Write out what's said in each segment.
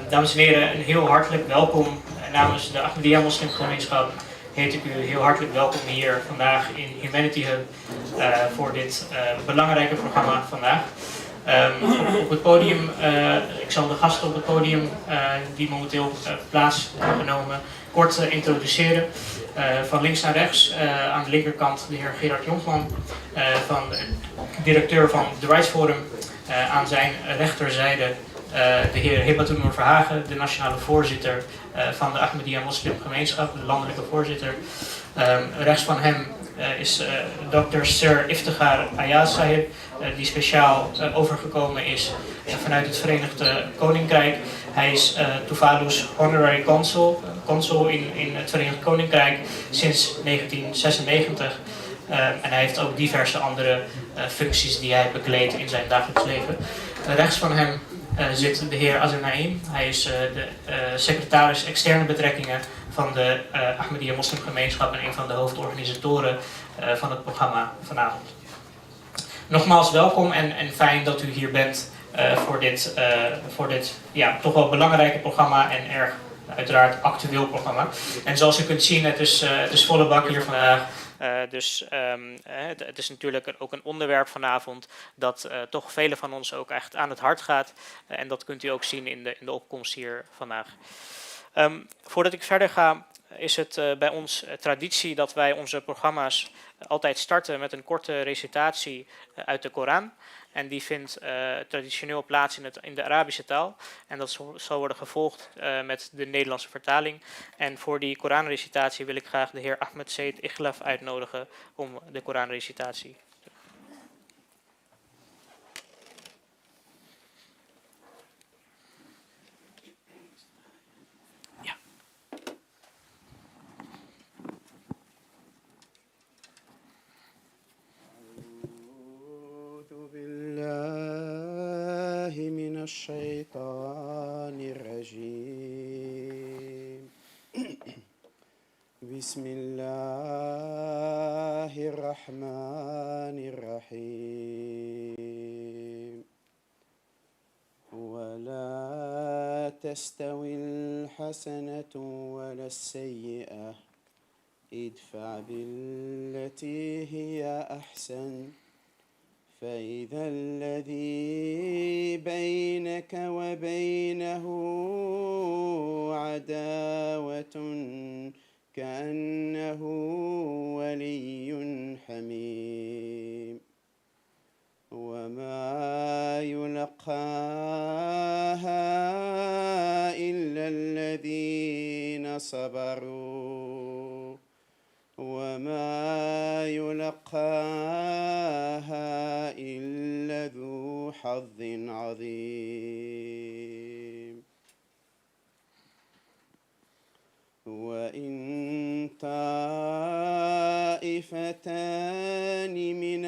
Dames en heren, een heel hartelijk welkom namens de Ahmadiyya Moslim Gemeenschap. Heet ik u heel hartelijk welkom hier vandaag in Humanity Hub voor dit belangrijke programma vandaag. Op het podium, ik zal de gasten op het podium die momenteel plaats hebben genomen kort introduceren. Van links naar rechts, aan de linkerkant de heer Gerard Jonkman, directeur van de Rights Forum. Aan zijn rechterzijde de heer Hibbatun Verhagen, de nationale voorzitter van de Ahmadiyya Moslim Gemeenschap, de landelijke voorzitter. Rechts van hem is Dr. Sir Iftikhar Ayaz Sahib, die speciaal overgekomen is vanuit het Verenigd Koninkrijk. Hij is Tuvalu's honorary consul in het Verenigd Koninkrijk sinds 1996. En hij heeft ook diverse andere functies die hij bekleedt in zijn dagelijks leven. Rechts van hem zit de heer Azar Naim. Hij is de secretaris externe betrekkingen van de Ahmadiyya Moslim Gemeenschap en een van de hoofdorganisatoren van het programma vanavond. Nogmaals welkom en fijn dat u hier bent voor dit ja, toch wel belangrijke programma en erg uiteraard actueel programma. En zoals u kunt zien, het is volle bak hier vandaag. Het is natuurlijk ook een onderwerp vanavond dat toch velen van ons ook echt aan het hart gaat. En dat kunt u ook zien in de opkomst hier vandaag. Voordat ik verder ga, is het bij ons traditie dat wij onze programma's altijd starten met een korte recitatie uit de Koran. En die vindt traditioneel plaats in de Arabische taal. En dat zal worden gevolgd met de Nederlandse vertaling. En voor die Koranrecitatie wil ik graag de heer Ahmed Said Iglaf uitnodigen om de Koranrecitatie. الشيطان الرجيم بسم الله الرحمن الرحيم ولا تستوي الحسنة ولا السيئة ادفع بالتي هي أحسن فإذا الذي بينك وبينه عداوة كأنه ولي حميم وما يلقاها إلا الذين صبروا وما يلقاها إلا ذو حظ عظيم وإن طائفتان من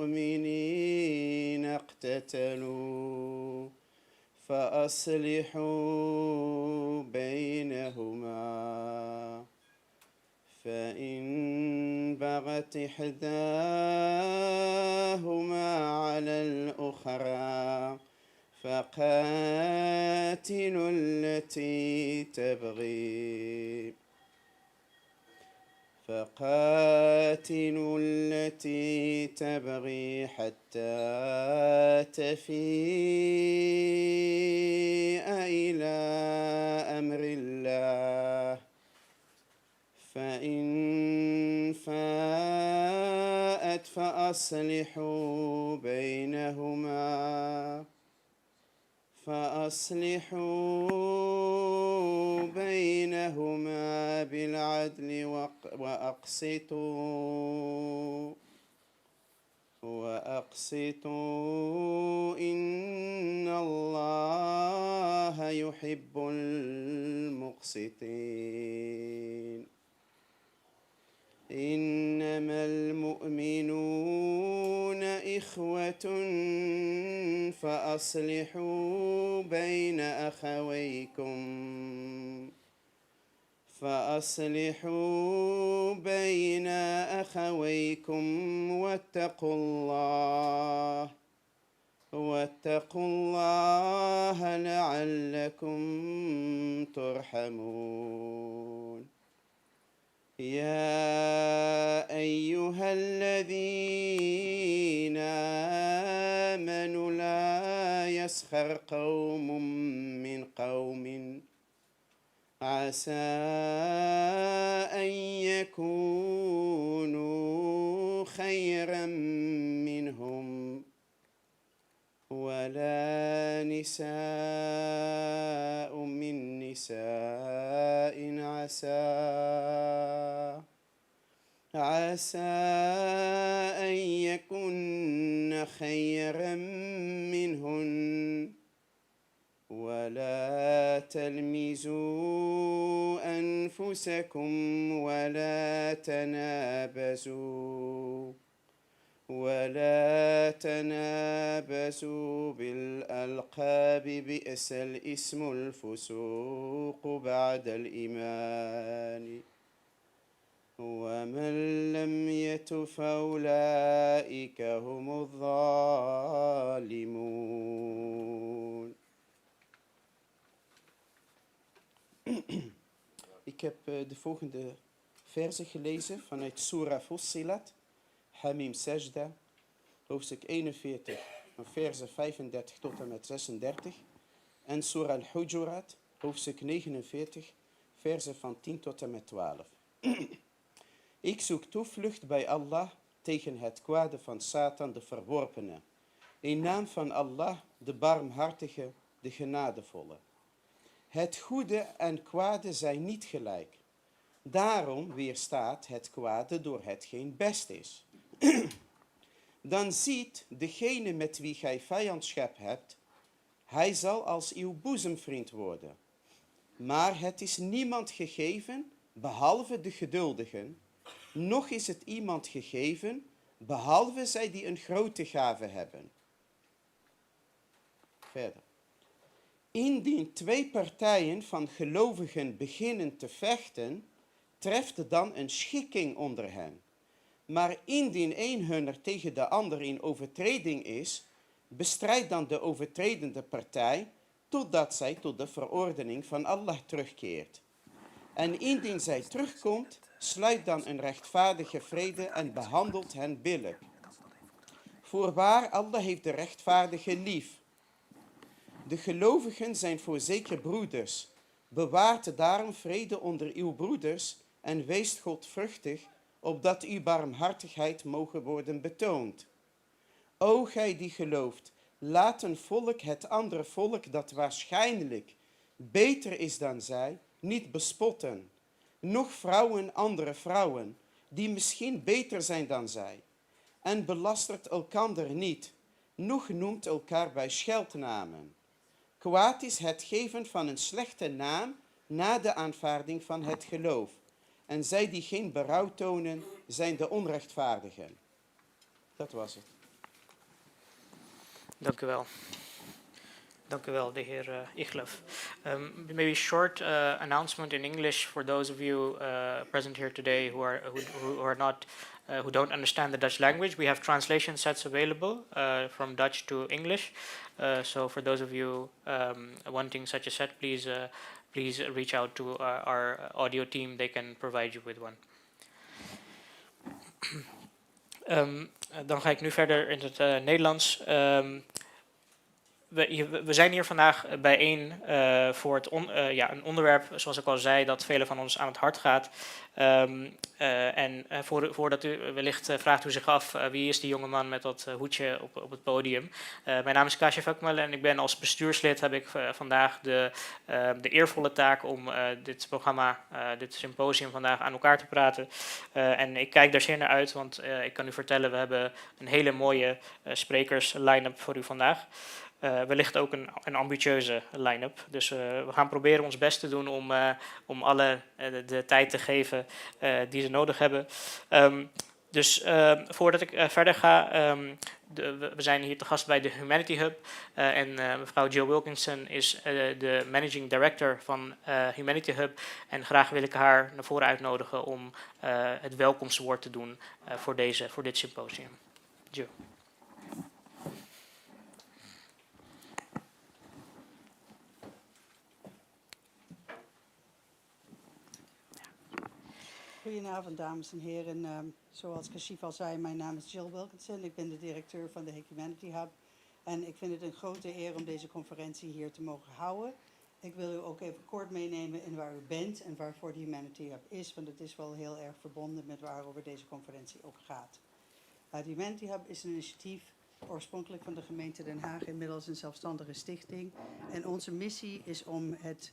المؤمنين اقتتلوا فأصلحوا بينهما فإن بغت إحداهما على الأخرى فقاتلوا التي تبغي حتى تفيء إلى أمر الله فإن فاءت فأصلحوا بينهما بالعدل وأقسطوا إن الله يحب المقسطين إنما المؤمنون إخوة فأصلحوا بين أخويكم واتقوا الله واتقوا الله لعلكم ترحمون يا أيها الذين آمنوا لا يسخر قوم من قوم عسى أن يكونوا خيرا منهم ولا نساء من نساء عسى أن يكن خيرا منهن ولا تلمزوا أنفسكم ولا تنابزوا بالألقاب بئس الاسم الفسوق بعد الإيمان ومن لم يتب فأولئك هم الظالمون. Ik heb de volgende verzen gelezen vanuit Surah Fussilat, Hamim Sajda, hoofdstuk 41, van verzen 35 tot en met 36. En Surah Al-Hujurat, hoofdstuk 49, verzen van 10 tot en met 12. Ik zoek toevlucht bij Allah tegen het kwade van Satan de verworpene. In naam van Allah, de barmhartige, de genadevolle. Het goede en kwade zijn niet gelijk. Daarom weerstaat het kwade door hetgeen best is. Dan ziet degene met wie gij vijandschap hebt, hij zal als uw boezemvriend worden. Maar het is niemand gegeven, behalve de geduldigen, noch is het iemand gegeven, behalve zij die een grote gave hebben. Verder. Indien twee partijen van gelovigen beginnen te vechten, treft dan een schikking onder hen. Maar indien een hunner tegen de ander in overtreding is, bestrijdt dan de overtredende partij, totdat zij tot de verordening van Allah terugkeert. En indien zij terugkomt, sluit dan een rechtvaardige vrede en behandelt hen billijk. Voorwaar, Allah heeft de rechtvaardige lief. De gelovigen zijn voorzeker broeders. Bewaart daarom vrede onder uw broeders en weest godvruchtig, opdat uw barmhartigheid mogen worden betoond. O gij die gelooft, laat een volk het andere volk dat waarschijnlijk beter is dan zij, niet bespotten. Noch vrouwen andere vrouwen, die misschien beter zijn dan zij. En belastert elkander niet, noch noemt elkaar bij scheldnamen. Kwaad is het geven van een slechte naam na de aanvaarding van het geloof. En zij die geen berouw tonen, zijn de onrechtvaardigen. Dat was het. Dank u wel. Dank u wel, de heer Iglef. Maybe a short announcement in English for those of you present here today who don't understand the Dutch language. We have translation sets available from Dutch to English. So for those of you wanting such a set, please reach out to our audio team. They can provide you with one. Dan ga ik nu verder in het Nederlands. We zijn hier vandaag bijeen voor een onderwerp, zoals ik al zei, dat velen van ons aan het hart gaat. Voordat u wellicht vraagt u zich af, wie is die jongeman met dat hoedje op het podium? Mijn naam is Kashif Akmal en ik ben als bestuurslid, heb ik vandaag de eervolle taak om dit programma, dit symposium vandaag aan elkaar te praten. En ik kijk daar zeer naar uit, want ik kan u vertellen, we hebben een hele mooie sprekers line-up voor u vandaag. Wellicht ook een ambitieuze line-up. Dus we gaan proberen ons best te doen om alle de tijd te geven die ze nodig hebben. Voordat ik verder ga, we zijn hier te gast bij de Humanity Hub. En mevrouw Jill Wilkinson is de Managing Director van Humanity Hub. En graag wil ik haar naar voren uitnodigen om het welkomstwoord te doen voor dit symposium. Jill. Goedenavond, dames en heren. Zoals Kashif al zei, mijn naam is Jill Wilkinson. Ik ben de directeur van de Humanity Hub. En ik vind het een grote eer om deze conferentie hier te mogen houden. Ik wil u ook even kort meenemen in waar u bent en waarvoor de Humanity Hub is. Want het is wel heel erg verbonden met waarover deze conferentie ook gaat. De Humanity Hub is een initiatief oorspronkelijk van de gemeente Den Haag, inmiddels een zelfstandige stichting. En onze missie is om het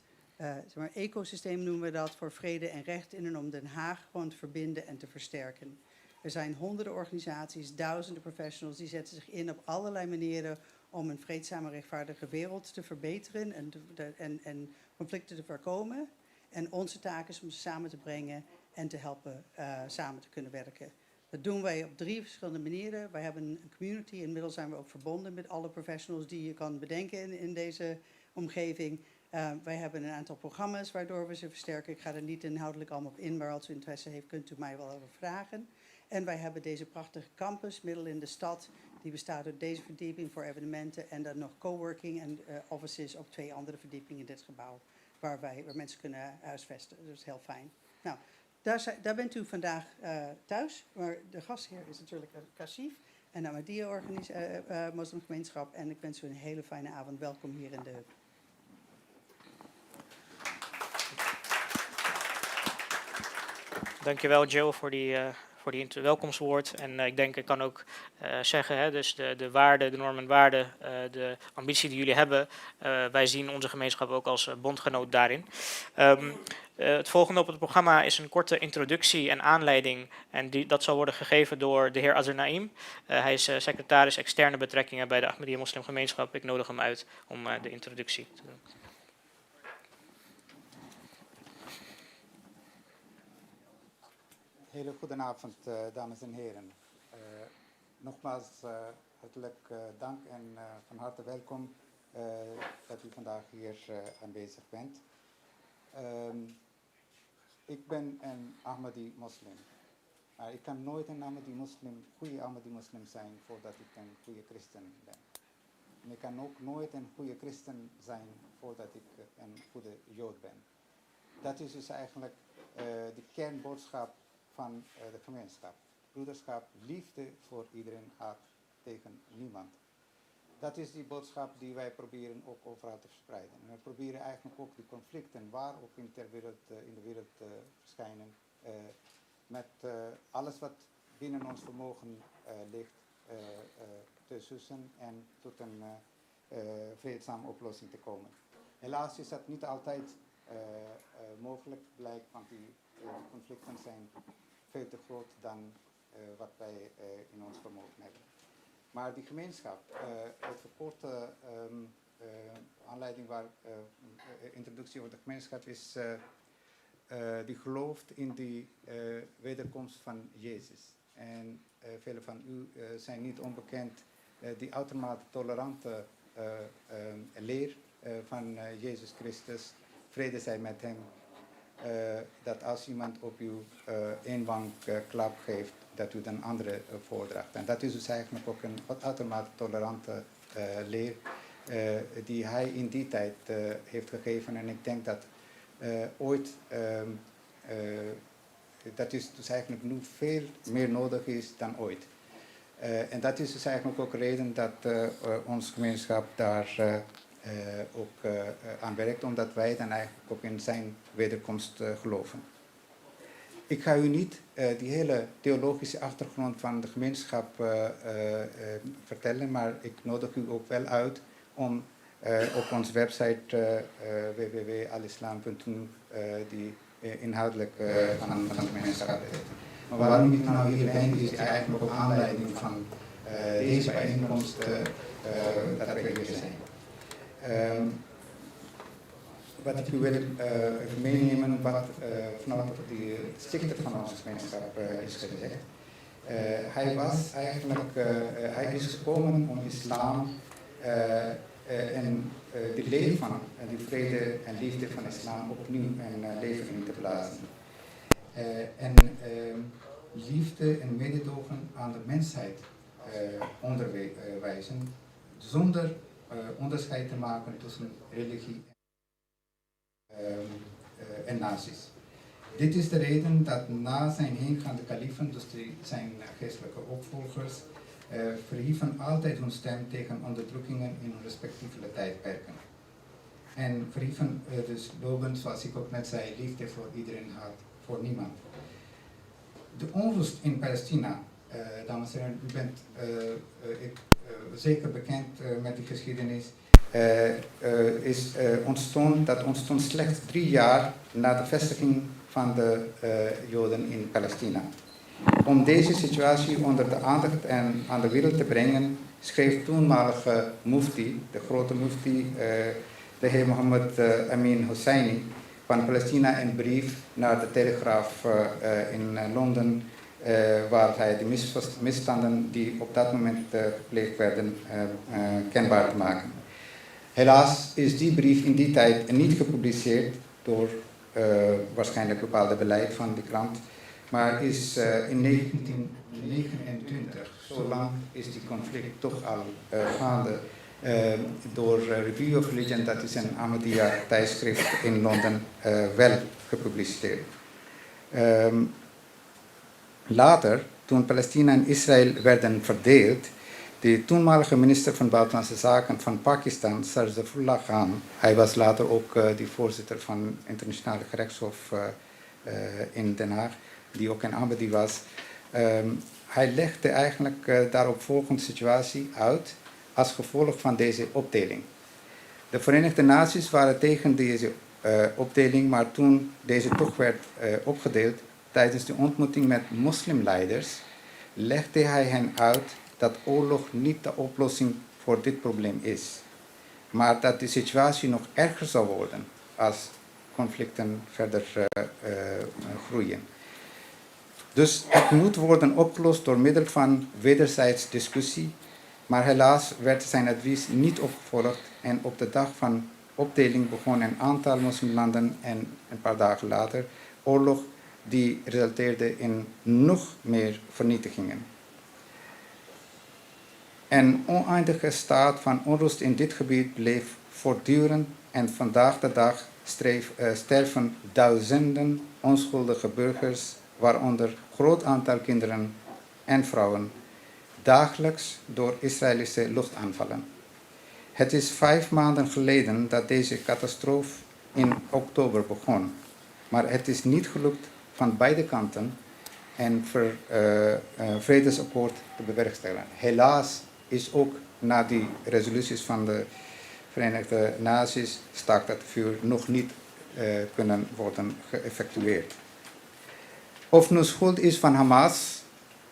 ecosysteem, noemen we dat, voor vrede en recht in en om Den Haag gewoon te verbinden en te versterken. Er zijn honderden organisaties, duizenden professionals die zetten zich in op allerlei manieren om een vreedzame, rechtvaardige wereld te verbeteren en conflicten te voorkomen. En onze taak is om ze samen te brengen en te helpen samen te kunnen werken. Dat doen wij op 3 verschillende manieren. Wij hebben een community, inmiddels zijn we ook verbonden met alle professionals die je kan bedenken in deze omgeving. Wij hebben een aantal programma's waardoor we ze versterken. Ik ga er niet inhoudelijk allemaal op in, maar als u interesse heeft kunt u mij wel over vragen. En wij hebben deze prachtige campus midden in de stad. Die bestaat uit deze verdieping voor evenementen en dan nog coworking en offices op 2 andere verdiepingen in dit gebouw. Waar mensen kunnen huisvesten. Dus heel fijn. Nou, daar bent u vandaag thuis. Maar de gastheer is natuurlijk Kashif en de Ahmadiyya Moslim Gemeenschap. En ik wens u een hele fijne avond. Welkom hier in de hub. Dankjewel Jill voor die welkomstwoord. En ik denk, ik kan ook zeggen, dus de waarden, de normen en waarden, de ambitie die jullie hebben, wij zien onze gemeenschap ook als bondgenoot daarin. Het volgende op het programma is een korte introductie en aanleiding. En dat zal worden gegeven door de heer Azar Naim. Hij is secretaris externe betrekkingen bij de Ahmadiyya Moslim Gemeenschap. Ik nodig hem uit om de introductie te doen. Hele goedenavond, dames en heren. Nogmaals hartelijk dank en van harte welkom dat u vandaag hier aanwezig bent. Ik ben een Ahmadi moslim. Maar ik kan nooit een goede Ahmadi moslim zijn voordat ik een goede christen ben. En ik kan ook nooit een goede christen zijn voordat ik een goede jood ben. Dat is dus eigenlijk de kernboodschap van de gemeenschap. Broederschap, liefde voor iedereen, haat tegen niemand. Dat is die boodschap die wij proberen ook overal te verspreiden. En we proberen eigenlijk ook die conflicten waar ook in de wereld verschijnen, met alles wat binnen ons vermogen ligt, te sussen en tot een vreedzame oplossing te komen. Helaas is dat niet altijd mogelijk, blijkt, want die conflicten zijn veel te groot dan wat wij in ons vermogen hebben. Maar die gemeenschap, even korte aanleiding waar introductie over de gemeenschap is, die gelooft in die wederkomst van Jezus. En velen van u zijn niet onbekend die uitermate tolerante leer van Jezus Christus. Vrede zij met hem. Dat als iemand op uw één wang klap geeft, dat u dan andere voordraagt. En dat is dus eigenlijk ook een uitermate tolerante leer die hij in die tijd heeft gegeven. En ik denk dat ooit, dat is dus eigenlijk nu veel meer nodig is dan ooit. En dat is dus eigenlijk ook de reden dat onze gemeenschap daar ook aan werkt, omdat wij dan eigenlijk ook in zijn wederkomst geloven. Ik ga u niet die hele theologische achtergrond van de gemeenschap vertellen, maar ik nodig u ook wel uit om op onze website www.alislam.nu die inhoudelijk van de gemeenschap weet. Maar waarom ik nou hier ben, is eigenlijk ook aanleiding van deze bijeenkomst dat we hier zijn. Wat ik u wil meenemen, wat vanaf de stichter van onze gemeenschap is gezegd. Hij is gekomen om islam en de leer van die vrede en liefde van islam opnieuw een leven in te blazen. En liefde en mededogen aan de mensheid onderwijzen, zonder onderscheid te maken tussen religie en naties. Dit is de reden dat na zijn heengaande kaliefen, dus zijn geestelijke opvolgers, verhieven altijd hun stem tegen onderdrukkingen in hun respectieve tijdperken. En verhieven dus loben, zoals ik ook net zei, liefde voor iedereen had, voor niemand. De onrust in Palestina, dames en heren, u bent zeker bekend met die geschiedenis, ontstond slechts 3 jaar na de vestiging van de Joden in Palestina. Om deze situatie onder de aandacht en aan de wereld te brengen, schreef toenmalige mufti, de grote mufti, de heer Mohammed Amin Hosseini van Palestina, een brief naar de Telegraaf in Londen, waar hij de misstanden die op dat moment gepleegd werden kenbaar te maken. Helaas is die brief in die tijd niet gepubliceerd door waarschijnlijk bepaalde beleid van de krant, maar is in 1929, zo lang is die conflict toch al gaande, door Review of Religion, dat is een Ahmadiyya tijdschrift in Londen, wel gepubliceerd. Later, toen Palestina en Israël werden verdeeld, de toenmalige minister van Buitenlandse Zaken van Pakistan, Sarzaullah Khan, hij was later ook de voorzitter van het internationale gerechtshof in Den Haag, die ook een Ahmadi was. Hij legde eigenlijk daarop volgende situatie uit als gevolg van deze opdeling. De Verenigde Naties waren tegen deze opdeling, maar toen deze toch werd opgedeeld, tijdens de ontmoeting met moslimleiders, legde hij hen uit dat oorlog niet de oplossing voor dit probleem is, maar dat de situatie nog erger zou worden als conflicten verder groeien. Dus het moet worden opgelost door middel van wederzijds discussie, maar helaas werd zijn advies niet opgevolgd en op de dag van opdeling begon een aantal moslimlanden en een paar dagen later oorlog die resulteerde in nog meer vernietigingen. Een oneindige staat van onrust in dit gebied bleef voortduren en vandaag de dag sterven duizenden onschuldige burgers, waaronder een groot aantal kinderen en vrouwen, dagelijks door Israëlische luchtaanvallen. Het is 5 maanden geleden dat deze catastrofe in oktober begon, maar het is niet gelukt van beide kanten een vredesakkoord te bewerkstelligen. Helaas is ook na die resoluties van de Verenigde Naties staakt het vuur nog niet kunnen worden geëffectueerd. Of nu schuld is van Hamas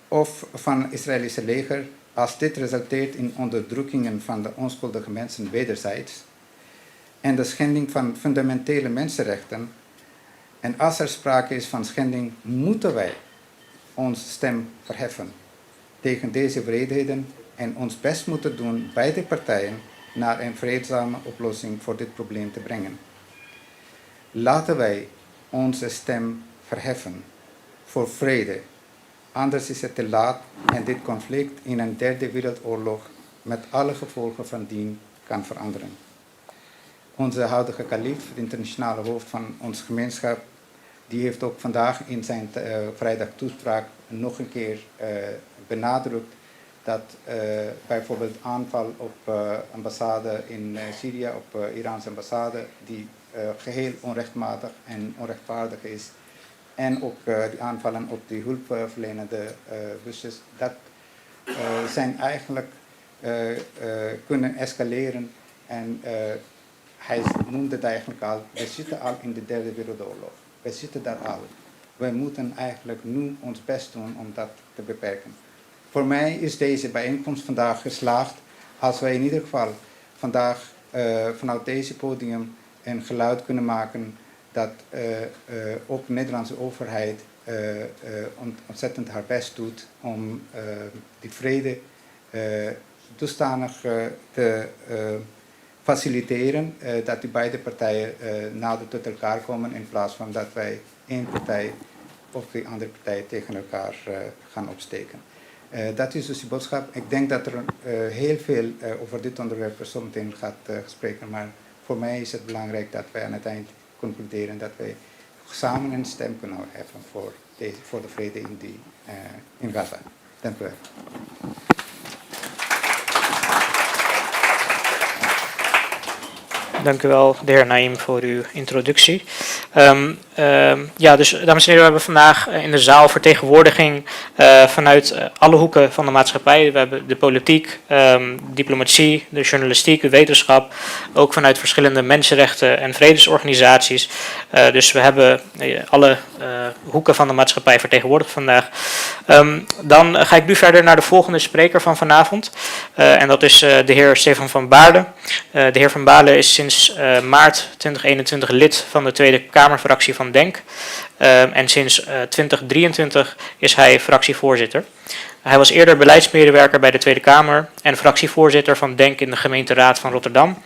of van het Israëlische leger, als dit resulteert in onderdrukkingen van de onschuldige mensen wederzijds en de schending van fundamentele mensenrechten, en als er sprake is van schending, moeten wij onze stem verheffen tegen deze wreedheden en ons best moeten doen beide partijen naar een vreedzame oplossing voor dit probleem te brengen. Laten wij onze stem verheffen voor vrede, anders is het te laat en dit conflict in een 3e wereldoorlog met alle gevolgen van dien kan veranderen. Onze huidige kalif, de internationale hoofd van onze gemeenschap, die heeft ook vandaag in zijn vrijdag toespraak nog een keer benadrukt dat bijvoorbeeld aanval op ambassade in Syrië, op Iraanse ambassade, die geheel onrechtmatig en onrechtvaardig is, en ook die aanvallen op die hulpverlenende busjes, dat zijn eigenlijk kunnen escaleren. En hij noemde het eigenlijk al, we zitten al in de 3e wereldoorlog. We zitten daar al. We moeten eigenlijk nu ons best doen om dat te beperken. Voor mij is deze bijeenkomst vandaag geslaagd als wij in ieder geval vandaag vanuit deze podium een geluid kunnen maken dat ook de Nederlandse overheid ontzettend haar best doet om die vrede dusdanig te faciliteren dat die beide partijen nader tot elkaar komen in plaats van dat wij één partij of die andere partij tegen elkaar gaan opsteken. Dat is dus de boodschap. Ik denk dat er heel veel over dit onderwerp zometeen gaat spreken, maar voor mij is het belangrijk dat wij aan het eind concluderen dat wij samen een stem kunnen heffen voor de vrede in Gaza. Dank u wel. Dank u wel, de heer Naïm, voor uw introductie. Ja, dus dames en heren, we hebben vandaag in de zaal vertegenwoordiging vanuit alle hoeken van de maatschappij. We hebben de politiek, diplomatie, de journalistiek, de wetenschap, ook vanuit verschillende mensenrechten en vredesorganisaties. Dus we hebben alle hoeken van de maatschappij vertegenwoordigd vandaag. Dan ga ik nu verder naar de volgende spreker van vanavond. En dat is de heer Stefan van Baarle. De heer van Baarle is sinds maart 2021 lid van de Tweede Kamerfractie van DENK. En sinds 2023 is hij fractievoorzitter. Hij was eerder beleidsmedewerker bij de Tweede Kamer en fractievoorzitter van DENK in de gemeenteraad van Rotterdam.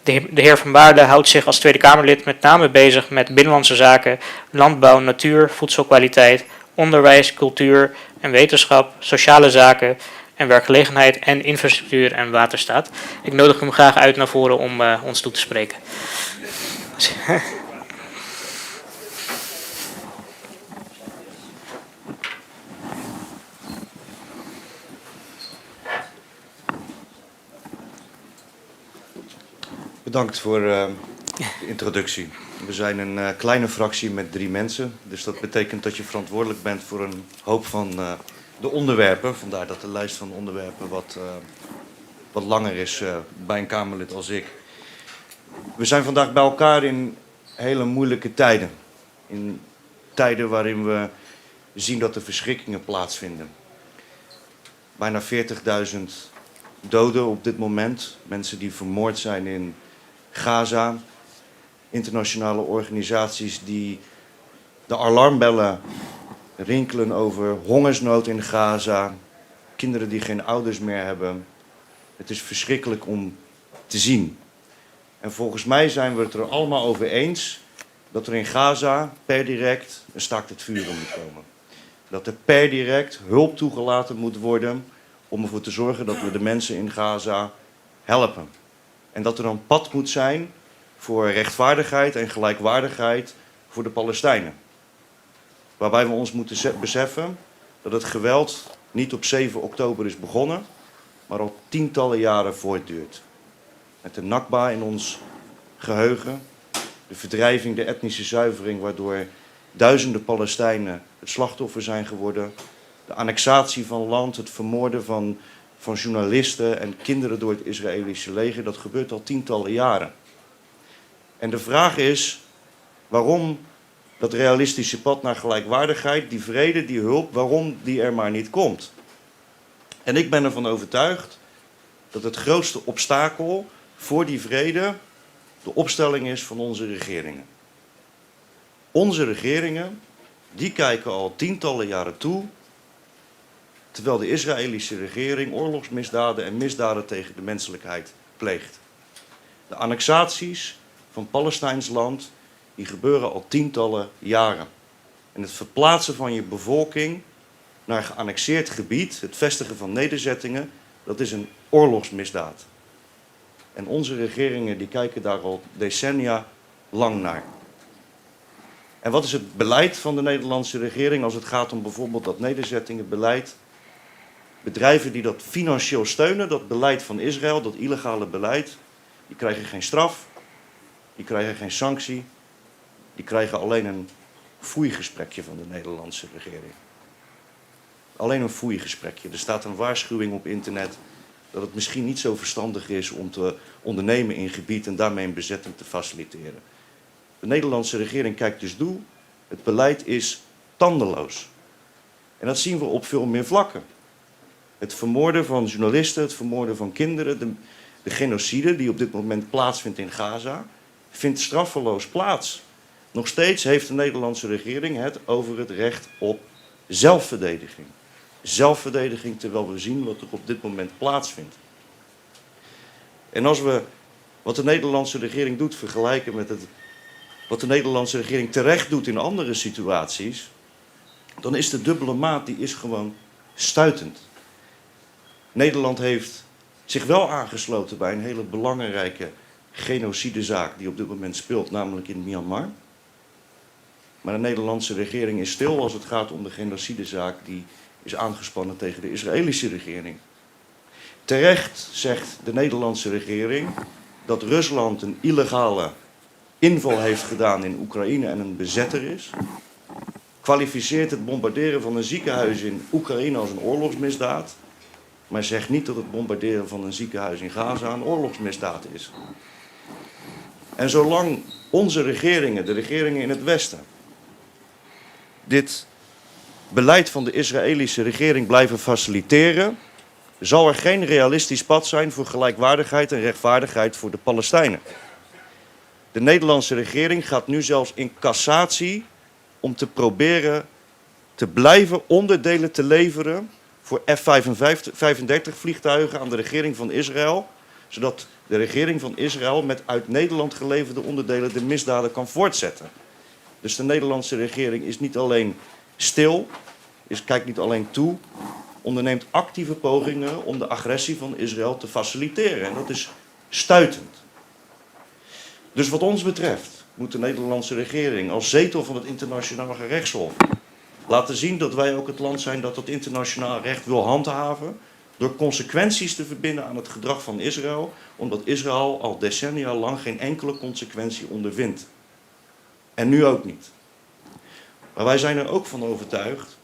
De heer Van Baarle houdt zich als Tweede Kamerlid met name bezig met binnenlandse zaken, landbouw, natuur, voedselkwaliteit, onderwijs, cultuur en wetenschap, sociale zaken en werkgelegenheid en infrastructuur en waterstaat. Ik nodig hem graag uit naar voren om ons toe te spreken. Bedankt voor de introductie. We zijn een kleine fractie met 3 mensen. Dus dat betekent dat je verantwoordelijk bent voor een hoop van de onderwerpen. Vandaar dat de lijst van onderwerpen wat langer is bij een Kamerlid als ik. We zijn vandaag bij elkaar in hele moeilijke tijden. In tijden waarin we zien dat er verschrikkingen plaatsvinden. Bijna 40.000 doden op dit moment. Mensen die vermoord zijn in Gaza. Internationale organisaties die de alarmbellen rinkelen over hongersnood in Gaza. Kinderen die geen ouders meer hebben. Het is verschrikkelijk om te zien. En volgens mij zijn we het er allemaal over eens dat er in Gaza per direct een staakt het vuren moet komen. Dat er per direct hulp toegelaten moet worden om ervoor te zorgen dat we de mensen in Gaza helpen. En dat er een pad moet zijn voor rechtvaardigheid en gelijkwaardigheid voor de Palestijnen. Waarbij we ons moeten beseffen dat het geweld niet op 7 oktober is begonnen, maar al tientallen jaren voortduurt. Met de Nakba in ons geheugen, de verdrijving, de etnische zuivering, waardoor duizenden Palestijnen het slachtoffer zijn geworden, de annexatie van land, het vermoorden van journalisten en kinderen door het Israëlische leger, dat gebeurt al tientallen jaren. En de vraag is waarom dat realistische pad naar gelijkwaardigheid, die vrede, die hulp, waarom die er maar niet komt. En ik ben ervan overtuigd dat het grootste obstakel voor die vrede de opstelling is van onze regeringen. Onze regeringen, die kijken al tientallen jaren toe, terwijl de Israëlische regering oorlogsmisdaden en misdaden tegen de menselijkheid pleegt. De annexaties van Palestijns land, die gebeuren al tientallen jaren. En het verplaatsen van je bevolking naar geannexeerd gebied, het vestigen van nederzettingen, dat is een oorlogsmisdaad. En onze regeringen die kijken daar al decennia lang naar. En wat is het beleid van de Nederlandse regering als het gaat om bijvoorbeeld dat nederzettingenbeleid? Bedrijven die dat financieel steunen, dat beleid van Israël, dat illegale beleid, die krijgen geen straf, die krijgen geen sanctie, die krijgen alleen een foeigesprekje van de Nederlandse regering. Alleen een foeigesprekje. Er staat een waarschuwing op internet dat het misschien niet zo verstandig is om te ondernemen in gebied en daarmee een bezetting te faciliteren. De Nederlandse regering kijkt dus toe, het beleid is tandeloos. En dat zien we op veel meer vlakken. Het vermoorden van journalisten, het vermoorden van kinderen, de genocide die op dit moment plaatsvindt in Gaza, vindt straffeloos plaats. Nog steeds heeft de Nederlandse regering het over het recht op zelfverdediging. Zelfverdediging terwijl we zien wat er op dit moment plaatsvindt. En als we wat de Nederlandse regering doet vergelijken met wat de Nederlandse regering terecht doet in andere situaties, dan is de dubbele maat die is gewoon stuitend. Nederland heeft zich wel aangesloten bij een hele belangrijke genocidezaak die op dit moment speelt, namelijk in Myanmar. Maar de Nederlandse regering is stil als het gaat om de genocidezaak die is aangespannen tegen de Israëlische regering. Terecht zegt de Nederlandse regering dat Rusland een illegale inval heeft gedaan in Oekraïne en een bezetter is. Kwalificeert het bombarderen van een ziekenhuis in Oekraïne als een oorlogsmisdaad. Maar zegt niet dat het bombarderen van een ziekenhuis in Gaza een oorlogsmisdaad is. En zolang onze regeringen, de regeringen in het Westen, dit beleid van de Israëlische regering blijven faciliteren, zal er geen realistisch pad zijn voor gelijkwaardigheid en rechtvaardigheid voor de Palestijnen. De Nederlandse regering gaat nu zelfs in cassatie om te proberen te blijven onderdelen te leveren voor F-35 vliegtuigen aan de regering van Israël, zodat de regering van Israël met uit Nederland geleverde onderdelen de misdaden kan voortzetten. Dus de Nederlandse regering is niet alleen stil, kijkt niet alleen toe, onderneemt actieve pogingen om de agressie van Israël te faciliteren. En dat is stuitend. Dus wat ons betreft moet de Nederlandse regering als zetel van het internationaal gerechtshof laten zien dat wij ook het land zijn dat internationaal recht wil handhaven, door consequenties te verbinden aan het gedrag van Israël, omdat Israël al decennia lang geen enkele consequentie ondervindt. En nu ook niet. Maar wij zijn er ook van overtuigd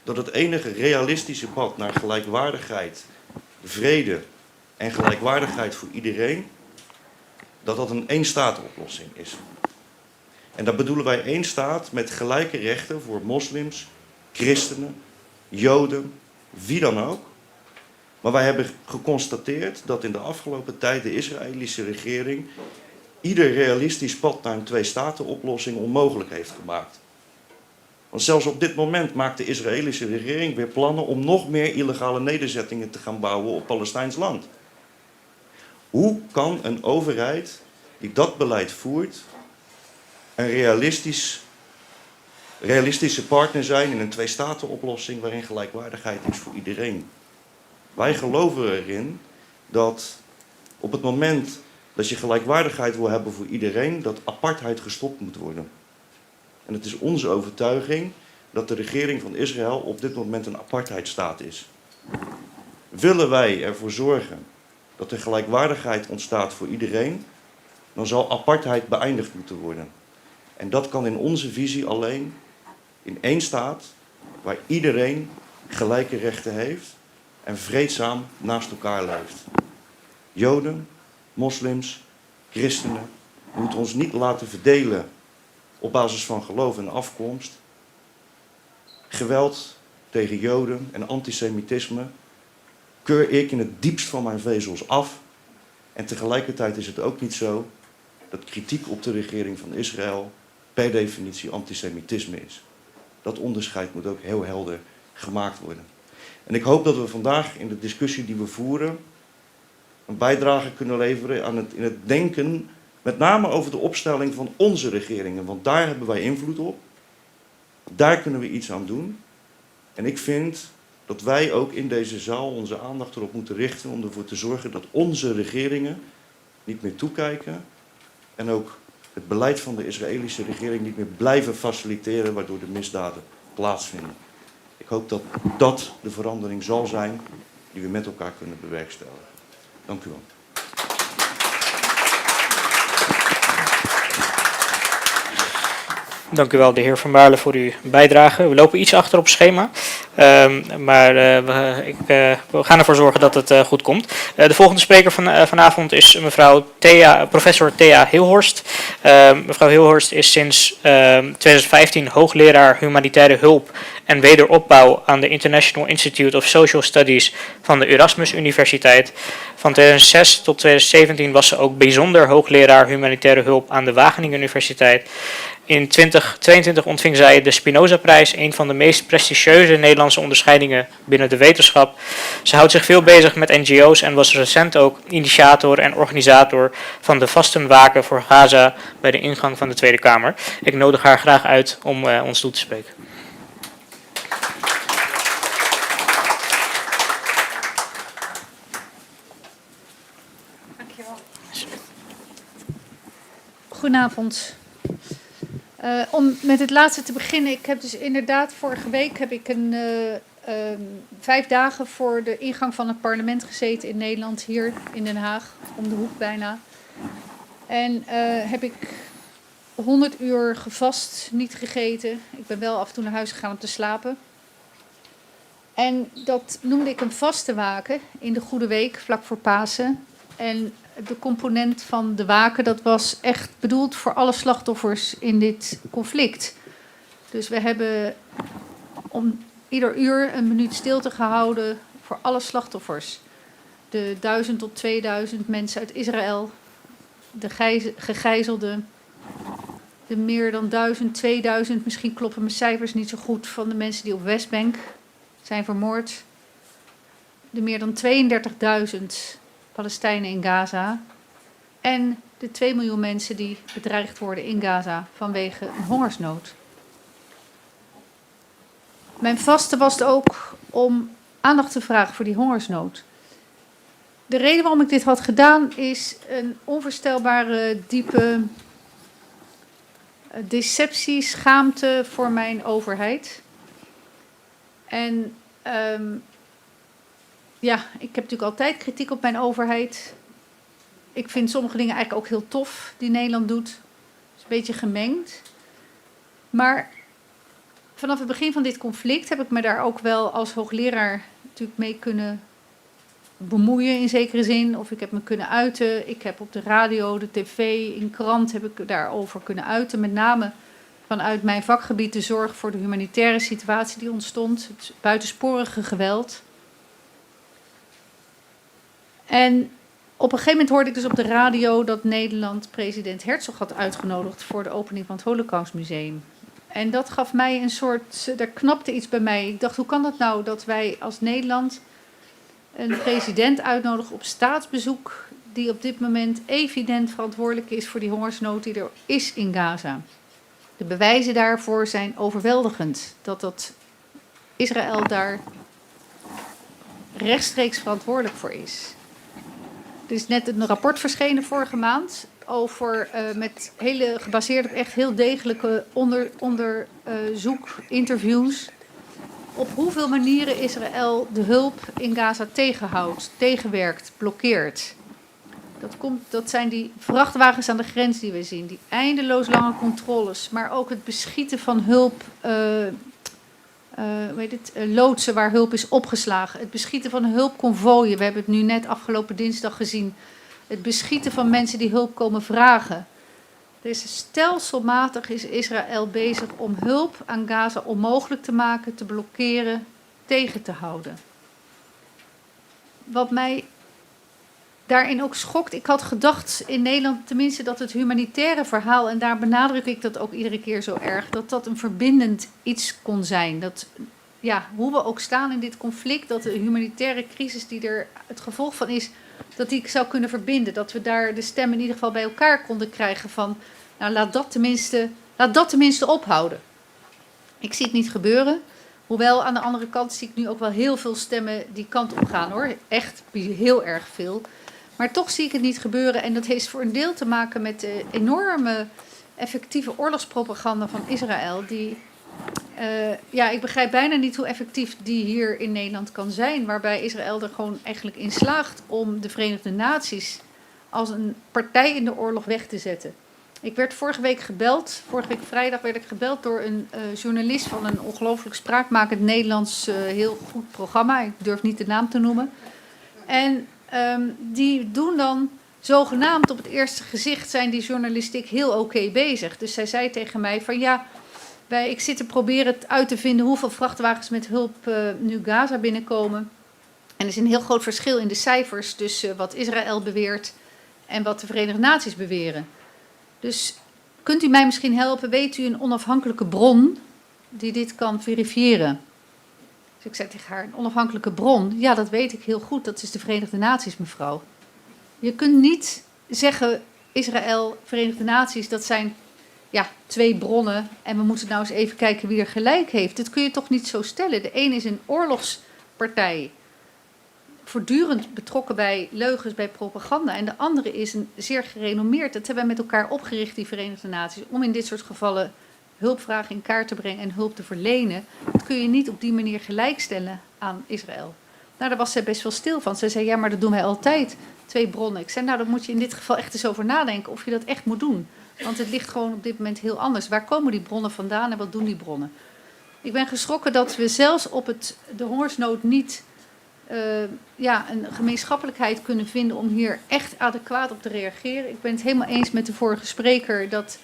dat het enige realistische pad naar gelijkwaardigheid, vrede en gelijkwaardigheid voor iedereen, dat dat een één-staat-oplossing is. En daar bedoelen wij één staat met gelijke rechten voor moslims, christenen, joden, wie dan ook. Maar wij hebben geconstateerd dat in de afgelopen tijd de Israëlische regering ieder realistisch pad naar een twee-staten-oplossing onmogelijk heeft gemaakt. Want zelfs op dit moment maakt de Israëlische regering weer plannen om nog meer illegale nederzettingen te gaan bouwen op Palestijns land. Hoe kan een overheid die dat beleid voert een realistische partner zijn in een twee-staten-oplossing waarin gelijkwaardigheid is voor iedereen? Wij geloven erin dat op het moment dat je gelijkwaardigheid wil hebben voor iedereen, dat apartheid gestopt moet worden. En het is onze overtuiging dat de regering van Israël op dit moment een apartheidstaat is. Willen wij ervoor zorgen dat er gelijkwaardigheid ontstaat voor iedereen, dan zal apartheid beëindigd moeten worden. En dat kan in onze visie alleen in één staat waar iedereen gelijke rechten heeft en vreedzaam naast elkaar leeft. Joden, moslims, christenen, we moeten ons niet laten verdelen op basis van geloof en afkomst. Geweld tegen Joden en antisemitisme keur ik in het diepst van mijn vezels af. En tegelijkertijd is het ook niet zo dat kritiek op de regering van Israël per definitie antisemitisme is. Dat onderscheid moet ook heel helder gemaakt worden. En ik hoop dat we vandaag in de discussie die we voeren een bijdrage kunnen leveren in het denken, met name over de opstelling van onze regeringen. Want daar hebben wij invloed op. Daar kunnen we iets aan doen. En ik vind dat wij ook in deze zaal onze aandacht erop moeten richten om ervoor te zorgen dat onze regeringen niet meer toekijken en ook het beleid van de Israëlische regering niet meer blijven faciliteren waardoor de misdaden plaatsvinden. Ik hoop dat dat de verandering zal zijn die we met elkaar kunnen bewerkstelligen. Dank u wel. Dank u wel, de heer Van Baarle, voor uw bijdrage. We lopen iets achter op schema, maar we gaan ervoor zorgen dat het goed komt. De volgende spreker vanavond is professor Thea Hilhorst. Mevrouw Hilhorst is sinds 2015 hoogleraar humanitaire hulp en wederopbouw aan de International Institute of Social Studies van de Erasmus Universiteit. Van 2006 tot 2017 was ze ook bijzonder hoogleraar humanitaire hulp aan de Wageningen Universiteit. In 2022 ontving zij de Spinoza-prijs, een van de meest prestigieuze Nederlandse onderscheidingen binnen de wetenschap. Ze houdt zich veel bezig met NGO's en was recent ook initiator en organisator van de Vastenwaken voor Gaza bij de ingang van de Tweede Kamer. Ik nodig haar graag uit om ons toe te spreken. Goedenavond. Om met het laatste te beginnen. Ik heb dus inderdaad vorige week 5 dagen voor de ingang van het parlement gezeten in Nederland, hier in Den Haag, om de hoek bijna. En heb ik 100 uur gevast, niet gegeten. Ik ben wel af en toe naar huis gegaan om te slapen. En dat noemde ik een vaste waken in de Goede Week, vlak voor Pasen. En de component van de waken, dat was echt bedoeld voor alle slachtoffers in dit conflict. Dus we hebben om ieder uur een minuut stilte gehouden voor alle slachtoffers. De 1000 tot 2000 mensen uit Israël, de gegijzelden, de meer dan 1000, 2000, misschien kloppen mijn cijfers niet zo goed, van de mensen die op Westbank zijn vermoord. De meer dan 32.000 Palestijnen in Gaza. En de 2 miljoen mensen die bedreigd worden in Gaza vanwege een hongersnood. Mijn vaste was ook om aandacht te vragen voor die hongersnood. De reden waarom ik dit had gedaan is een onvoorstelbare diepe deceptie, schaamte voor mijn overheid. En ik heb natuurlijk altijd kritiek op mijn overheid. Ik vind sommige dingen eigenlijk ook heel tof die Nederland doet. Het is een beetje gemengd. Maar vanaf het begin van dit conflict heb ik me daar ook wel als hoogleraar natuurlijk mee kunnen bemoeien in zekere zin. Of ik heb me kunnen uiten. Ik heb op de radio, de tv, in krant heb ik daarover kunnen uiten. Met name vanuit mijn vakgebied de zorg voor de humanitaire situatie die ontstond. Het buitensporige geweld. En op een gegeven moment hoorde ik dus op de radio dat Nederland president Herzog had uitgenodigd voor de opening van het Holocaustmuseum. En dat gaf mij een soort, daar knapte iets bij mij. Ik dacht, hoe kan dat nou dat wij als Nederland een president uitnodigen op staatsbezoek die op dit moment evident verantwoordelijk is voor die hongersnood die er is in Gaza. De bewijzen daarvoor zijn overweldigend. Dat Israël daar rechtstreeks verantwoordelijk voor is. Er is net een rapport verschenen vorige maand over gebaseerd op echt heel degelijke onderzoek, interviews. Op hoeveel manieren Israël de hulp in Gaza tegenhoudt, tegenwerkt, blokkeert. Dat zijn die vrachtwagens aan de grens die we zien, die eindeloos lange controles, maar ook het beschieten van hulp, loodsen waar hulp is opgeslagen, het beschieten van hulpconvooien. We hebben het nu net afgelopen dinsdag gezien. Het beschieten van mensen die hulp komen vragen. Dus stelselmatig is Israël bezig om hulp aan Gaza onmogelijk te maken, te blokkeren, tegen te houden. Wat mij daarin ook schokt, ik had gedacht in Nederland tenminste dat het humanitaire verhaal, en daar benadruk ik dat ook iedere keer zo erg, dat een verbindend iets kon zijn. Dat, hoe we ook staan in dit conflict, dat de humanitaire crisis die er het gevolg van is, dat die zou kunnen verbinden. Dat we daar de stem in ieder geval bij elkaar konden krijgen van, nou laat dat tenminste ophouden. Ik zie het niet gebeuren. Hoewel aan de andere kant zie ik nu ook wel heel veel stemmen die kant op gaan hoor. Echt heel erg veel. Maar toch zie ik het niet gebeuren. En dat heeft voor een deel te maken met de enorme effectieve oorlogspropaganda van Israël. Ik begrijp bijna niet hoe effectief die hier in Nederland kan zijn. Waarbij Israël er gewoon eigenlijk in slaagt om de Verenigde Naties als een partij in de oorlog weg te zetten. Ik werd vorige week vrijdag werd ik gebeld door een journalist van een ongelooflijk spraakmakend Nederlands heel goed programma. Ik durf niet de naam te noemen. En die doen dan zogenaamd op het eerste gezicht zijn die journalistiek heel oké bezig. Dus zij zei tegen mij van ik zit te proberen uit te vinden hoeveel vrachtwagens met hulp nu Gaza binnenkomen. En er is een heel groot verschil in de cijfers tussen wat Israël beweert en wat de Verenigde Naties beweren. Dus kunt u mij misschien helpen? Weet u een onafhankelijke bron die dit kan verifiëren? Dus ik zei tegen haar, een onafhankelijke bron? Ja, dat weet ik heel goed. Dat is de Verenigde Naties, mevrouw. Je kunt niet zeggen, Israël, Verenigde Naties, dat zijn 2 bronnen. En we moeten nou eens even kijken wie er gelijk heeft. Dat kun je toch niet zo stellen. De een is een oorlogspartij, voortdurend betrokken bij leugens, bij propaganda. En de andere is een zeer gerenommeerd. Dat hebben wij met elkaar opgericht, die Verenigde Naties, om in dit soort gevallen hulpvragen in kaart te brengen en hulp te verlenen, dat kun je niet op die manier gelijkstellen aan Israël. Nou, daar was zij best wel stil van. Zij zei, ja, maar dat doen wij altijd. 2 bronnen. Ik zei, nou, dan moet je in dit geval echt eens over nadenken of je dat echt moet doen. Want het ligt gewoon op dit moment heel anders. Waar komen die bronnen vandaan en wat doen die bronnen? Ik ben geschrokken dat we zelfs op de hongersnood niet een gemeenschappelijkheid kunnen vinden om hier echt adequaat op te reageren. Ik ben het helemaal eens met de vorige spreker dat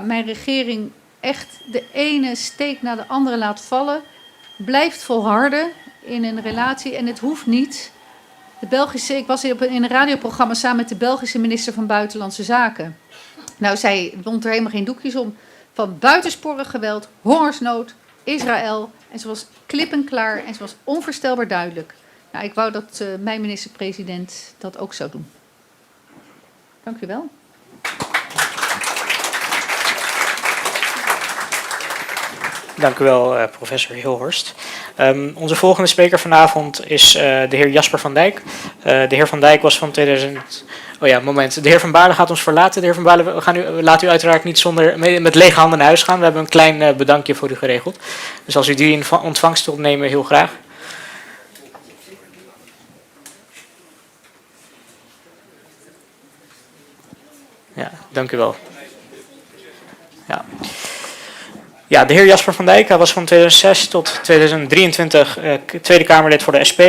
mijn regering echt de ene steek na de andere laat vallen. Blijft volharden in een relatie en het hoeft niet. Ik was in een radioprogramma samen met de Belgische minister van Buitenlandse Zaken. Nou, zij wond er helemaal geen doekjes om. Van buitensporig geweld, hongersnood, Israël. En ze was klip en klaar en ze was onvoorstelbaar duidelijk. Nou, ik wou dat mijn minister-president dat ook zou doen. Dank u wel. Dank u wel, professor Hilhorst. Onze volgende spreker vanavond is de heer Jasper van Dijk. De heer Van Dijk was van 2000... Oh ja, moment. De heer Van Baarle gaat ons verlaten. De heer Van Baarle, laat u uiteraard niet met lege handen naar huis gaan. We hebben een klein bedankje voor u geregeld. Dus als u die in ontvangst wilt nemen, heel graag. Ja, dank u wel. Ja. Ja, de heer Jasper van Dijk, hij was van 2006 tot 2023 Tweede Kamerlid voor de SP.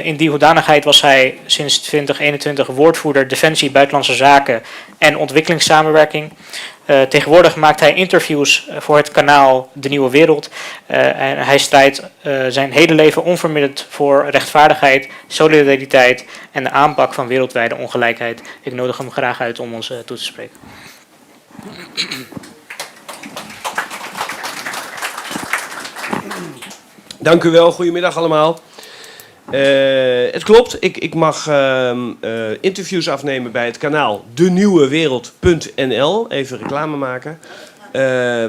In die hoedanigheid was hij sinds 2021 woordvoerder Defensie, Buitenlandse Zaken en Ontwikkelingssamenwerking. Tegenwoordig maakt hij interviews voor het kanaal De Nieuwe Wereld. En hij strijdt zijn hele leven onverminderd voor rechtvaardigheid, solidariteit en de aanpak van wereldwijde ongelijkheid. Ik nodig hem graag uit om ons toe te spreken. Dank u wel, goedemiddag allemaal. Het klopt, ik mag interviews afnemen bij het kanaal denieuwewereld.nl. Even reclame maken.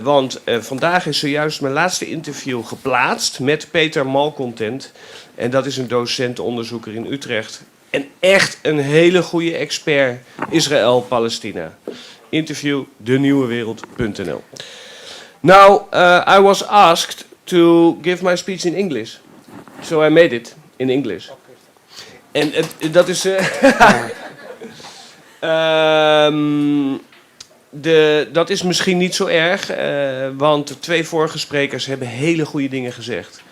Want vandaag is zojuist mijn laatste interview geplaatst met Peter Malcontent. En dat is een docent-onderzoeker in Utrecht. En echt een hele goede expert Israël-Palestina. Interview denieuwewereld.nl. Now, I was asked to give my speech in English. So I made it in English. En dat is... dat is misschien niet zo erg, want de 2 vorige sprekers hebben hele goede dingen gezegd.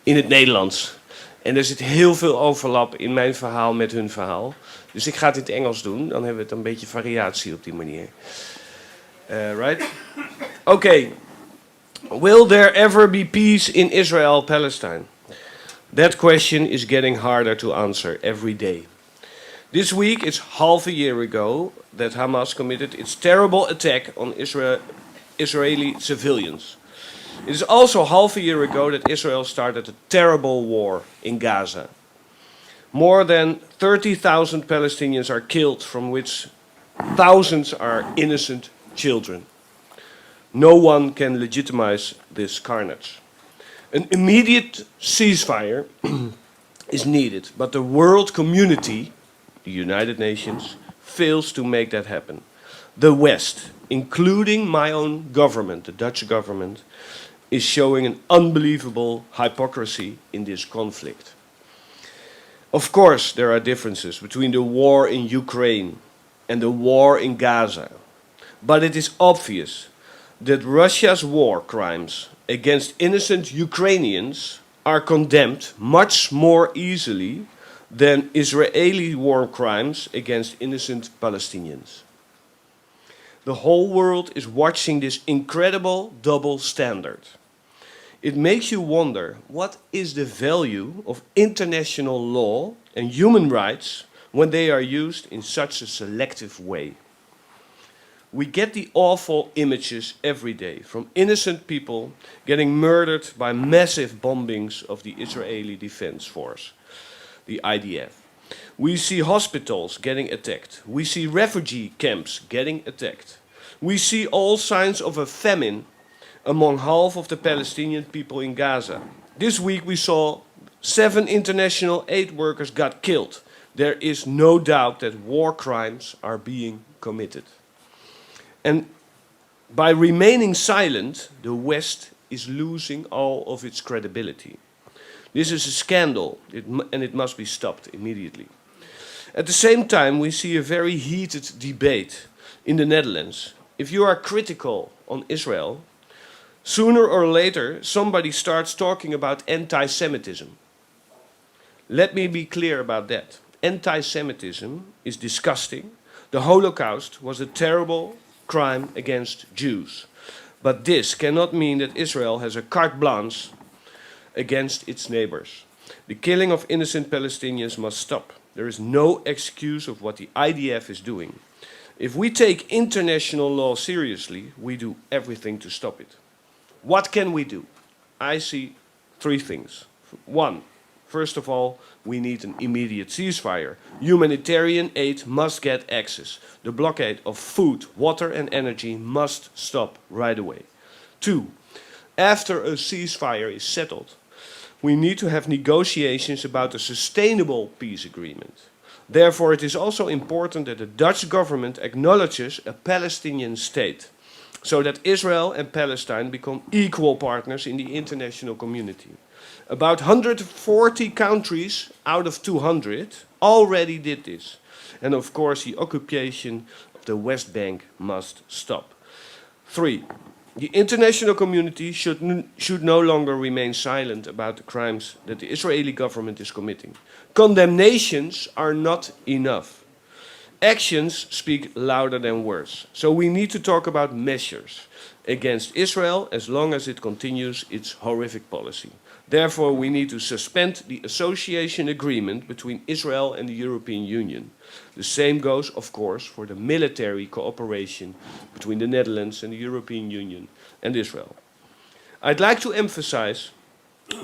In het Nederlands. En er zit heel veel overlap in mijn verhaal met hun verhaal. Dus ik ga het in het Engels doen, dan hebben we het een beetje variatie op die manier. Right? Okay. Will there ever be peace in Israel-Palestine? That question is getting harder to answer every day. This week, it's half a year ago that Hamas committed its terrible attack on Israeli civilians. It is also half a year ago that Israel started a terrible war in Gaza. More than 30,000 Palestinians are killed, from which thousands are innocent children. No one can legitimize this carnage. An immediate ceasefire is needed, but the world community, the United Nations, fails to make that happen. The West, including my own government, the Dutch government, is showing an unbelievable hypocrisy in this conflict. Of course, there are differences between the war in Ukraine and the war in Gaza, but it is obvious that Russia's war crimes against innocent Ukrainians are condemned much more easily than Israeli war crimes against innocent Palestinians. The whole world is watching this incredible double standard. It makes you wonder, what is the value of international law and human rights when they are used in such a selective way? We get the awful images every day from innocent people getting murdered by massive bombings of the Israeli Defense Force, the IDF. We see hospitals getting attacked. We see refugee camps getting attacked. We see all signs of a famine among half of the Palestinian people in Gaza. This week we saw 7 international aid workers got killed. There is no doubt that war crimes are being committed. And By remaining silent, the West is losing all of its credibility. This is a scandal, and it must be stopped immediately. At the same time, we see a very heated debate in the Netherlands. If you are critical on Israel, sooner or later somebody starts talking about anti-Semitism. Let me be clear about that. Anti-Semitism is disgusting. The Holocaust was a terrible crime against Jews. But this cannot mean that Israel has a carte blanche against its neighbors. The killing of innocent Palestinians must stop. There is no excuse of what the IDF is doing. If we take international law seriously, we do everything to stop it. What can we do? I see three things. One, first of all, we need an immediate ceasefire. Humanitarian aid must get access. The blockade of food, water and energy must stop right away. Two, after a ceasefire is settled, we need to have negotiations about a sustainable peace agreement. Therefore, it is also important that the Dutch government acknowledges a Palestinian state, so that Israel and Palestine become equal partners in the international community. About 140 countries out of 200 already did this. And of course, the occupation of the West Bank must stop. 3. The international community should no longer remain silent about the crimes that the Israeli government is committing. Condemnations are not enough. Actions speak louder than words. So we need to talk about measures against Israel as long as it continues its horrific policy. Therefore, we need to suspend the association agreement between Israel and the European Union. The same goes, of course, for the military cooperation between the Netherlands and the European Union and Israel. I'd like to emphasize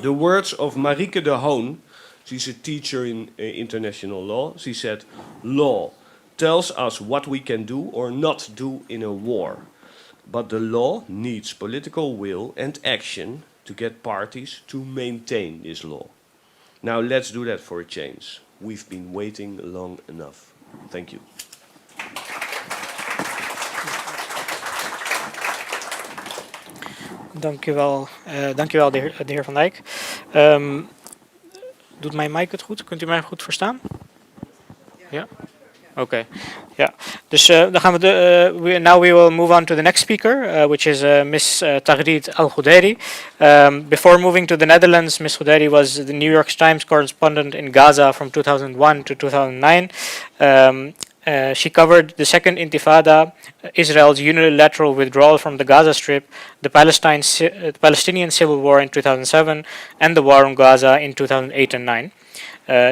the words of Marieke de Hoon. She's a teacher in international law. She said, "Law tells us what we can do or not do in a war. But the law needs political will and action to get parties to maintain this law." Now let's do that for a change. We've been waiting long enough. Thank you. Dank u wel, de heer Van Dijk. Doet mijn mic het goed? Kunt u mij goed verstaan? Ja? Oké. Ja. Dus dan gaan we now we will move on to the next speaker, which is Miss Taghreed Al-Ghudairi. Before moving to the Netherlands, Miss Ghudairi was the New York Times correspondent in Gaza from 2001 to 2009. She covered the Second Intifada, Israel's unilateral withdrawal from the Gaza Strip, the Palestinian Civil War in 2007, and the war on Gaza in 2008 and 2009.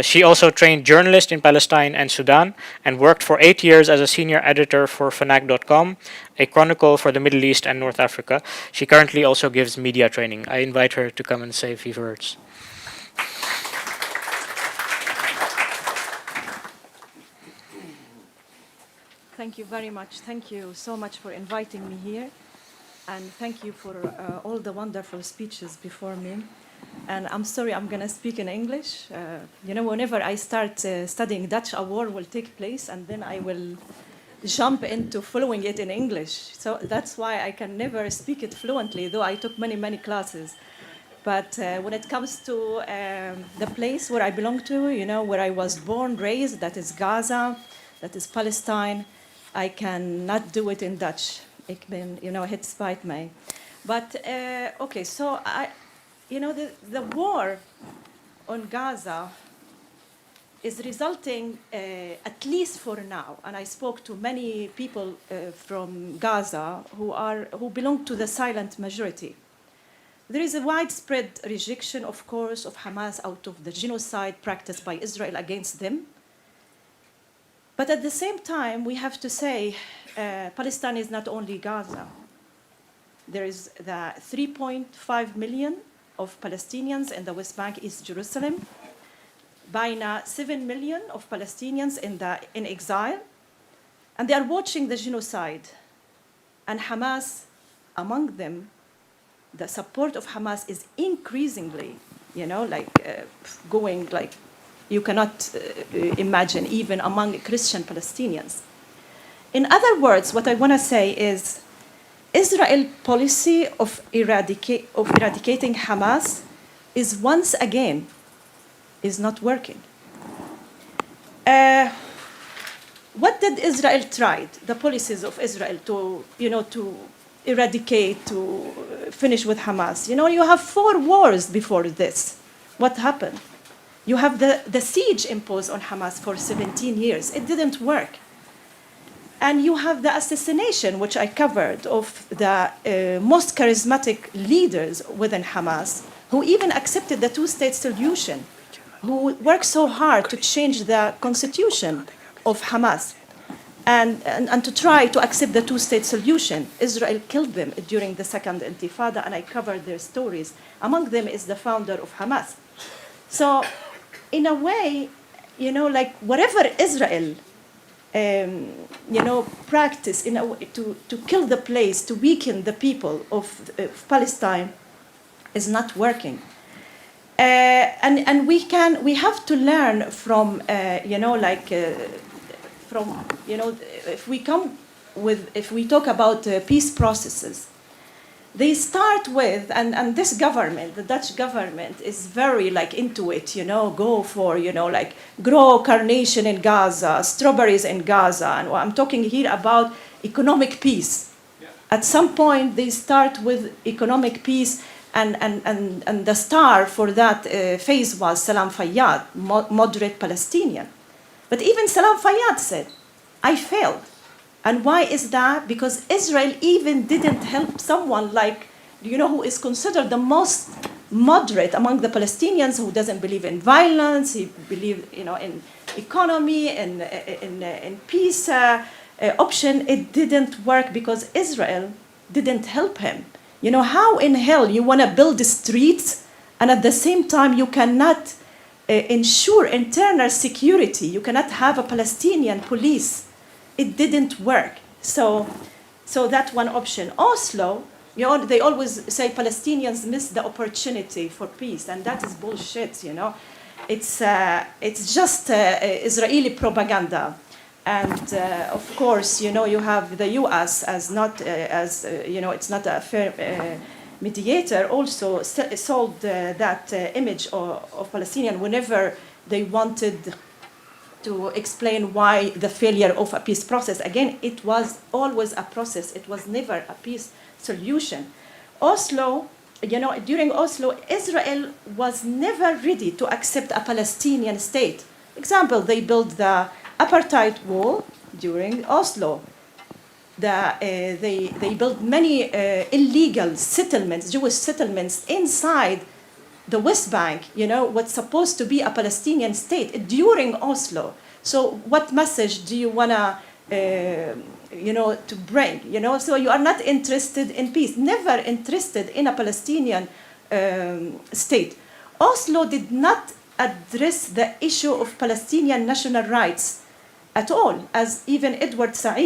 She also trained journalists in Palestine and Sudan and worked for 8 years as a senior editor for Fanac.com, a chronicle for the Middle East and North Africa. She currently also gives media training. I invite her to come and say a few words. Thank you very much. Thank you so much for inviting me here. And thank you for all the wonderful speeches before me. And I'm sorry, I'm going to speak in English. Whenever I start studying Dutch, a war will take place, and then I will jump into following it in English. So that's why I can never speak it fluently, though I took many, many classes. But when it comes to the place where I belong to, where I was born, raised, that is Gaza, that is Palestine, I cannot do it in Dutch. Ik ben, het spijt mij. But, okay, so the war on Gaza is resulting, at least for now, and I spoke to many people from Gaza who belong to the silent majority. There is a widespread rejection, of course, of Hamas out of the genocide practiced by Israel against them. But at the same time, we have to say Palestine is not only Gaza. There is the 3.5 million of Palestinians in the West Bank, East Jerusalem, by now 7 million of Palestinians in exile, and they are watching the genocide. And Hamas, among them, the support of Hamas is increasingly, going like you cannot imagine, even among Christian Palestinians. In other words, what I want to say is Israel policy of eradicating Hamas is once again is not working. What did Israel try? The policies of Israel to eradicate, to finish with Hamas. You have 4 wars before this. What happened? You have the siege imposed on Hamas for 17 years. It didn't work. And you have the assassination, which I covered, of the most charismatic leaders within Hamas, who even accepted the two-state solution, who worked so hard to change the constitution of Hamas and to try to accept the two-state solution. Israel killed them during the Second Intifada, and I covered their stories. Among them is the founder of Hamas. So, in a way, like whatever Israel practice in a way to kill the place, to weaken the people of Palestine, is not working. And we have to learn from if we talk about peace processes. They start with, and this government, the Dutch government, is very into it, go for, grow carnation in Gaza, strawberries in Gaza. And I'm talking here about economic peace. Yeah. At some point, they start with economic peace, and the star for that phase was Salam Fayyad, moderate Palestinian. But even Salam Fayyad said, I failed. And why is that? Because Israel even didn't help someone who is considered the most moderate among the Palestinians, who doesn't believe in violence, he believes, in economy, in peace option. It didn't work because Israel didn't help him. How in hell you want to build the streets and at the same time you cannot ensure internal security? You cannot have a Palestinian police. It didn't work. So that's one option. Oslo, they always say Palestinians miss the opportunity for peace, and that is bullshit. It's just Israeli propaganda. And of course, you have the U.S. as not it's not a fair mediator. Also sold that image of Palestinian whenever they wanted to explain why the failure of a peace process. Again, it was always a process. It was never a peace solution. Oslo, during Oslo, Israel was never ready to accept a Palestinian state. Example, they built the apartheid wall during Oslo. They built many illegal settlements, Jewish settlements inside the West Bank, what's supposed to be a Palestinian state during Oslo. So what message do you want to bring? So you are not interested in peace, never interested in a Palestinian state. Oslo did not address the issue of Palestinian national rights at all, as even Edward Said,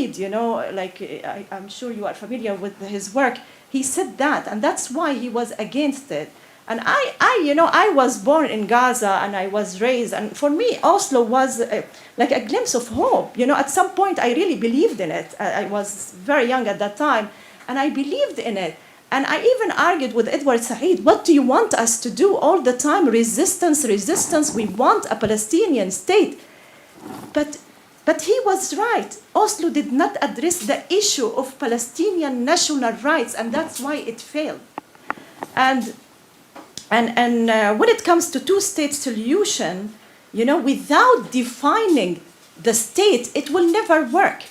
I'm sure you are familiar with his work, he said that, and that's why he was against it. And I was born in Gaza and I was raised, and for me, Oslo was like a glimpse of hope. At some point, I really believed in it. I was very young at that time, and I believed in it. And I even argued with Edward Said, what do you want us to do all the time? Resistance, resistance. We want a Palestinian state. But he was right. Oslo did not address the issue of Palestinian national rights, and that's why it failed. And when it comes to two-state solution, without defining the state, it will never work.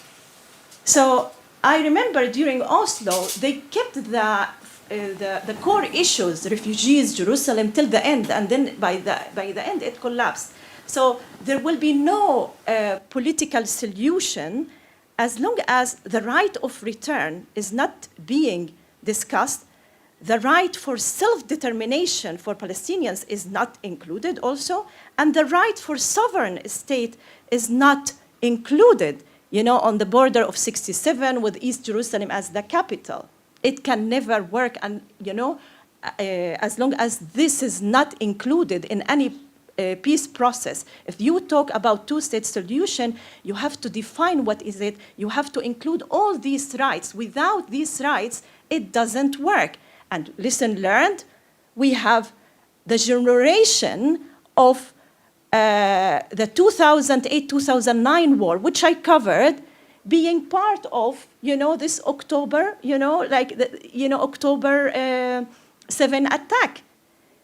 So I remember during Oslo, they kept the core issues, refugees, Jerusalem, till the end, and then by the end it collapsed. So there will be no political solution as long as the right of return is not being discussed. The right for self-determination for Palestinians is not included also, and the right for sovereign state is not included, on the border of 67 with East Jerusalem as the capital. It can never work, and, as long as this is not included in any peace process. If you talk about two-state solution, you have to define what is it. You have to include all these rights. Without these rights, it doesn't work. And listen, learned, we have the generation of the 2008-2009 war, which I covered, being part of, this October, October 7 attack.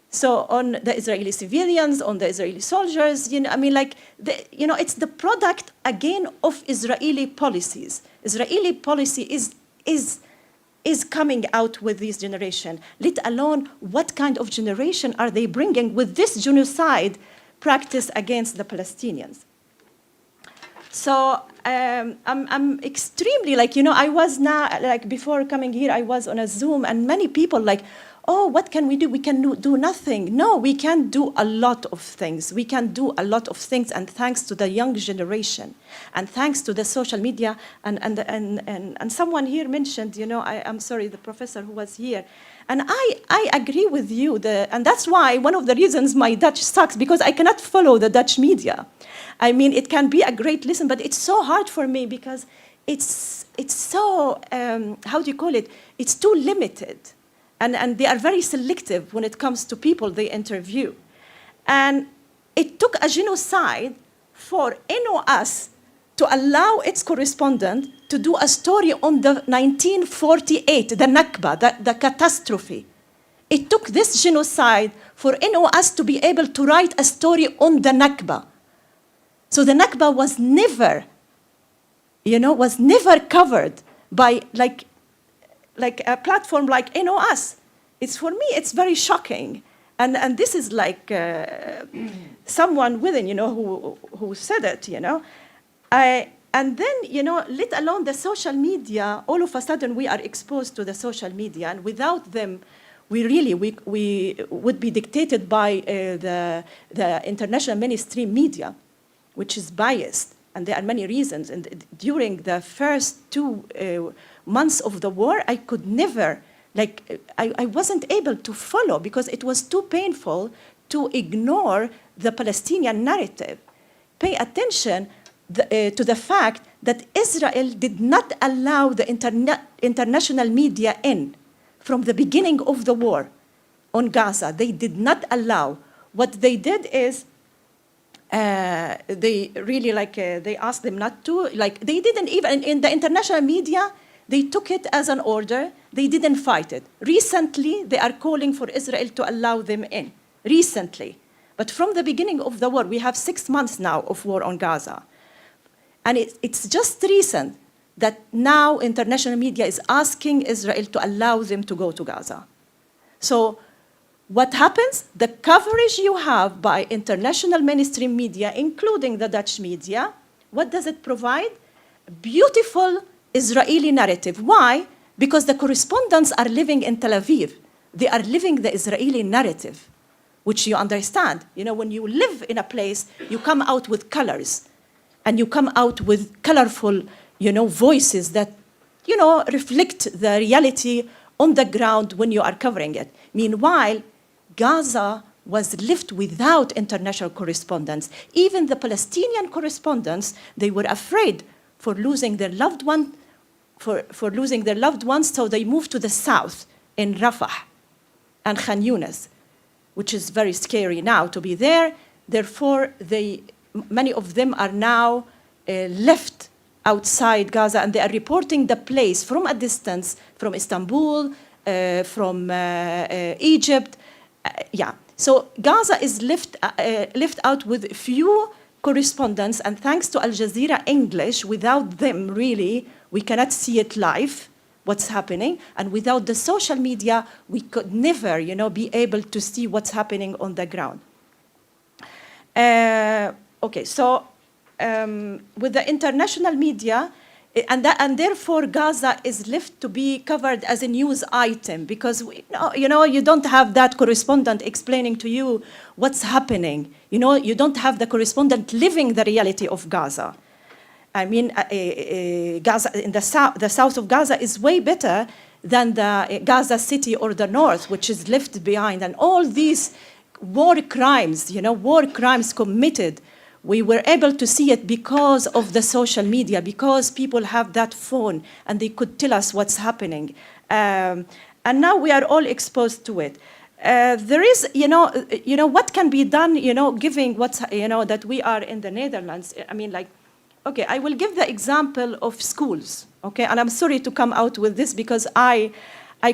So on the Israeli civilians, on the Israeli soldiers, it's the product again of Israeli policies. Israeli policy is coming out with this generation, let alone what kind of generation are they bringing with this genocide practice against the Palestinians. So I'm extremely, I was now, before coming here, I was on a Zoom, and many people oh, what can we do? We can do nothing. No, we can do a lot of things. We can do a lot of things, and thanks to the young generation, and thanks to the social media, and someone here mentioned, I'm sorry, the professor who was here, and I agree with you, and that's why one of the reasons my Dutch sucks, because I cannot follow the Dutch media. I mean, it can be a great listen, but it's so hard for me because it's so, how do you call it? It's too limited. And they are very selective when it comes to people they interview. And it took a genocide for NOS to allow its correspondent to do a story on the 1948, the Nakba, the catastrophe. It took this genocide for NOS to be able to write a story on the Nakba. So the Nakba was never covered by like a platform like NOS. It's, for me, it's very shocking. And this is like someone within, who said it, and then, let alone the social media, all of a sudden we are exposed to the social media, and without them, we would be dictated by the international mainstream media, which is biased. And there are many reasons. And during the first 2 months of the war, I could never, I wasn't able to follow because it was too painful to ignore the Palestinian narrative. Pay attention to the fact that Israel did not allow the international media in from the beginning of the war on Gaza. They did not allow. What they did is they really they asked them not to. They didn't even, in the international media, they took it as an order. They didn't fight it. Recently, they are calling for Israel to allow them in. Recently. But from the beginning of the war, we have 6 months now of war on Gaza. And it's just recent that now international media is asking Israel to allow them to go to Gaza. So what happens? The coverage you have by international mainstream media, including the Dutch media, what does it provide? Beautiful Israeli narrative. Why? Because the correspondents are living in Tel Aviv. They are living the Israeli narrative, which you understand. When you live in a place, you come out with colors, and you come out with colorful, voices that, reflect the reality on the ground when you are covering it. Meanwhile, Gaza was lived without international correspondence. Even the Palestinian correspondents, they were afraid for losing their loved one, for losing their loved ones, so they moved to the south in Rafah and Khan Yunis, which is very scary now to be there. Therefore, many of them are now left outside Gaza, and they are reporting the place from a distance, from Istanbul, from Egypt. So Gaza is left out with few correspondents, and thanks to Al Jazeera English, without them, really, we cannot see it live, what's happening, and without the social media, we could never, be able to see what's happening on the ground. So with the international media, and therefore Gaza is left to be covered as a news item, because you don't have that correspondent explaining to you what's happening. You don't have the correspondent living the reality of Gaza. I mean, Gaza in the south of Gaza is way better than the Gaza city or the north, which is left behind, and all these war crimes, war crimes committed. We were able to see it because of the social media, because people have that phone and they could tell us what's happening. And now we are all exposed to it. There is, what can be done, giving what's, that we are in the Netherlands. I mean, like, okay, I will give the example of schools, okay? And I'm sorry to come out with this because I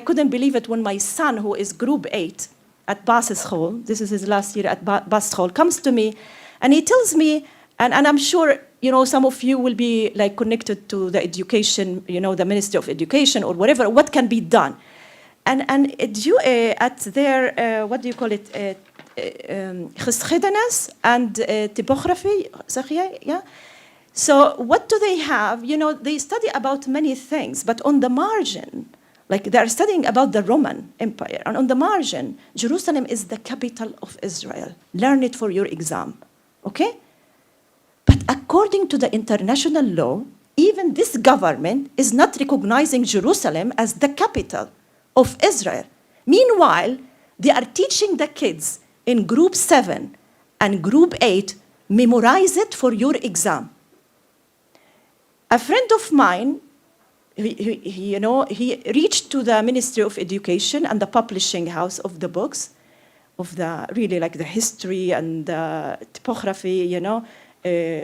couldn't believe it when my son, who is group 8 at basisschool, this is his last year at basisschool, comes to me and he tells me, and I'm sure, some of you will be like connected to the education, the Ministry of Education or whatever, what can be done? And at their, what do you call it, geschiedenis and typography, zeg jij? Yeah? So what do they have? They study about many things, but on the margin, like they're studying about the Roman Empire, and on the margin, Jerusalem is the capital of Israel. Learn it for your exam, okay? But according to the international law, even this government is not recognizing Jerusalem as the capital of Israel. Meanwhile, they are teaching the kids in group 7 and group 8, memorize it for your exam. A friend of mine, he reached to the Ministry of Education and the publishing house of the books, of the really like the history and the typography,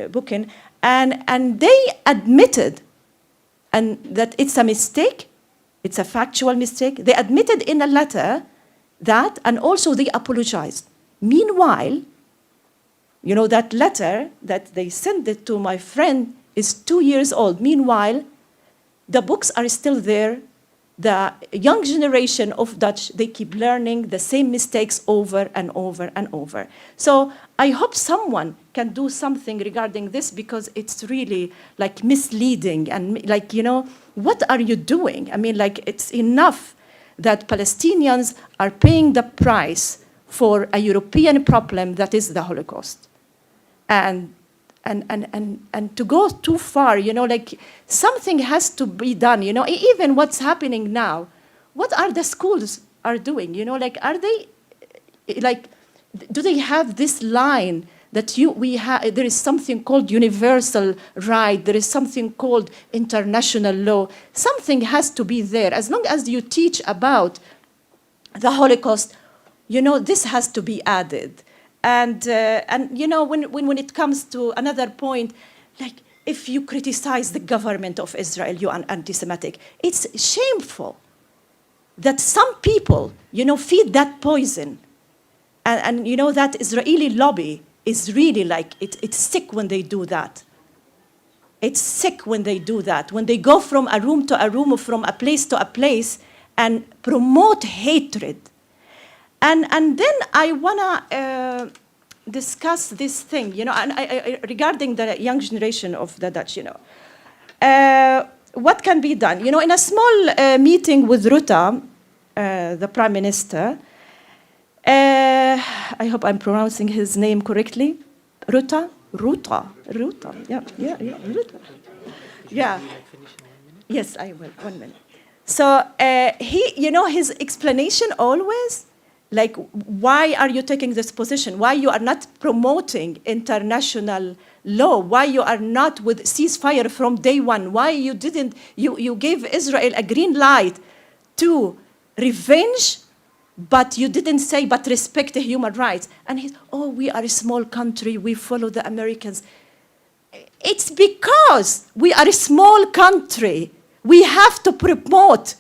booking, and they admitted and that it's a mistake, it's a factual mistake. They admitted in a letter that, and also they apologized. Meanwhile, that letter that they sent it to my friend is 2 years old. Meanwhile, the books are still there. The young generation of Dutch, they keep learning the same mistakes over and over and over. So I hope someone can do something regarding this because it's really like misleading and like, what are you doing? I mean, like it's enough that Palestinians are paying the price for a European problem that is the Holocaust. And to go too far, like something has to be done, even what's happening now. What are the schools are doing? Like, are they, like, do they have this line that there is something called universal right, there is something called international law. Something has to be there. As long as you teach about the Holocaust, this has to be added. And when it comes to another point, like if you criticize the government of Israel, you are anti-Semitic. It's shameful that some people, feed that poison. And that Israeli lobby is really like, it's sick when they do that. It's sick when they do that. When they go from a room to a room or from a place to a place and promote hatred. And then I want to discuss this thing, regarding the young generation of the Dutch, what can be done? In a small meeting with Rutte, the Prime Minister, I hope I'm pronouncing his name correctly. Rutte, yeah, Rutte. Yeah. Yes, I will. 1 minute. So his explanation always, like, why are you taking this position? Why you are not promoting international law? Why you are not with ceasefire from day one? Why you didn't, you gave Israel a green light to revenge, but you didn't say, but respect the human rights. And he's, we are a small country, we follow the Americans. It's because we are a small country. We have to promote,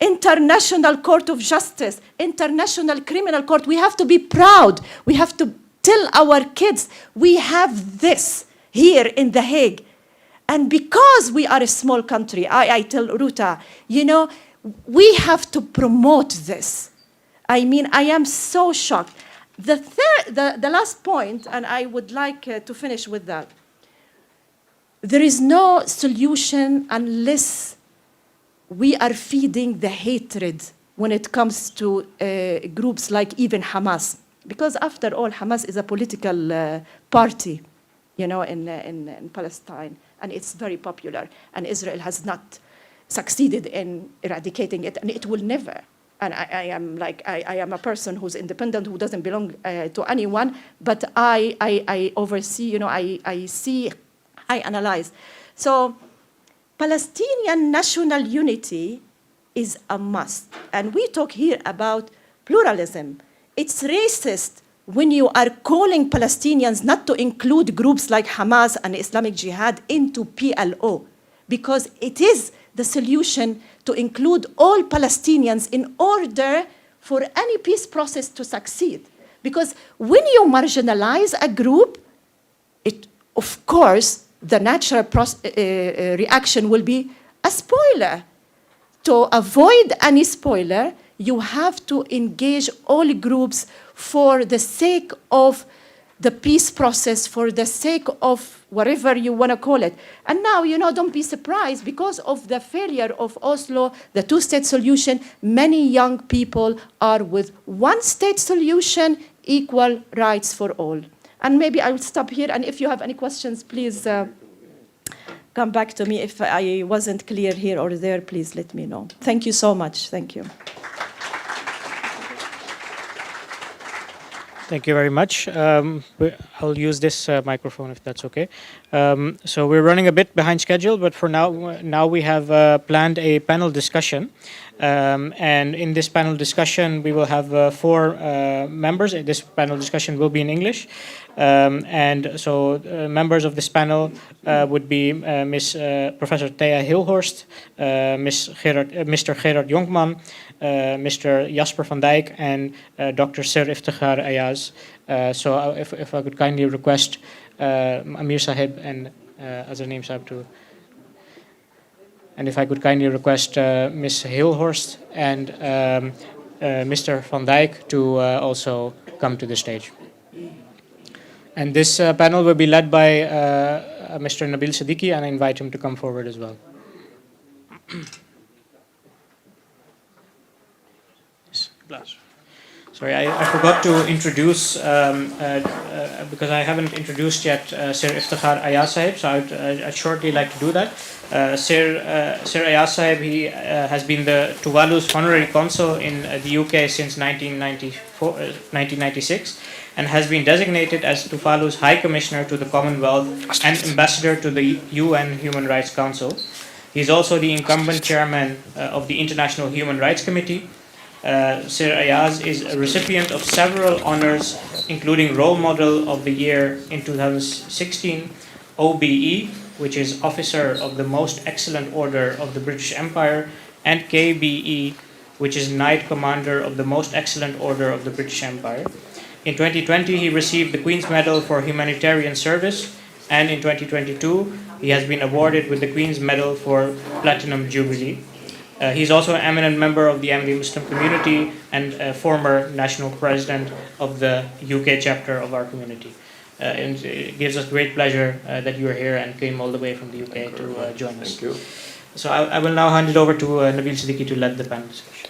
International Court of Justice, International Criminal Court. We have to be proud. We have to tell our kids, we have this here in The Hague. And because we are a small country, I tell Rutte, we have to promote this. I mean, I am so shocked. The last point, and I would like to finish with that. There is no solution unless we are feeding the hatred when it comes to groups like even Hamas. Because after all, Hamas is a political party, in Palestine, and it's very popular. And Israel has not succeeded in eradicating it, and it will never. and I am like, I am a person who's independent, who doesn't belong to anyone, but I oversee, you know, I see, I analyze. So Palestinian national unity is a must. And we talk here about pluralism. It's racist when you are calling Palestinians not to include groups like Hamas and Islamic Jihad into PLO, because it is the solution to include all Palestinians in order for any peace process to succeed. Because when you marginalize a group, it, of course, the natural reaction will be a spoiler. To avoid any spoiler, you have to engage all groups for the sake of the peace process, for the sake of whatever you want to call it. And now, you know, don't be surprised, because of the failure of Oslo, the two-state solution, many young people are with one-state solution, equal rights for all. And maybe I will stop here, and if you have any questions, please come back to me. If I wasn't clear here or there, please let me know. Thank you so much. Thank you. Thank you very much. I'll use this microphone if that's okay. So we're running a bit behind schedule, but for now we have planned a panel discussion. And in this panel discussion, we will have 4 members. This panel discussion will be in English. And so members of this panel would be Professor Thea Hilhorst, Mr. Gerard Jonkman, Mr. Jasper van Dijk, and Dr. Sir Iftikhar Ayaz. So if I could kindly request Amir Sahib and other names I have to... And if I could kindly request Ms. Hilhorst and Mr. Van Dijk to also come to the stage. And this panel will be led by Mr. Nabil Siddiqui, and I invite him to come forward as well. Sorry, I forgot to introduce, because I haven't introduced yet Sir Iftikhar Ayaz Sahib, so I'd shortly like to do that. Sir Ayaz Sahib, he has been the Tuvalu's honorary consul in the UK since 1996, and has been designated as Tuvalu's High Commissioner to the Commonwealth and Ambassador to the UN Human Rights Council. He is also the incumbent chairman of the International Human Rights Committee. Sir Ayaz is a recipient of several honors, including Role Model of the Year in 2016, OBE, which is Officer of the Most Excellent Order of the British Empire, and KBE, which is Knight Commander of the Most Excellent Order of the British Empire. In 2020, he received the Queen's Medal for Humanitarian Service, and in 2022, he has been awarded with the Queen's Medal for Platinum Jubilee. He's also an eminent member of the Ahmadiyya Muslim community and a former national president of the UK chapter of our community. And it gives us great pleasure that you are here and came all the way from the UK to join us. Thank you. So I will now hand it over to Nabil Siddiqui to lead the panel discussion.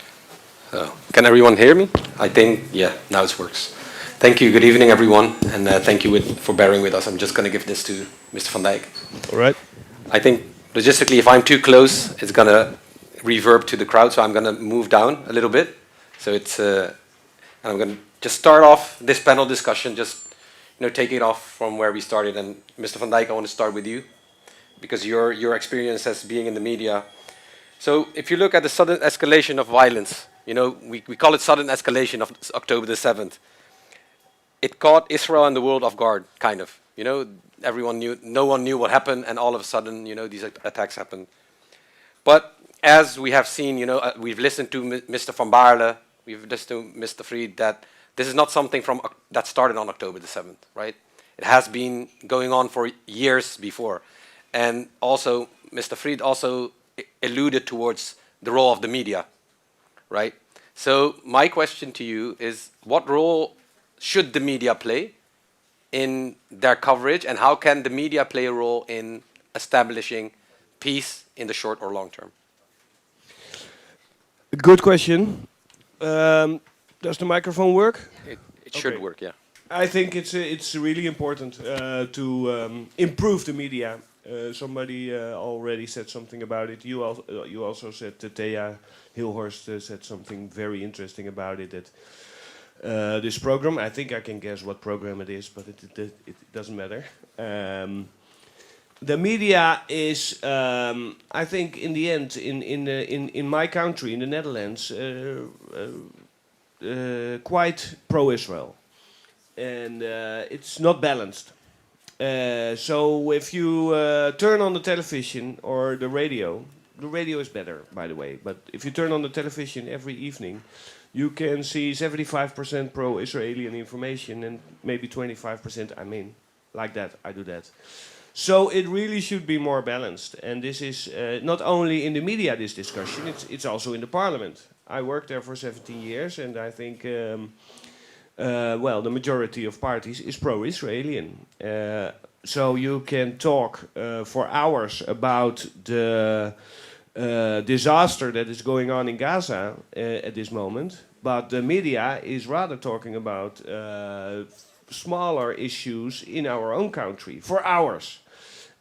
Can everyone hear me? I think, yeah, now it works. Thank you. Good evening, everyone. And thank you for bearing with us. I'm just going to give this to Mr. Van Dijk. All right. I think logistically, if I'm too close, it's going to reverb to the crowd, so I'm going to move down a little bit. So it's, and I'm going to just start off this panel discussion, just take it off from where we started. And Mr. Van Dijk, I want to start with you, because your experience as being in the media. So if you look at the sudden escalation of violence, we call it sudden escalation of October the 7th. It caught Israel and the world off guard, kind of. Everyone knew, no one knew what happened, and all of a sudden, these attacks happened. But as we have seen, we've listened to Mr. Van Baarle, we've listened to Mr. Vrede, that this is not something that started on October the 7th, right? It has been going on for years before. And also, Mr. Vrede also alluded towards the role of the media, right? So my question to you is, what role should the media play in their coverage, and how can the media play a role in establishing peace in the short or long term? Good question. Does the microphone work? It should work, yeah. I think it's really important to improve the media. Somebody already said something about it. You also said, Thea Hilhorst said something very interesting about it, that this program, I think I can guess what program it is, but it doesn't matter. The media is, I think, in the end, in my country, in the Netherlands, quite pro-Israel, and it's not balanced. So if you turn on the television or the radio is better, by the way, but if you turn on the television every evening, you can see 75% pro-Israeli information and maybe 25%, I mean, like that, I do that. So it really should be more balanced. And this is not only in the media, this discussion, it's also in the parliament. I worked there for 17 years, and I think, well, the majority of parties is pro-Israeli. So you can talk for hours about the disaster that is going on in Gaza at this moment, but the media is rather talking about smaller issues in our own country for hours.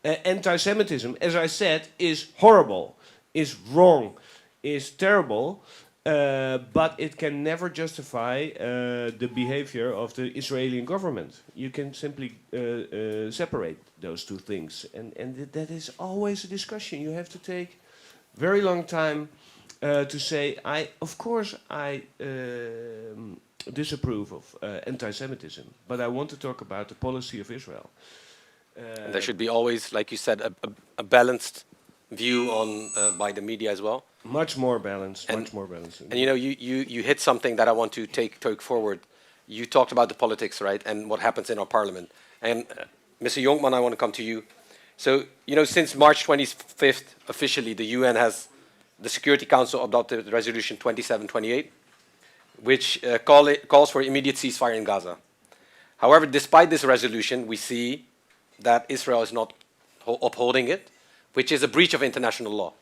Anti-Semitism, as I said, is horrible, is wrong, is terrible, but it can never justify the behavior of the Israeli government. You can simply separate those two things, and that is always a discussion. You have to take very long time to say, of course I disapprove of anti-Semitism, but I want to talk about the policy of Israel. And there should be always, like you said, a balanced view on by the media as well. Much more balanced, much more balanced. And you know, you hit something that I want to take forward. You talked about the politics, right, and what happens in our parliament. And Mr. Jonkman, I want to come to you. So, you know, since March 25th, officially, the UN has, the Security Council adopted Resolution 2728, which calls for immediate ceasefire in Gaza. However, despite this resolution, we see that Israel is not upholding it, which is a breach of international law.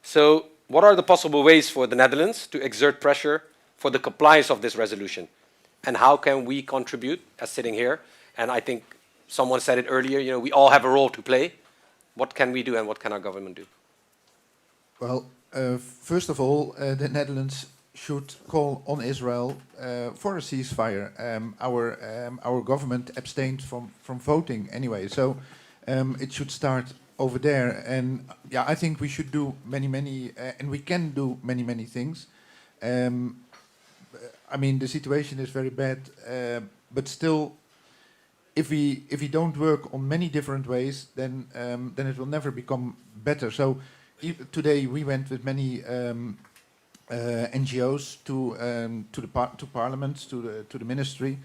So what are the possible ways for the Netherlands to exert pressure for the compliance of this resolution? And how can we contribute as sitting here? And I think someone said it earlier, you know, we all have a role to play. What can we do and what can our government do? Well, first of all, the Netherlands should call on Israel for a ceasefire. Our government abstained from voting anyway, so it should start over there. And yeah, I think we should do many, and we can do many things. I mean, the situation is very bad, but still, if we don't work on many different ways, then it will never become better. So today we went with many NGOs to Parliament, to the Ministry,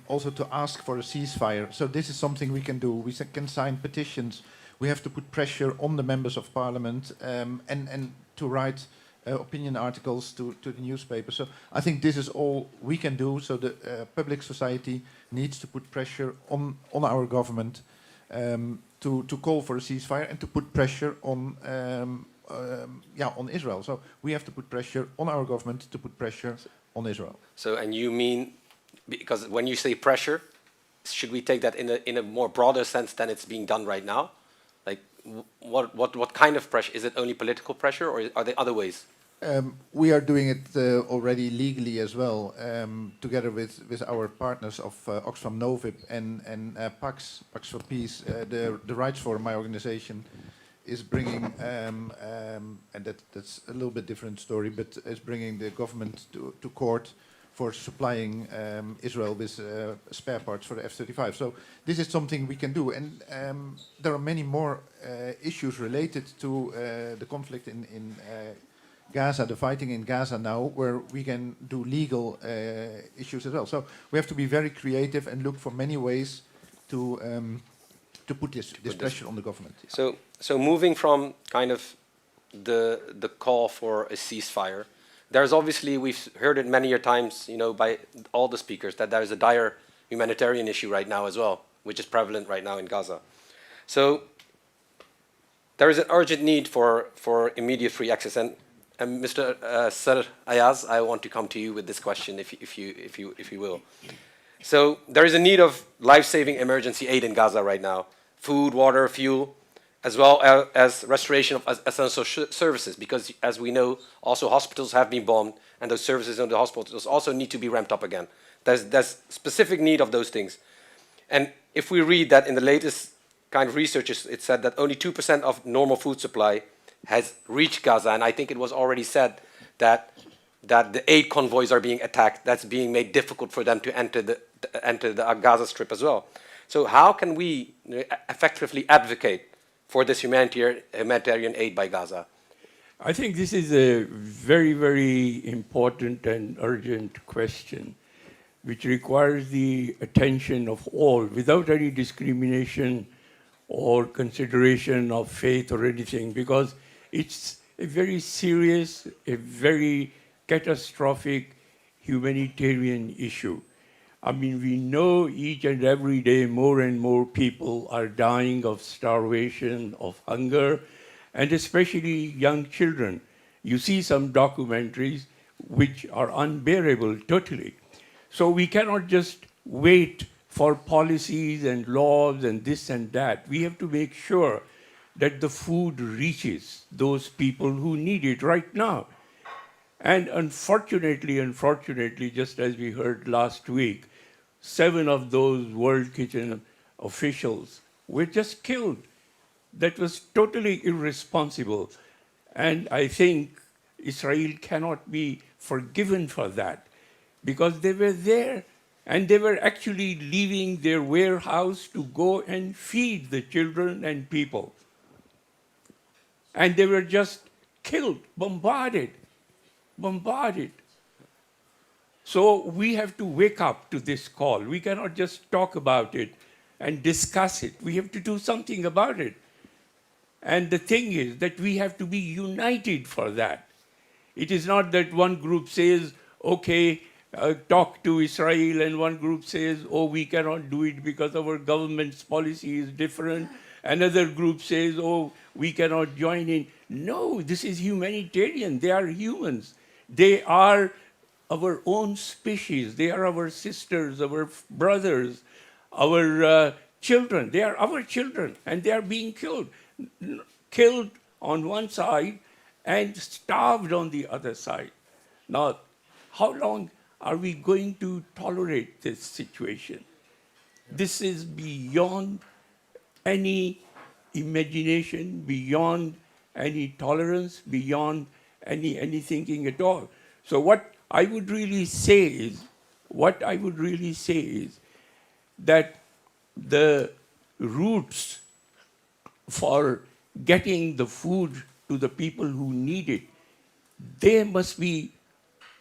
also to ask for a ceasefire. So this is something we can do. We can sign petitions. We have to put pressure on the members of Parliament and to write opinion articles to the newspaper. So I think this is all we can do. So the public society needs to put pressure on our government to call for a ceasefire and to put pressure on Israel. So we have to put pressure on our government to put pressure on Israel. So, and you mean, because when you say pressure, should we take that in a more broader sense than it's being done right now? Like, what kind of pressure? Is it only political pressure, or are there other ways? We are doing it already legally as well, together with our partners of Oxfam Novib and Pax for Peace. The Rights Forum, my organization, is bringing, and that's a little bit different story, but is bringing the government to court for supplying Israel with spare parts for the F-35. So this is something we can do, and there are many more issues related to the conflict in Gaza, the fighting in Gaza now, where we can do legal issues as well. So we have to be very creative and look for many ways to put this pressure on the government. So moving from kind of the call for a ceasefire, there's obviously, we've heard it many times, you know, by all the speakers, that there's a dire humanitarian issue right now as well, which is prevalent right now in Gaza. So there is an urgent need for immediate free access. And Mr. Sir Ayaz, I want to come to you with this question, if you will. So there is a need of life-saving emergency aid in Gaza right now food, water, fuel, as well as restoration of essential services, because as we know, also hospitals have been bombed, and those services in the hospitals also need to be ramped up again. There's specific need of those things. And if we read that in the latest kind of research, it said that only 2% of normal food supply has reached Gaza, and I think it was already said that the aid convoys are being attacked. That's being made difficult for them to enter the Gaza Strip as well. So how can we effectively advocate for this humanitarian aid by Gaza? I think this is a very, very important and urgent question, which requires the attention of all, without any discrimination or consideration of faith or anything, because it's a very serious, a very catastrophic humanitarian issue. I mean, we know each and every day more and more people are dying of starvation, of hunger, and especially young children. You see some documentaries which are unbearable totally. So we cannot just wait for policies and laws and this and that. We have to make sure that the food reaches those people who need it right now. And unfortunately, just as we heard last week, 7 of those World Kitchen officials were just killed. That was totally irresponsible. And I think Israel cannot be forgiven for that, because they were there and they were actually leaving their warehouse to go and feed the children and people. And they were just killed, bombarded. So we have to wake up to this call. We cannot just talk about it and discuss it. We have to do something about it. And the thing is that we have to be united for that. It is not that one group says, okay, talk to Israel, and one group says, oh, we cannot do it because our government's policy is different. Another group says, oh, we cannot join in. No, this is humanitarian. They are humans. They are our own species. They are our sisters, our brothers, our children. They are our children, and they are being killed. Killed on one side and starved on the other side. Now, how long are we going to tolerate this situation? This is beyond any imagination, beyond any tolerance, beyond any thinking at all. So what I would really say is that the routes for getting the food to the people who need it, they must be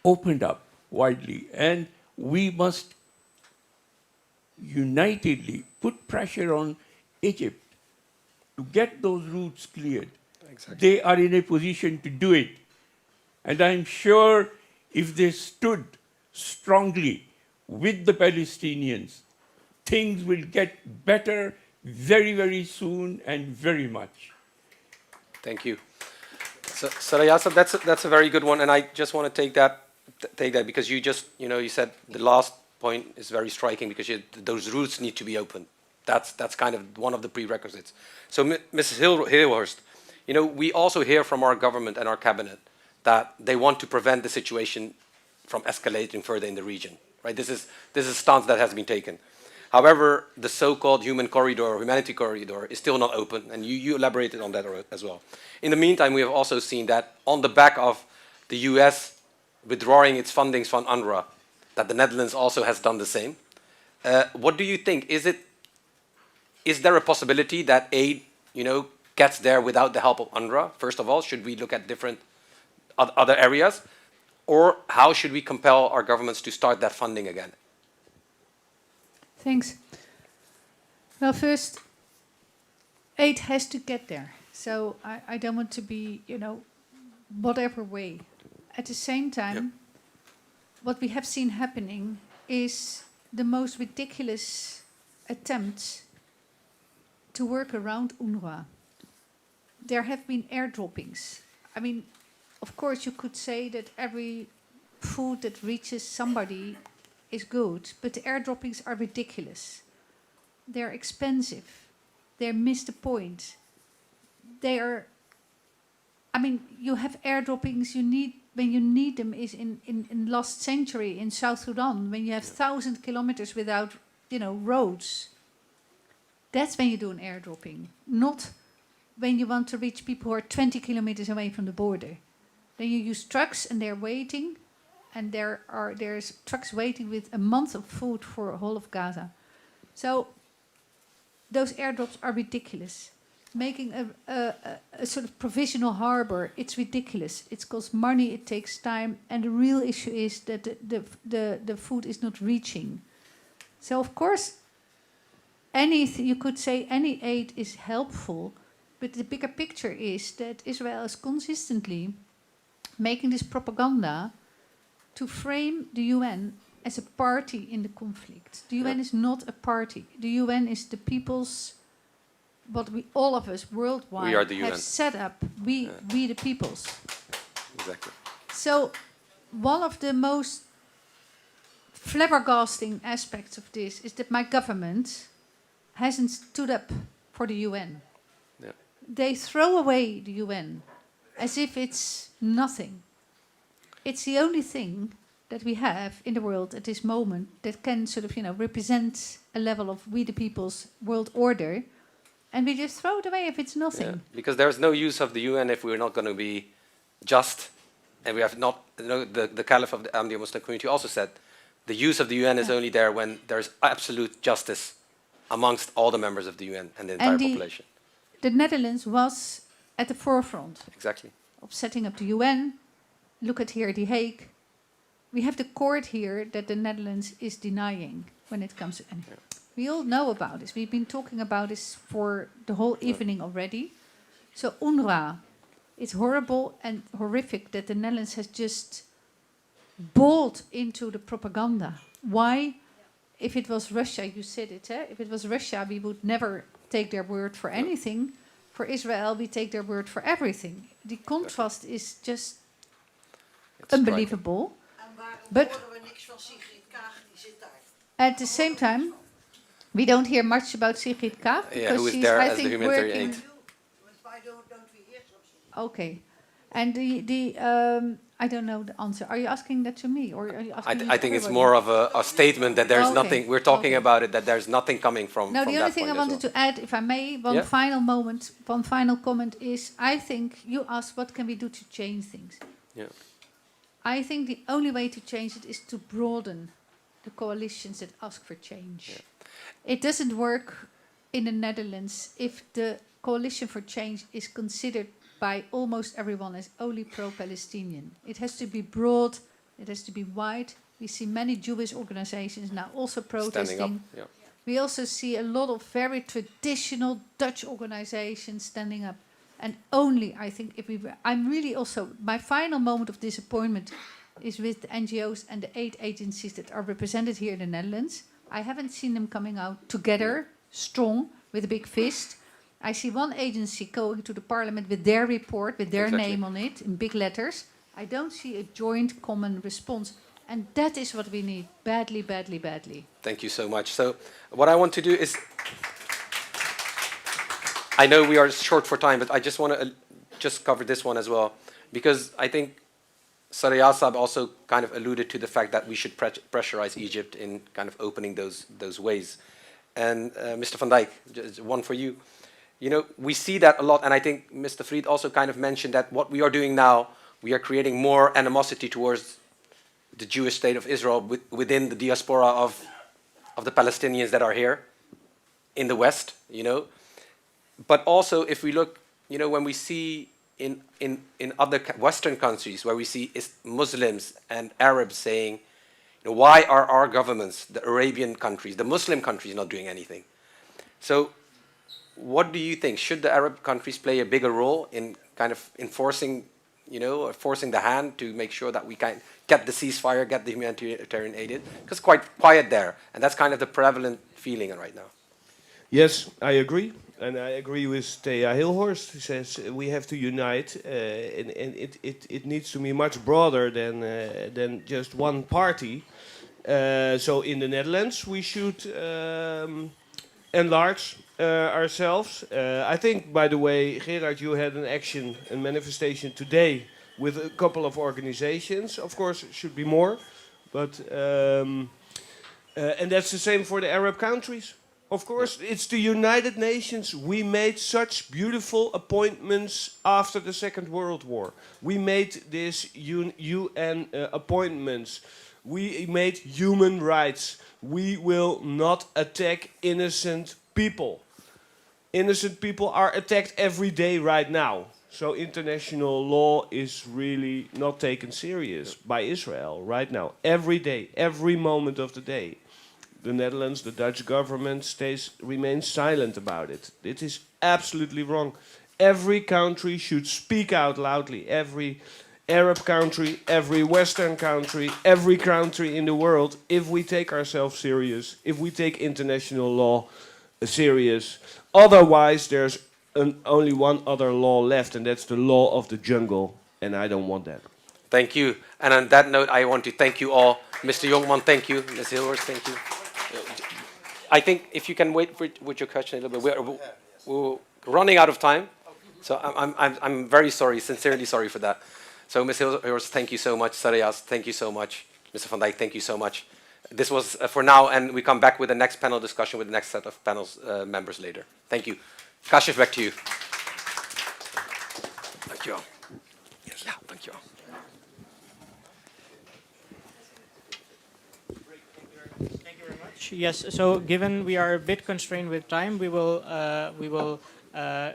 opened up widely, and we must unitedly put pressure on Egypt to get those routes cleared. Exactly. They are in a position to do it. And I'm sure if they stood strongly with the Palestinians, things will get better very, very soon and very much. Thank you. So Sarayasa, that's a very good one, and I just want to take that because you said the last point is very striking, because those routes need to be opened. That's kind of one of the prerequisites. So Mrs. Hilhorst, we also hear from our government and our cabinet that they want to prevent the situation from escalating further in the region. Right? This is a stance that has been taken. However, the so-called humanity corridor is still not open, and you elaborated on that as well. In the meantime, we have also seen that on the back of the US withdrawing its fundings from UNRWA, that the Netherlands also has done the same. What do you think? Is there a possibility that aid, gets there without the help of UNRWA? First of all, should we look at different other areas? Or how should we compel our governments to start that funding again? Thanks. Well, first, aid has to get there. So I don't want to be, whatever way. At the same time, what we have seen happening is the most ridiculous attempts to work around UNRWA. There have been airdroppings. I mean, of course, you could say that every food that reaches somebody is good, but the airdroppings are ridiculous. They're expensive. they missed the point. They are, I mean, you have airdroppings when you need them is in last century in South Sudan, when you have 1,000 kilometers without, roads. That's when you do an airdropping, not when you want to reach people who are 20 kilometers away from the border. Then you use trucks and they're waiting, and there's trucks waiting with a month of food for a whole of Gaza. So those airdrops are ridiculous. Making a sort of provisional harbor, it's ridiculous. It costs money, it takes time, and the real issue is that the food is not reaching. So of course, you could say any aid is helpful, but the bigger picture is that Israel is consistently making this propaganda to frame the UN as a party in the conflict. The UN is not a party. The UN is the people's, what all of us worldwide have set up. We the peoples. Exactly. So one of the most flabbergasting aspects of this is that my government hasn't stood up for the UN. Yeah. They throw away the UN as if it's nothing. It's the only thing that we have in the world at this moment that can sort of, represent a level of we the people's world order, and we just throw it away if it's nothing. Yeah. Because there's no use of the UN if we're not going to be just, and we have not. The Caliph of the Ahmadiyya Muslim community also said, the use of the UN is only there when there's absolute justice amongst all the members of the UN and the entire population. The Netherlands was at the forefront. Exactly. Of setting up the UN. Look at here, The Hague. We have the court here that the Netherlands is denying when it comes to. We all know about this. We've been talking about this for the whole evening already. So UNRWA, it's horrible and horrific that the Netherlands has just bought into the propaganda. Why? If it was Russia, you said it, if it was Russia, we would never take their word for anything. For Israel, we take their word for everything. The contrast is just unbelievable. But at the same time, we don't hear much about Sigrid Kaag because who is she's, there I as think, the humanitarian working. aid. Okay, and I don't know the answer. Are you asking that to me, or are you asking? I think it's more of a statement that there's Okay. nothing. We're talking about it, that there's nothing coming from. No, from the that only thing I point as wanted well. to add, if I may, one final comment is, I think you asked what can we do to change things. Yeah. I think the only way to change it is to broaden the coalitions that ask for change. Yeah. It doesn't work in the Netherlands if the coalition for change is considered by almost everyone as only pro-Palestinian. It has to be broad, it has to be wide. We see many Jewish organizations now also protesting. Standing up. Yeah. We also see a lot of very traditional Dutch organizations standing up. And only, I think, if we were, I'm really also, my final moment of disappointment is with the NGOs and the aid agencies that are represented here in the Netherlands. I haven't seen them coming out together, strong, with a big fist. I see one agency going to the parliament with their report, with their name on it, in big letters. I don't see a joint common response. And that is what we need, badly, badly, badly. Thank you so much. So what I want to do is, I know we are short for time, but I just want to just cover this one as well, because I think Saraya Saab also kind of alluded to the fact that we should pressurize Egypt in kind of opening those ways. And Mr. van Dijk, just one for you. You know, we see that a lot, and I think Mr. Vrede also kind of mentioned that what we are doing now, we are creating more animosity towards the Jewish state of Israel within the diaspora of the Palestinians that are here in the West, you know. But also, if we look, you know, when we see in other Western countries where we see Muslims and Arabs saying, you know, why are our governments, the Arabian countries, the Muslim countries, not doing anything? So what do you think? Should the Arab countries play a bigger role in kind of enforcing, you know, forcing the hand to make sure that we can get the ceasefire, get the humanitarian aid in? Because it's quite quiet there, and that's kind of the prevalent feeling right now. Yes, I agree. And I agree with Thea Hilhorst, who says we have to unite, and it needs to be much broader than just one party. So in the Netherlands, we should enlarge ourselves. I think, by the way, Gerard, you had an action, a manifestation today with a couple of organizations. Of course, it should be more, but and that's the same for the Arab countries. Of course, it's the United Nations. We made such beautiful appointments after the Second World War. We made these UN appointments. We made human rights. We will not attack innocent people. Innocent people are attacked every day right now. So international law is really not taken serious by Israel right now. Every day, every moment of the day. The Netherlands, the Dutch government remains silent about it. It is absolutely wrong. Every country should speak out loudly. Every Arab country, every Western country, every country in the world, if we take ourselves serious, if we take international law serious. Otherwise, there's only one other law left, and that's the law of the jungle, and I don't want that. Thank you. And on that note, I want to thank you all. Mr. Jongman, thank you. Ms. Hilhorst, thank you. I think if you can wait with your question a little bit. We're running out of time, so I'm very sorry, sincerely sorry for that. So Ms. Hilhorst, thank you so much. Sarayas, thank you so much. Mr. Van Dijk, thank you so much. This was for now, and we come back with the next panel discussion with the next set of panels members later. Thank you. Kashif, back to you. Thank you all. Yes. Yeah, thank you all. Yes, so given we are a bit constrained with time, we will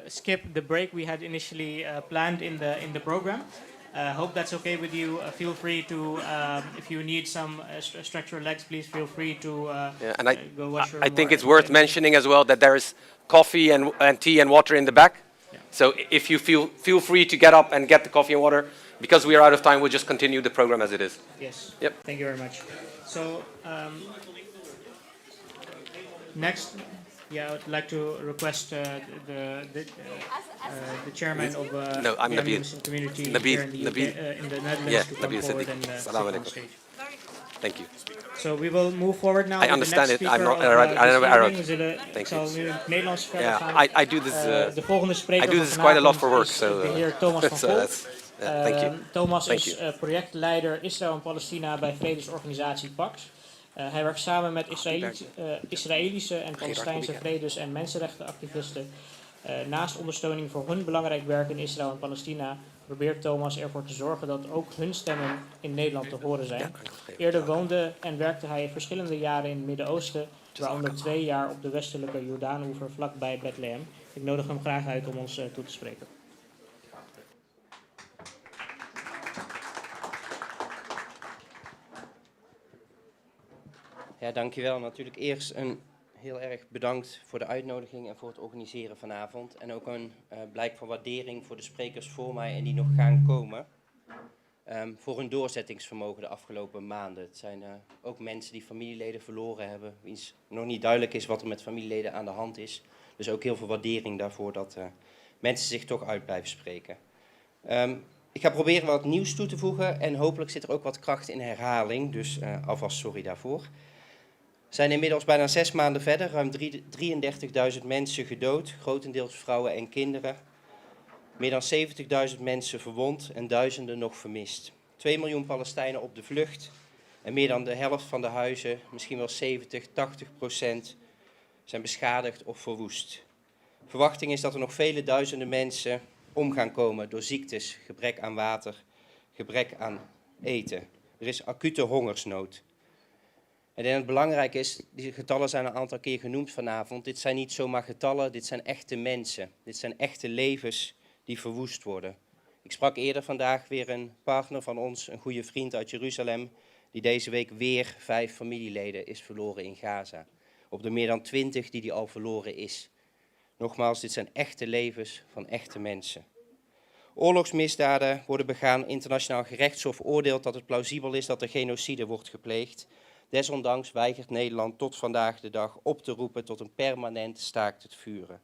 skip the break we had initially planned in the program. Hope that's okay with you. Feel free to, if you need some stretch your legs, please feel free to go wash your. I think it's worth mentioning as well that there is coffee and tea and water in the back. Yeah. So if you feel free to get up and get the coffee and water. Because we are out of time, we'll just continue the program as it is. Yes. Yep. Thank you very much. So. Next, I would like to request the chairman of the Muslim community here in the Netherlands to come forward and sit on stage. Thank you. So we will move forward now. I understand it. I'm not Arabic. Thank you. I do this. I do this quite a lot for work. So de heer Thomas van Volk. Thank you. Thomas is projectleider Israël en Palestina bij vredesorganisatie PAX. Hij werkt samen met Israëlische en Palestijnse vredes- en mensenrechtenactivisten. Naast ondersteuning voor hun belangrijk werk in Israël en Palestina probeert Thomas ervoor te zorgen dat ook hun stemmen in Nederland te horen zijn. Eerder woonde en werkte hij verschillende jaren in het Midden-Oosten, waaronder 2 jaar op de westelijke Jordaanoever vlakbij Bethlehem. Ik nodig hem graag uit om ons toe te spreken. Ja, dankjewel. Natuurlijk eerst een heel erg bedankt voor de uitnodiging en voor het organiseren vanavond. En ook een blijk van waardering voor de sprekers voor mij en die nog gaan komen. Voor hun doorzettingsvermogen de afgelopen maanden. Het zijn ook mensen die familieleden verloren hebben, wiens nog niet duidelijk is wat er met familieleden aan de hand is. Dus ook heel veel waardering daarvoor dat mensen zich toch uit blijven spreken. Ik ga proberen wat nieuws toe te voegen en hopelijk zit er ook wat kracht in herhaling. Dus alvast sorry daarvoor. We zijn inmiddels bijna 6 maanden verder, ruim 33.000 mensen gedood, grotendeels vrouwen en kinderen. Meer dan 70.000 mensen verwond en duizenden nog vermist. 2 miljoen Palestijnen op de vlucht en meer dan de helft van de huizen, misschien wel 70-80%, zijn beschadigd of verwoest. Verwachting is dat er nog vele duizenden mensen om gaan komen door ziektes, gebrek aan water, gebrek aan eten. Er is acute hongersnood. En het belangrijk is, die getallen zijn een aantal keer genoemd vanavond. Dit zijn niet zomaar getallen, dit zijn echte mensen. Dit zijn echte levens die verwoest worden. Ik sprak eerder vandaag weer een partner van ons, een goede vriend uit Jeruzalem, die deze week weer 5 familieleden is verloren in Gaza. Op de meer dan 20 die al verloren is. Nogmaals, dit zijn echte levens van echte mensen. Oorlogsmisdaden worden begaan. Internationaal gerechtshof oordeelt dat het plausibel is dat er genocide wordt gepleegd. Desondanks weigert Nederland tot vandaag de dag op te roepen tot een permanent staakt het vuren.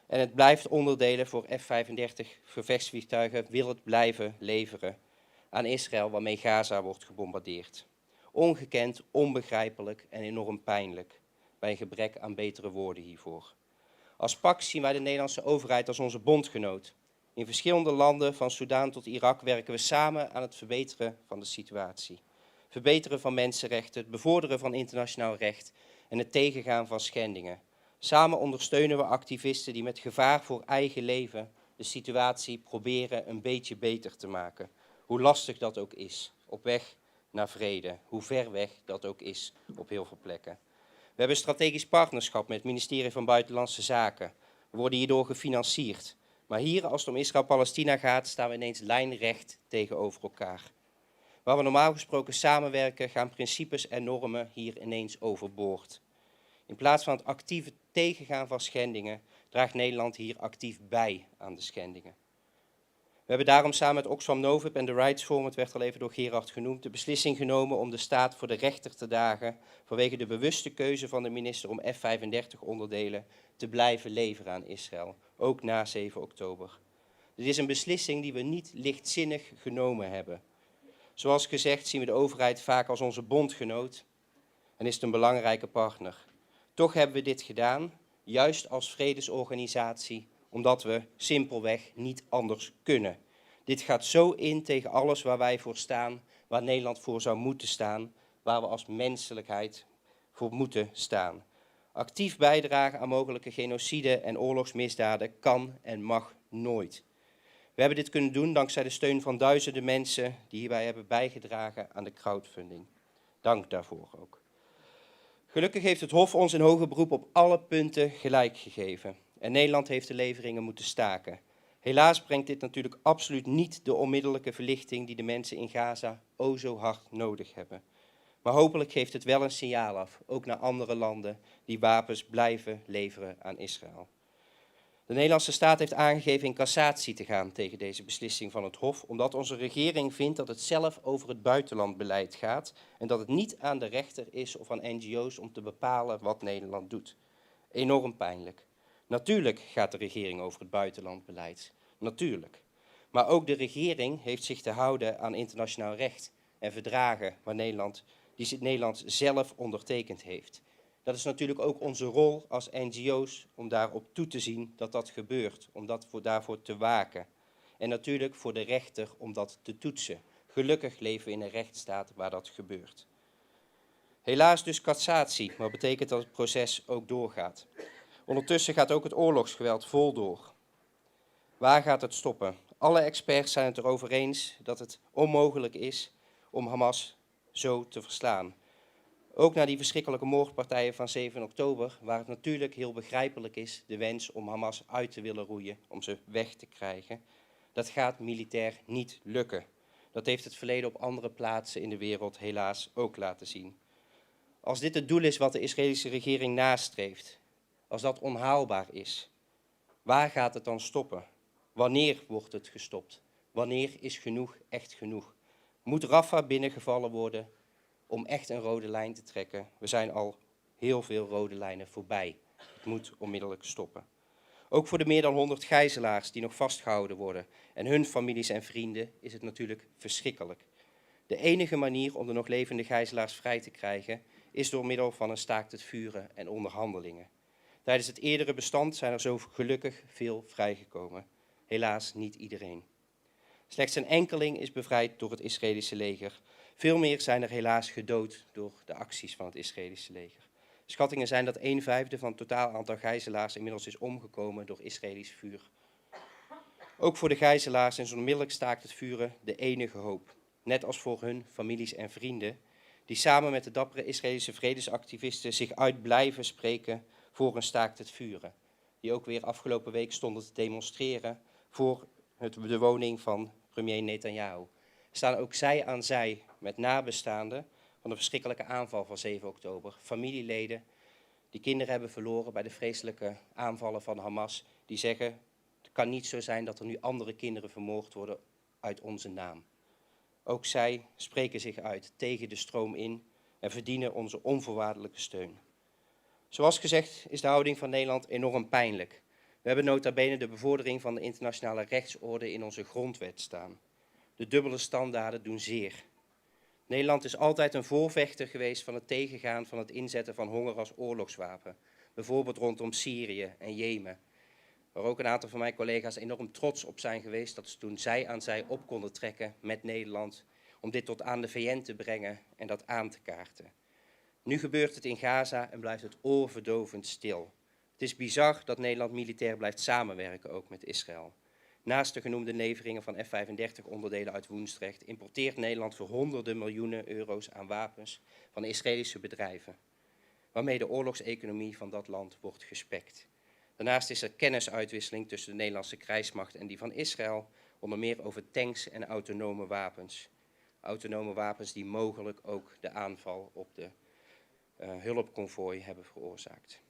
En het blijft onderdelen voor F-35 gevechtsvliegtuigen, wil het blijven leveren aan Israël waarmee Gaza wordt gebombardeerd. Ongekend, onbegrijpelijk en enorm pijnlijk, bij een gebrek aan betere woorden hiervoor. Als PAK zien wij de Nederlandse overheid als onze bondgenoot. In verschillende landen, van Soedan tot Irak, werken we samen aan het verbeteren van de situatie. Verbeteren van mensenrechten, het bevorderen van internationaal recht en het tegengaan van schendingen. Samen ondersteunen we activisten die met gevaar voor eigen leven de situatie proberen een beetje beter te maken. Hoe lastig dat ook is, op weg naar vrede. Hoe ver weg dat ook is op heel veel plekken. We hebben een strategisch partnerschap met het ministerie van Buitenlandse Zaken. We worden hierdoor gefinancierd. Maar hier, als het om Israël-Palestina gaat, staan we ineens lijnrecht tegenover elkaar. Waar we normaal gesproken samenwerken, gaan principes en normen hier ineens overboord. In plaats van het actieve tegengaan van schendingen, draagt Nederland hier actief bij aan de schendingen. We hebben daarom samen met Oxfam Novib en de Rights Forum, het werd al even door Gerard genoemd, de beslissing genomen om de staat voor de rechter te dagen vanwege de bewuste keuze van de minister om F-35 onderdelen te blijven leveren aan Israël, ook na 7 oktober. Dit is een beslissing die we niet lichtzinnig genomen hebben. Zoals gezegd zien we de overheid vaak als onze bondgenoot en is het een belangrijke partner. Toch hebben we dit gedaan, juist als vredesorganisatie, omdat we simpelweg niet anders kunnen. Dit gaat zo in tegen alles waar wij voor staan, waar Nederland voor zou moeten staan, waar we als menselijkheid voor moeten staan. Actief bijdragen aan mogelijke genocide en oorlogsmisdaden kan en mag nooit. We hebben dit kunnen doen dankzij de steun van duizenden mensen die hierbij hebben bijgedragen aan de crowdfunding. Dank daarvoor ook. Gelukkig heeft het Hof ons in hoger beroep op alle punten gelijk gegeven. En Nederland heeft de leveringen moeten staken. Helaas brengt dit natuurlijk absoluut niet de onmiddellijke verlichting die de mensen in Gaza o zo hard nodig hebben. Maar hopelijk geeft het wel een signaal af, ook naar andere landen die wapens blijven leveren aan Israël. De Nederlandse staat heeft aangegeven in cassatie te gaan tegen deze beslissing van het Hof, omdat onze regering vindt dat het zelf over het buitenlandbeleid gaat en dat het niet aan de rechter is of aan NGO's om te bepalen wat Nederland doet. Enorm pijnlijk. Natuurlijk gaat de regering over het buitenlandbeleid. Natuurlijk. Maar ook de regering heeft zich te houden aan internationaal recht en verdragen die Nederland zelf ondertekend heeft. Dat is natuurlijk ook onze rol als NGO's om daarop toe te zien dat dat gebeurt, om daarvoor te waken. En natuurlijk voor de rechter om dat te toetsen. Gelukkig leven we in een rechtsstaat waar dat gebeurt. Helaas dus cassatie, maar betekent dat het proces ook doorgaat. Ondertussen gaat ook het oorlogsgeweld vol door. Waar gaat het stoppen? Alle experts zijn het erover eens dat het onmogelijk is om Hamas zo te verslaan. Ook na die verschrikkelijke moordpartijen van 7 oktober, waar het natuurlijk heel begrijpelijk is, de wens om Hamas uit te willen roeien, om ze weg te krijgen, dat gaat militair niet lukken. Dat heeft het verleden op andere plaatsen in de wereld helaas ook laten zien. Als dit het doel is wat de Israëlische regering nastreeft, als dat onhaalbaar is, waar gaat het dan stoppen? Wanneer wordt het gestopt? Wanneer is genoeg echt genoeg? Moet Rafah binnengevallen worden om echt een rode lijn te trekken? We zijn al heel veel rode lijnen voorbij. Het moet onmiddellijk stoppen. Ook voor de meer dan 100 gijzelaars die nog vastgehouden worden en hun families en vrienden is het natuurlijk verschrikkelijk. De enige manier om de nog levende gijzelaars vrij te krijgen is door middel van een staakt het vuren en onderhandelingen. Tijdens het eerdere bestand zijn er zo gelukkig veel vrijgekomen. Helaas niet iedereen. Slechts een enkeling is bevrijd door het Israëlische leger. Veel meer zijn er helaas gedood door de acties van het Israëlische leger. Schattingen zijn dat 1/5 van het totaal aantal gijzelaars inmiddels is omgekomen door Israëlisch vuur. Ook voor de gijzelaars is onmiddellijk staakt het vuren de enige hoop. Net als voor hun families en vrienden, die samen met de dappere Israëlische vredesactivisten zich uit blijven spreken voor een staakt het vuren. Die ook weer afgelopen week stonden te demonstreren voor de woning van premier Netanyahu. Staan ook zij aan zij met nabestaanden van de verschrikkelijke aanval van 7 oktober. Familieleden die kinderen hebben verloren bij de vreselijke aanvallen van Hamas. Die zeggen, het kan niet zo zijn dat er nu andere kinderen vermoord worden uit onze naam. Ook zij spreken zich uit tegen de stroom in en verdienen onze onvoorwaardelijke steun. Zoals gezegd is de houding van Nederland enorm pijnlijk. We hebben nota bene de bevordering van de internationale rechtsorde in onze grondwet staan. De dubbele standaarden doen zeer. Nederland is altijd een voorvechter geweest van het tegengaan van het inzetten van honger als oorlogswapen. Bijvoorbeeld rondom Syrië en Jemen. Waar ook een aantal van mijn collega's enorm trots op zijn geweest dat ze toen zij aan zij op konden trekken met Nederland om dit tot aan de VN te brengen en dat aan te kaarten. Nu gebeurt het in Gaza en blijft het oorverdovend stil. Het is bizar dat Nederland militair blijft samenwerken ook met Israël. Naast de genoemde leveringen van F-35 onderdelen uit Woensdrecht importeert Nederland voor honderden miljoenen euro's aan wapens van Israëlische bedrijven, waarmee de oorlogseconomie van dat land wordt gespekt. Daarnaast is er kennisuitwisseling tussen de Nederlandse krijgsmacht en die van Israël, onder meer over tanks en autonome wapens. Autonome wapens die mogelijk ook de aanval op de hulpconvooi hebben veroorzaakt.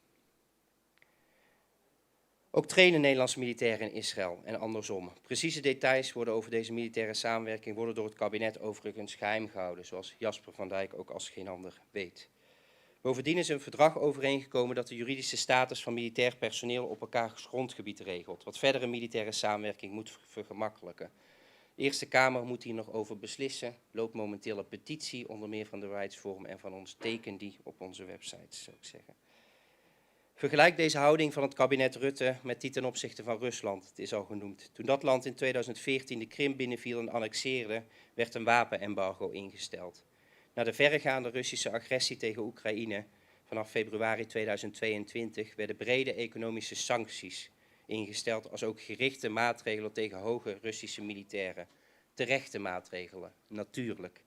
Ook trainen Nederlandse militairen in Israël en andersom. Precieze details worden over deze militaire samenwerking worden door het kabinet overigens geheim gehouden, zoals Jasper van Dijk ook als geen ander weet. Bovendien is een verdrag overeengekomen dat de juridische status van militair personeel op elkaars grondgebied regelt, wat verdere militaire samenwerking moet vergemakkelijken. De Eerste Kamer moet hier nog over beslissen. Loopt momenteel een petitie, onder meer van de Rights Forum en van ons, teken die op onze website, zou ik zeggen. Vergelijk deze houding van het kabinet Rutte met die ten opzichte van Rusland, het is al genoemd. Toen dat land in 2014 de Krim binnenviel en annexeerde, werd een wapenembargo ingesteld. Na de verregaande Russische agressie tegen Oekraïne vanaf februari 2022 werden brede economische sancties ingesteld, als ook gerichte maatregelen tegen hoge Russische militairen. Terechte maatregelen, natuurlijk.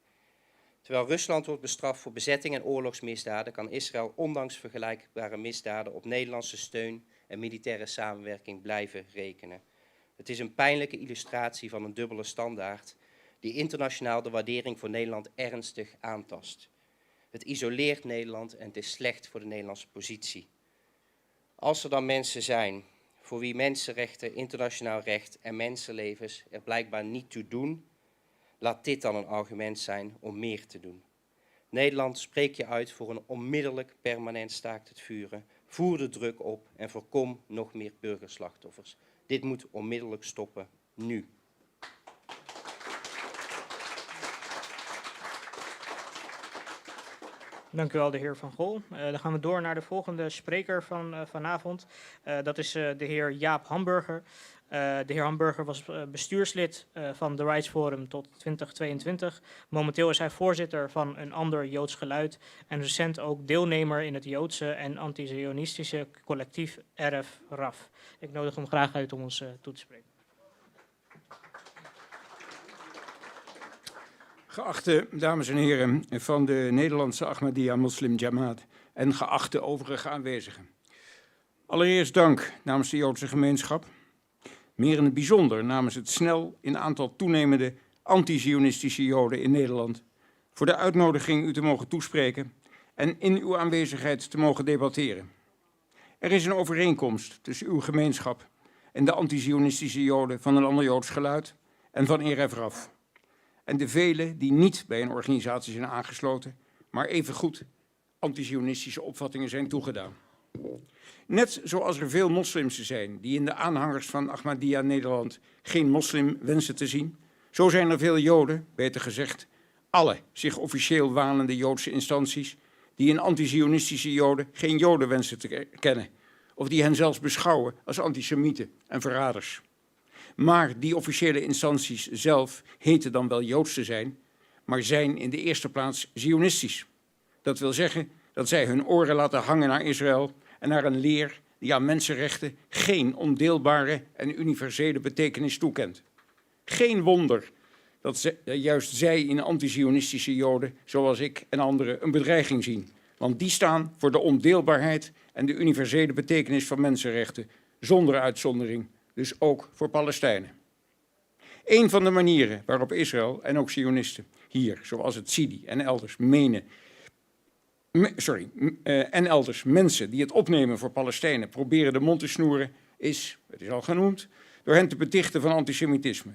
Terwijl Rusland wordt bestraft voor bezetting en oorlogsmisdaden, kan Israël ondanks vergelijkbare misdaden op Nederlandse steun en militaire samenwerking blijven rekenen. Het is een pijnlijke illustratie van een dubbele standaard die internationaal de waardering voor Nederland ernstig aantast. Het isoleert Nederland en het is slecht voor de Nederlandse positie. Als er dan mensen zijn voor wie mensenrechten, internationaal recht en mensenlevens er blijkbaar niet toe doen, laat dit dan een argument zijn om meer te doen. Nederland, spreek je uit voor een onmiddellijk permanent staakt het vuren. Voer de druk op en voorkom nog meer burgerslachtoffers. Dit moet onmiddellijk stoppen, nu. Dank u wel, de heer Van Gol. Dan gaan we door naar de volgende spreker van vanavond. Dat is de heer Jaap Hamburger. De heer Hamburger was bestuurslid van de Rights Forum tot 2022. Momenteel is hij voorzitter van een ander Joods geluid en recent ook deelnemer in het Joodse en anti-Zionistische collectief RF RAF. Ik nodig hem graag uit om ons toe te spreken. Geachte dames en heren van de Nederlandse Ahmadiyya Moslim Gemeenschap en geachte overige aanwezigen. Allereerst dank namens de Joodse gemeenschap, meer in het bijzonder namens het snel in aantal toenemende anti-Zionistische Joden in Nederland, voor de uitnodiging u te mogen toespreken en in uw aanwezigheid te mogen debatteren. Er is een overeenkomst tussen uw gemeenschap en de anti-Zionistische Joden van een ander Joods geluid en van RF RAF. En de velen die niet bij een organisatie zijn aangesloten, maar evengoed anti-Zionistische opvattingen zijn toegedaan. Net zoals er veel moslims zijn die in de aanhangers van Ahmadiyya Nederland geen moslim wensen te zien, zo zijn er veel Joden, beter gezegd, alle zich officieel wanende Joodse instanties, die in anti-Zionistische Joden geen Joden wensen te kennen, of die hen zelfs beschouwen als antisemieten en verraders. Maar die officiële instanties zelf heten dan wel Joods te zijn, maar zijn in de eerste plaats Zionistisch. Dat wil zeggen dat zij hun oren laten hangen naar Israël en naar een leer die aan mensenrechten geen ondeelbare en universele betekenis toekent. Geen wonder dat juist zij in anti-Zionistische Joden, zoals ik en anderen, een bedreiging zien. Want die staan voor de ondeelbaarheid en de universele betekenis van mensenrechten, zonder uitzondering, dus ook voor Palestijnen. Een van de manieren waarop Israël en ook Zionisten hier, zoals het Sidi en elders mensen die het opnemen voor Palestijnen proberen de mond te snoeren, is, het is al genoemd, door hen te betichten van antisemitisme.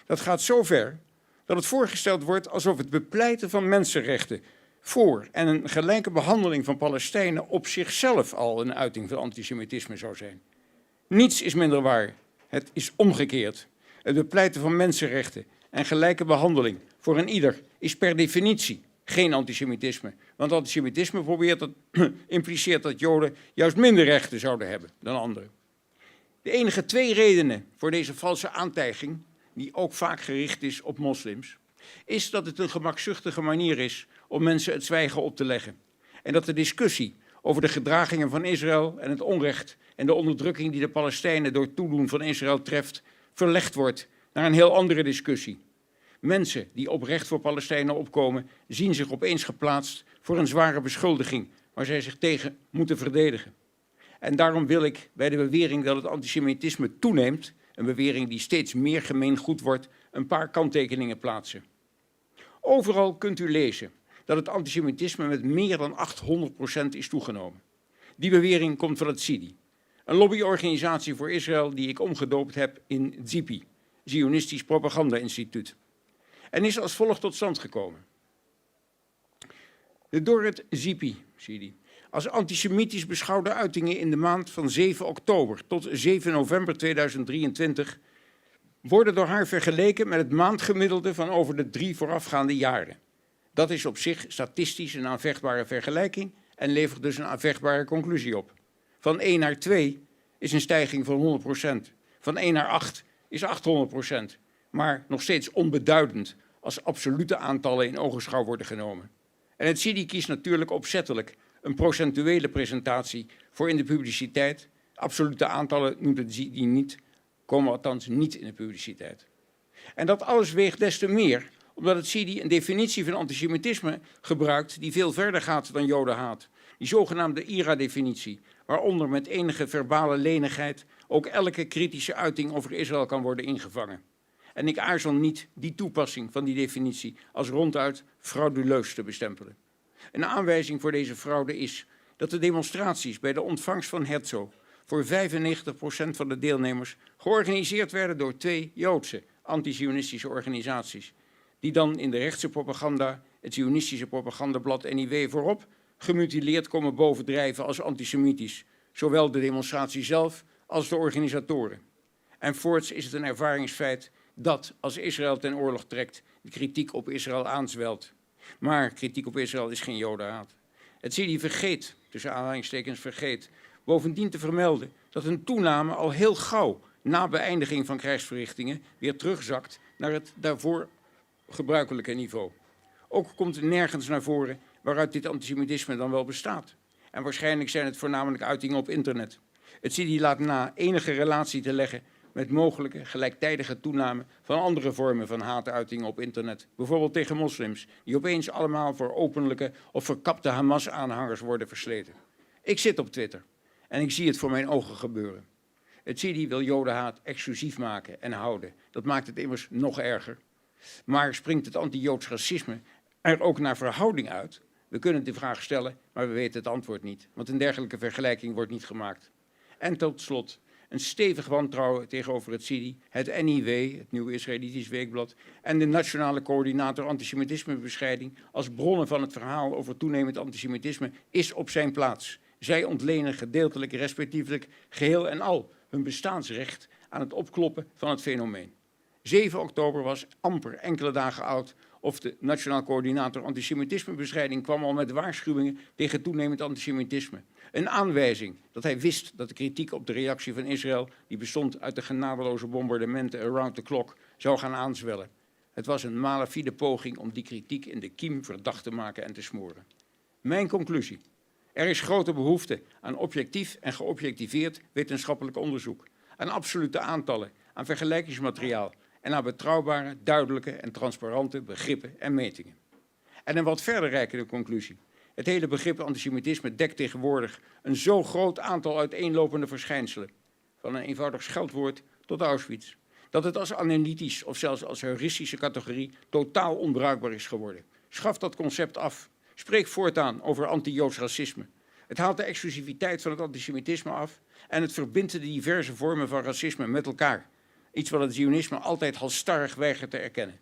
Dat gaat zo ver dat het voorgesteld wordt alsof het bepleiten van mensenrechten voor en een gelijke behandeling van Palestijnen op zichzelf al een uiting van antisemitisme zou zijn. Niets is minder waar. Het is omgekeerd. Het bepleiten van mensenrechten en gelijke behandeling voor een ieder is per definitie Geen antisemitisme. Want antisemitisme impliceert dat Joden juist minder rechten zouden hebben dan anderen. De enige 2 redenen voor deze valse aantijging, die ook vaak gericht is op moslims, is dat het een gemakzuchtige manier is om mensen het zwijgen op te leggen. En dat de discussie over de gedragingen van Israël en het onrecht en de onderdrukking die de Palestijnen door het toedoen van Israël treft, verlegd wordt naar een heel andere discussie. Mensen die oprecht voor Palestijnen opkomen, zien zich opeens geplaatst voor een zware beschuldiging waar zij zich tegen moeten verdedigen. En daarom wil ik bij de bewering dat het antisemitisme toeneemt, een bewering die steeds meer gemeengoed wordt, een paar kanttekeningen plaatsen. Overal kunt u lezen dat het antisemitisme met meer dan 800% is toegenomen. Die bewering komt van het ZIDI, een lobbyorganisatie voor Israël die ik omgedoopt heb in ZIPI, Zionistisch Propaganda Instituut, en is als volgt tot stand gekomen. De door het ZIPI als antisemitisch beschouwde uitingen in de maand van 7 oktober tot 7 november 2023 worden door haar vergeleken met het maandgemiddelde van over de 3 voorafgaande jaren. Dat is op zich statistisch een aanvechtbare vergelijking en levert dus een aanvechtbare conclusie op. Van 1 naar 2 is een stijging van 100%. Van 1 naar 8 is 800%. Maar nog steeds onbeduidend als absolute aantallen in ogenschouw worden genomen. En het CIDI kiest natuurlijk opzettelijk een procentuele presentatie voor in de publiciteit. Absolute aantallen noemt het CIDI niet, komen althans niet in de publiciteit. En dat alles weegt des te meer, omdat het CIDI een definitie van antisemitisme gebruikt die veel verder gaat dan jodenhaat. Die zogenaamde IRA-definitie, waaronder met enige verbale lenigheid ook elke kritische uiting over Israël kan worden ingevangen. En ik aarzel niet die toepassing van die definitie als ronduit frauduleus te bestempelen. Een aanwijzing voor deze fraude is dat de demonstraties bij de ontvangst van Herzog voor 95% van de deelnemers georganiseerd werden door 2 Joodse anti-Zionistische organisaties, die dan in de rechtse propaganda, het Zionistische propagandablad NIW voorop, gemutileerd komen bovendrijven als antisemitisch, zowel de demonstratie zelf als de organisatoren. En voorts is het een ervaringsfeit dat, als Israël ten oorlog trekt, de kritiek op Israël aanzwelt. Maar kritiek op Israël is geen jodenhaat. Het CIDI vergeet, tussen aanhalingstekens vergeet, bovendien te vermelden dat een toename al heel gauw na beëindiging van krijgsverrichtingen weer terugzakt naar het daarvoor gebruikelijke niveau. Ook komt er nergens naar voren waaruit dit antisemitisme dan wel bestaat. En waarschijnlijk zijn het voornamelijk uitingen op internet. Het CIDI laat na enige relatie te leggen met mogelijke gelijktijdige toename van andere vormen van haatuitingen op internet. Bijvoorbeeld tegen moslims, die opeens allemaal voor openlijke of verkapte Hamas-aanhangers worden versleten. Ik zit op Twitter en ik zie het voor mijn ogen gebeuren. Het CIDI wil jodenhaat exclusief maken en houden. Dat maakt het immers nog erger. Maar springt het anti-Joods racisme er ook naar verhouding uit? We kunnen de vraag stellen, maar we weten het antwoord niet. Want een dergelijke vergelijking wordt niet gemaakt. En tot slot een stevig wantrouwen tegenover het CIDI, het NIW, het Nieuwe Israëlitisch Weekblad, en de Nationale Coördinator Antisemitismebestrijding als bronnen van het verhaal over toenemend antisemitisme is op zijn plaats. Zij ontlenen gedeeltelijk, respectievelijk, geheel en al hun bestaansrecht aan het opkloppen van het fenomeen. 7 oktober was amper enkele dagen oud of de Nationaal Coördinator Antisemitismebestrijding kwam al met waarschuwingen tegen toenemend antisemitisme. Een aanwijzing dat hij wist dat de kritiek op de reactie van Israël, die bestond uit de genadeloze bombardementen around the clock, zou gaan aanzwellen. Het was een malafide poging om die kritiek in de kiem verdacht te maken en te smoren. Mijn conclusie. Er is grote behoefte aan objectief en geobjectiveerd wetenschappelijk onderzoek, aan absolute aantallen, aan vergelijkingsmateriaal en aan betrouwbare, duidelijke en transparante begrippen en metingen. En een wat verder reikende conclusie. Het hele begrip antisemitisme dekt tegenwoordig een zo groot aantal uiteenlopende verschijnselen, van een eenvoudig scheldwoord tot Auschwitz, dat het als analytisch of zelfs als heuristische categorie totaal onbruikbaar is geworden. Schaf dat concept af. Spreek voortaan over anti-Joods racisme. Het haalt de exclusiviteit van het antisemitisme af en het verbindt de diverse vormen van racisme met elkaar. Iets wat het Zionisme altijd halsstarrig weigert te erkennen.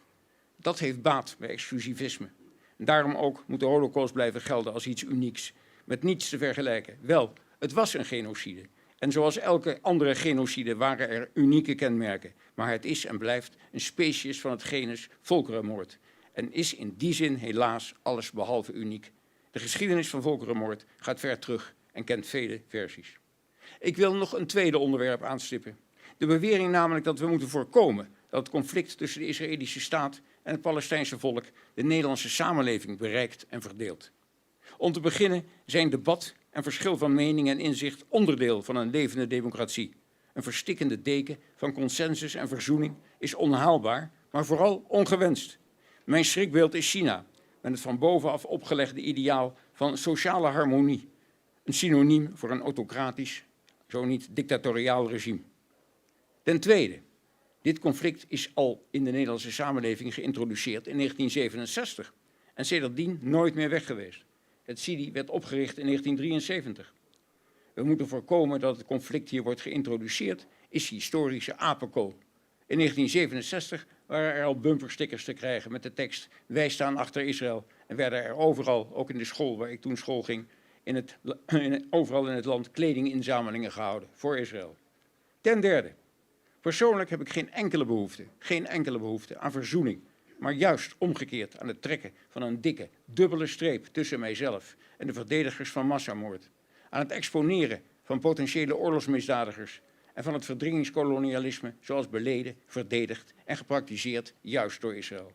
Dat heeft baat bij exclusivisme. En daarom ook moet de Holocaust blijven gelden als iets unieks, met niets te vergelijken. Wel, het was een genocide. En zoals elke andere genocide waren er unieke kenmerken. Maar het is en blijft een species van het genus volkerenmoord. en is in die zin helaas allesbehalve uniek. De geschiedenis van volkerenmoord gaat ver terug en kent vele versies. Ik wil nog een tweede onderwerp aanstippen. De bewering namelijk dat we moeten voorkomen dat het conflict tussen de Israëlische staat en het Palestijnse volk de Nederlandse samenleving bereikt en verdeelt. Om te beginnen zijn debat en verschil van mening en inzicht onderdeel van een levende democratie. Een verstikkende deken van consensus en verzoening is onhaalbaar, maar vooral ongewenst. Mijn schrikbeeld is China, met het van bovenaf opgelegde ideaal van sociale harmonie. Een synoniem voor een autocratisch, zo niet dictatoriaal regime. Ten tweede, dit conflict is al in de Nederlandse samenleving geïntroduceerd in 1967 en sindsdien nooit meer weg geweest. Het CIDI werd opgericht in 1973. We moeten voorkomen dat het conflict hier wordt geïntroduceerd, is historische apenkool. In 1967 waren er al bumperstickers te krijgen met de tekst "Wij staan achter Israël" en werden er overal, ook in de school waar ik toen school ging, overal in het land kledinginzamelingen gehouden voor Israël. Ten derde, persoonlijk heb ik geen enkele behoefte aan verzoening, maar juist omgekeerd aan het trekken van een dikke, dubbele streep tussen mijzelf en de verdedigers van massamoord, aan het exponeren van potentiële oorlogsmisdadigers en van het verdringingskolonialisme zoals beleden, verdedigd en gepraktiseerd juist door Israël.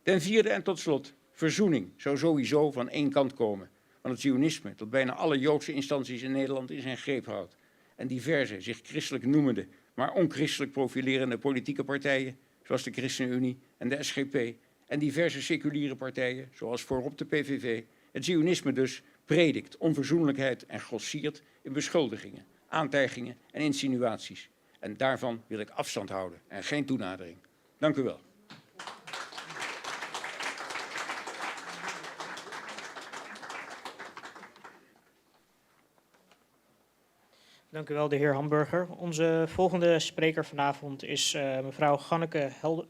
Ten vierde en tot slot, verzoening zou sowieso van één kant komen, van het zionisme dat bijna alle Joodse instanties in Nederland in zijn greep houdt en diverse zich christelijk noemende, maar onchristelijk profilerende politieke partijen, zoals de ChristenUnie en de SGP, en diverse seculiere partijen, zoals voorop de PVV, het zionisme dus predikt onverzoenlijkheid en grossiert in beschuldigingen, aantijgingen en insinuaties. En daarvan wil ik afstand houden en geen toenadering. Dank u wel. Dank u wel, de heer Hamburger. Onze volgende spreker vanavond is mevrouw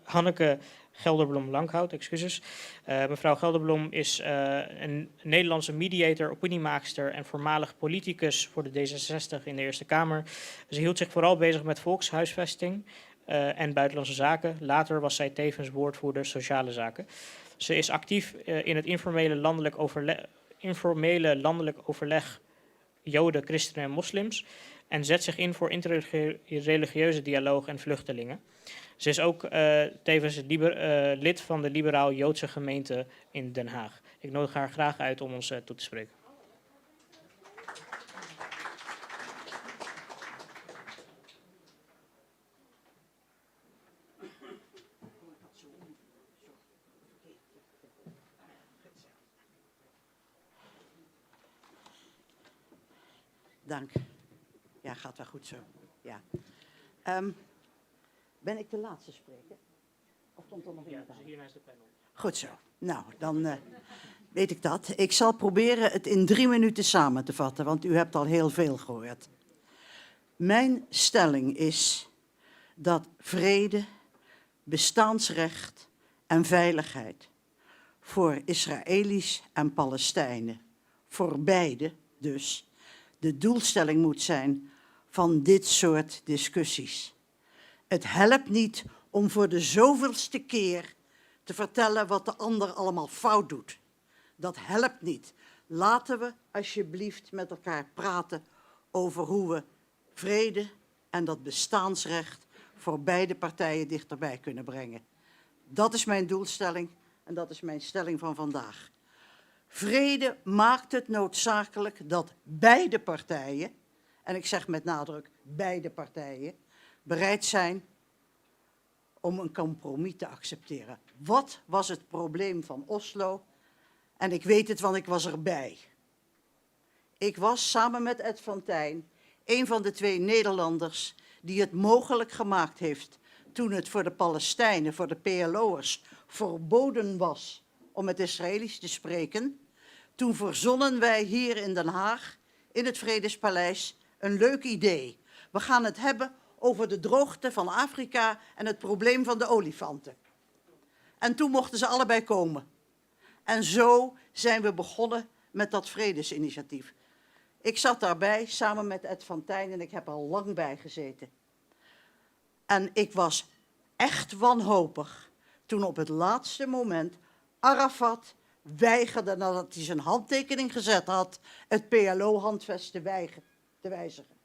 Hanneke Gelderblom-Lankhout. Excuses. Mevrouw Gelderblom is een Nederlandse mediator, opiniemaakster en voormalig politicus voor de D66 in de Eerste Kamer. Ze hield zich vooral bezig met volkshuisvesting en buitenlandse zaken. Later was zij tevens woordvoerder sociale zaken. Ze is actief in het informele landelijk overleg Joden, christenen en moslims en zet zich in voor interreligieuze dialoog en vluchtelingen. Ze is ook tevens lid van de liberaal-Joodse gemeente in Den Haag. Ik nodig haar graag uit om ons toe te spreken. Dank. Ja, gaat wel goed zo. Ja. Ben ik de laatste spreker? Of komt er nog iemand aan? Hier naast de panel. Goed zo. Nou, dan weet ik dat. Ik zal proberen het in 3 minuten samen te vatten, want u hebt al heel veel gehoord. Mijn stelling is dat vrede, bestaansrecht en veiligheid voor Israëli's en Palestijnen, voor beide dus, de doelstelling moet zijn van dit soort discussies. Het helpt niet om voor de zoveelste keer te vertellen wat de ander allemaal fout doet. Dat helpt niet. Laten we alsjeblieft met elkaar praten over hoe we vrede en dat bestaansrecht voor beide partijen dichterbij kunnen brengen. Dat is mijn doelstelling en dat is mijn stelling van vandaag. Vrede maakt het noodzakelijk dat beide partijen, en ik zeg met nadruk beide partijen, bereid zijn om een compromis te accepteren. Wat was het probleem van Oslo? En ik weet het, want ik was erbij. Ik was samen met Ed van Tijn een van de 2 Nederlanders die het mogelijk gemaakt heeft toen het voor de Palestijnen, voor de PLO'ers, verboden was om met Israëli's te spreken. Toen verzonnen wij hier in Den Haag, in het Vredespaleis, een leuk idee. We gaan het hebben over de droogte van Afrika en het probleem van de olifanten. En toen mochten ze allebei komen. En zo zijn we begonnen met dat vredesinitiatief. Ik zat daarbij samen met Ed van Tijn en ik heb er al lang bij gezeten. En ik was echt wanhopig toen op het laatste moment Arafat weigerde, nadat hij zijn handtekening gezet had, het PLO-handvest te wijzigen.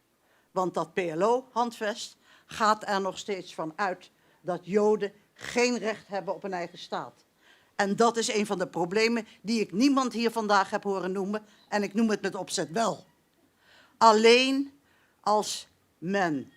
Want dat PLO-handvest gaat er nog steeds van uit dat Joden geen recht hebben op een eigen staat. En dat is een van de problemen die ik niemand hier vandaag heb horen noemen. En ik noem het met opzet wel. Alleen als men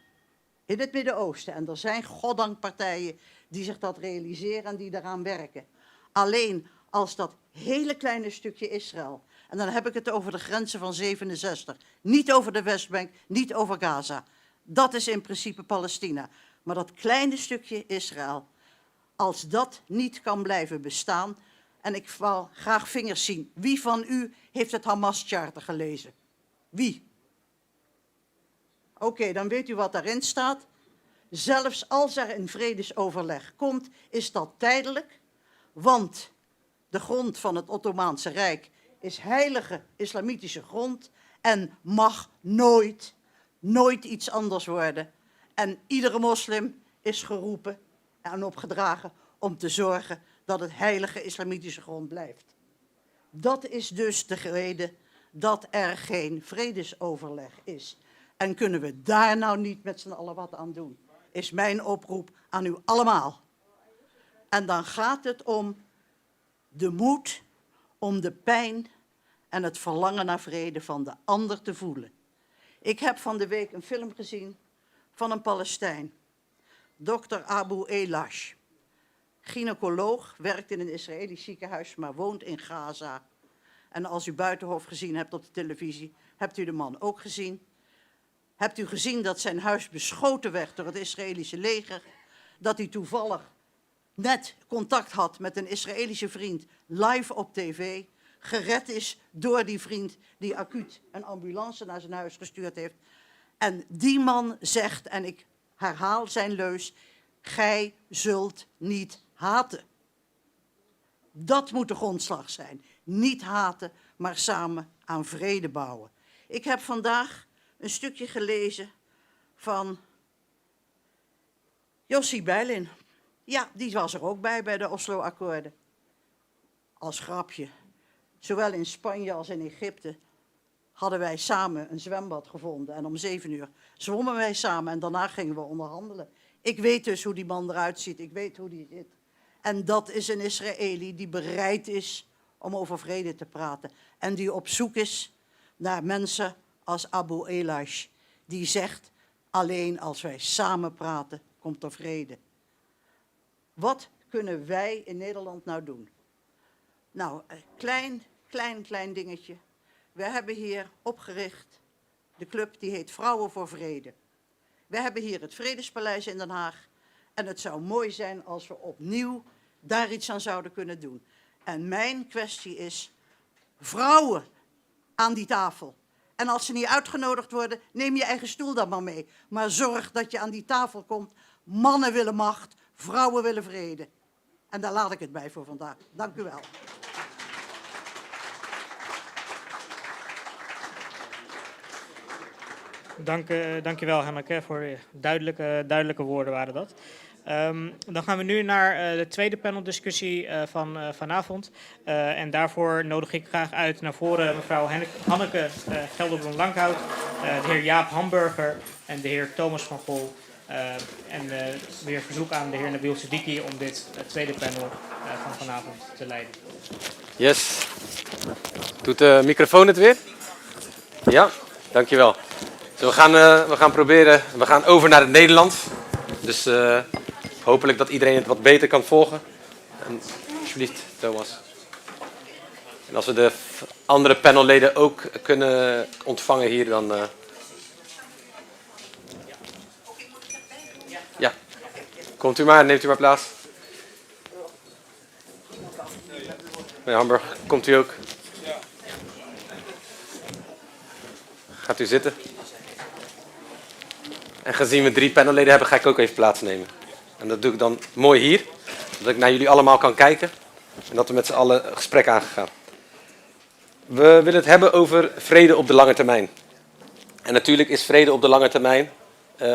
in het Midden-Oosten, en er zijn goddank partijen die zich dat realiseren en die daaraan werken. Alleen als dat hele kleine stukje Israël, en dan heb ik het over de grenzen van 67, niet over de Westbank, niet over Gaza. Dat is in principe Palestina. Maar dat kleine stukje Israël, als dat niet kan blijven bestaan, en ik wil graag vingers zien. Wie van u heeft het Hamas-charter gelezen? Wie? Oké, dan weet u wat daarin staat. Zelfs als er een vredesoverleg komt, is dat tijdelijk, want de grond van het Ottomaanse Rijk is heilige islamitische grond en mag nooit iets anders worden. En iedere moslim is geroepen en opgedragen om te zorgen dat het heilige islamitische grond blijft. Dat is dus de reden dat er geen vredesoverleg is. En kunnen we daar nou niet met z'n allen wat aan doen? Is mijn oproep aan u allemaal. En dan gaat het om de moed, om de pijn en het verlangen naar vrede van de ander te voelen. Ik heb van de week een film gezien van een Palestijn, Dr. Abu Elash. Gynaecoloog, werkt in een Israëlisch ziekenhuis, maar woont in Gaza. En als u Buitenhof gezien hebt op de televisie, hebt u de man ook gezien. Hebt u gezien dat zijn huis beschoten werd door het Israëlische leger? Dat hij toevallig net contact had met een Israëlische vriend, live op tv. Gered is door die vriend die acuut een ambulance naar zijn huis gestuurd heeft. En die man zegt, en ik herhaal zijn leus, gij zult niet haten. Dat moet de grondslag zijn. Niet haten, maar samen aan vrede bouwen. Ik heb vandaag een stukje gelezen van Yossi Beilin. Ja, die was er ook bij de Oslo-akkoorden. Als grapje. Zowel in Spanje als in Egypte hadden wij samen een zwembad gevonden. En om 7 uur zwommen wij samen en daarna gingen we onderhandelen. Ik weet dus hoe die man eruit ziet. Ik weet hoe die zit. En dat is een Israëli die bereid is om over vrede te praten. En die op zoek is naar mensen als Abu Elash. Die zegt, alleen als wij samen praten, komt er vrede. Wat kunnen wij in Nederland nou doen? Nou, een klein dingetje. We hebben hier opgericht de club die heet Vrouwen voor Vrede. We hebben hier het Vredespaleis in Den Haag. En het zou mooi zijn als we opnieuw daar iets aan zouden kunnen doen. En mijn kwestie is, vrouwen aan die tafel. En als ze niet uitgenodigd worden, neem je eigen stoel dan maar mee. Maar zorg dat je aan die tafel komt. Mannen willen macht, vrouwen willen vrede. En daar laat ik het bij voor vandaag. Dank u wel. Dank je wel, Hanneke, voor duidelijke woorden waren dat. Dan gaan we nu naar de tweede paneldiscussie van vanavond. En daarvoor nodig ik graag uit naar voren mevrouw Hanneke Gelderblom-Lankhout, de heer Jaap Hamburger en de heer Thomas van Gol. En weer verzoek aan de heer Nabil Siddiqui om dit tweede panel van vanavond te leiden. Yes. Doet de microfoon het weer? Ja, dankjewel. We gaan proberen, we gaan over naar het Nederlands. Dus hopelijk dat iedereen het wat beter kan volgen. En, alsjeblieft, Thomas. En als we de andere panelleden ook kunnen ontvangen hier, dan... Ja, komt u maar, neemt u maar plaats. Meneer Hamburg, komt u ook? Gaat u zitten? En gezien we 3 panelleden hebben, ga ik ook even plaatsnemen. En dat doe ik dan mooi hier, zodat ik naar jullie allemaal kan kijken. En dat we met z'n allen een gesprek aangegaan. We willen het hebben over vrede op de lange termijn. En natuurlijk is vrede op de lange termijn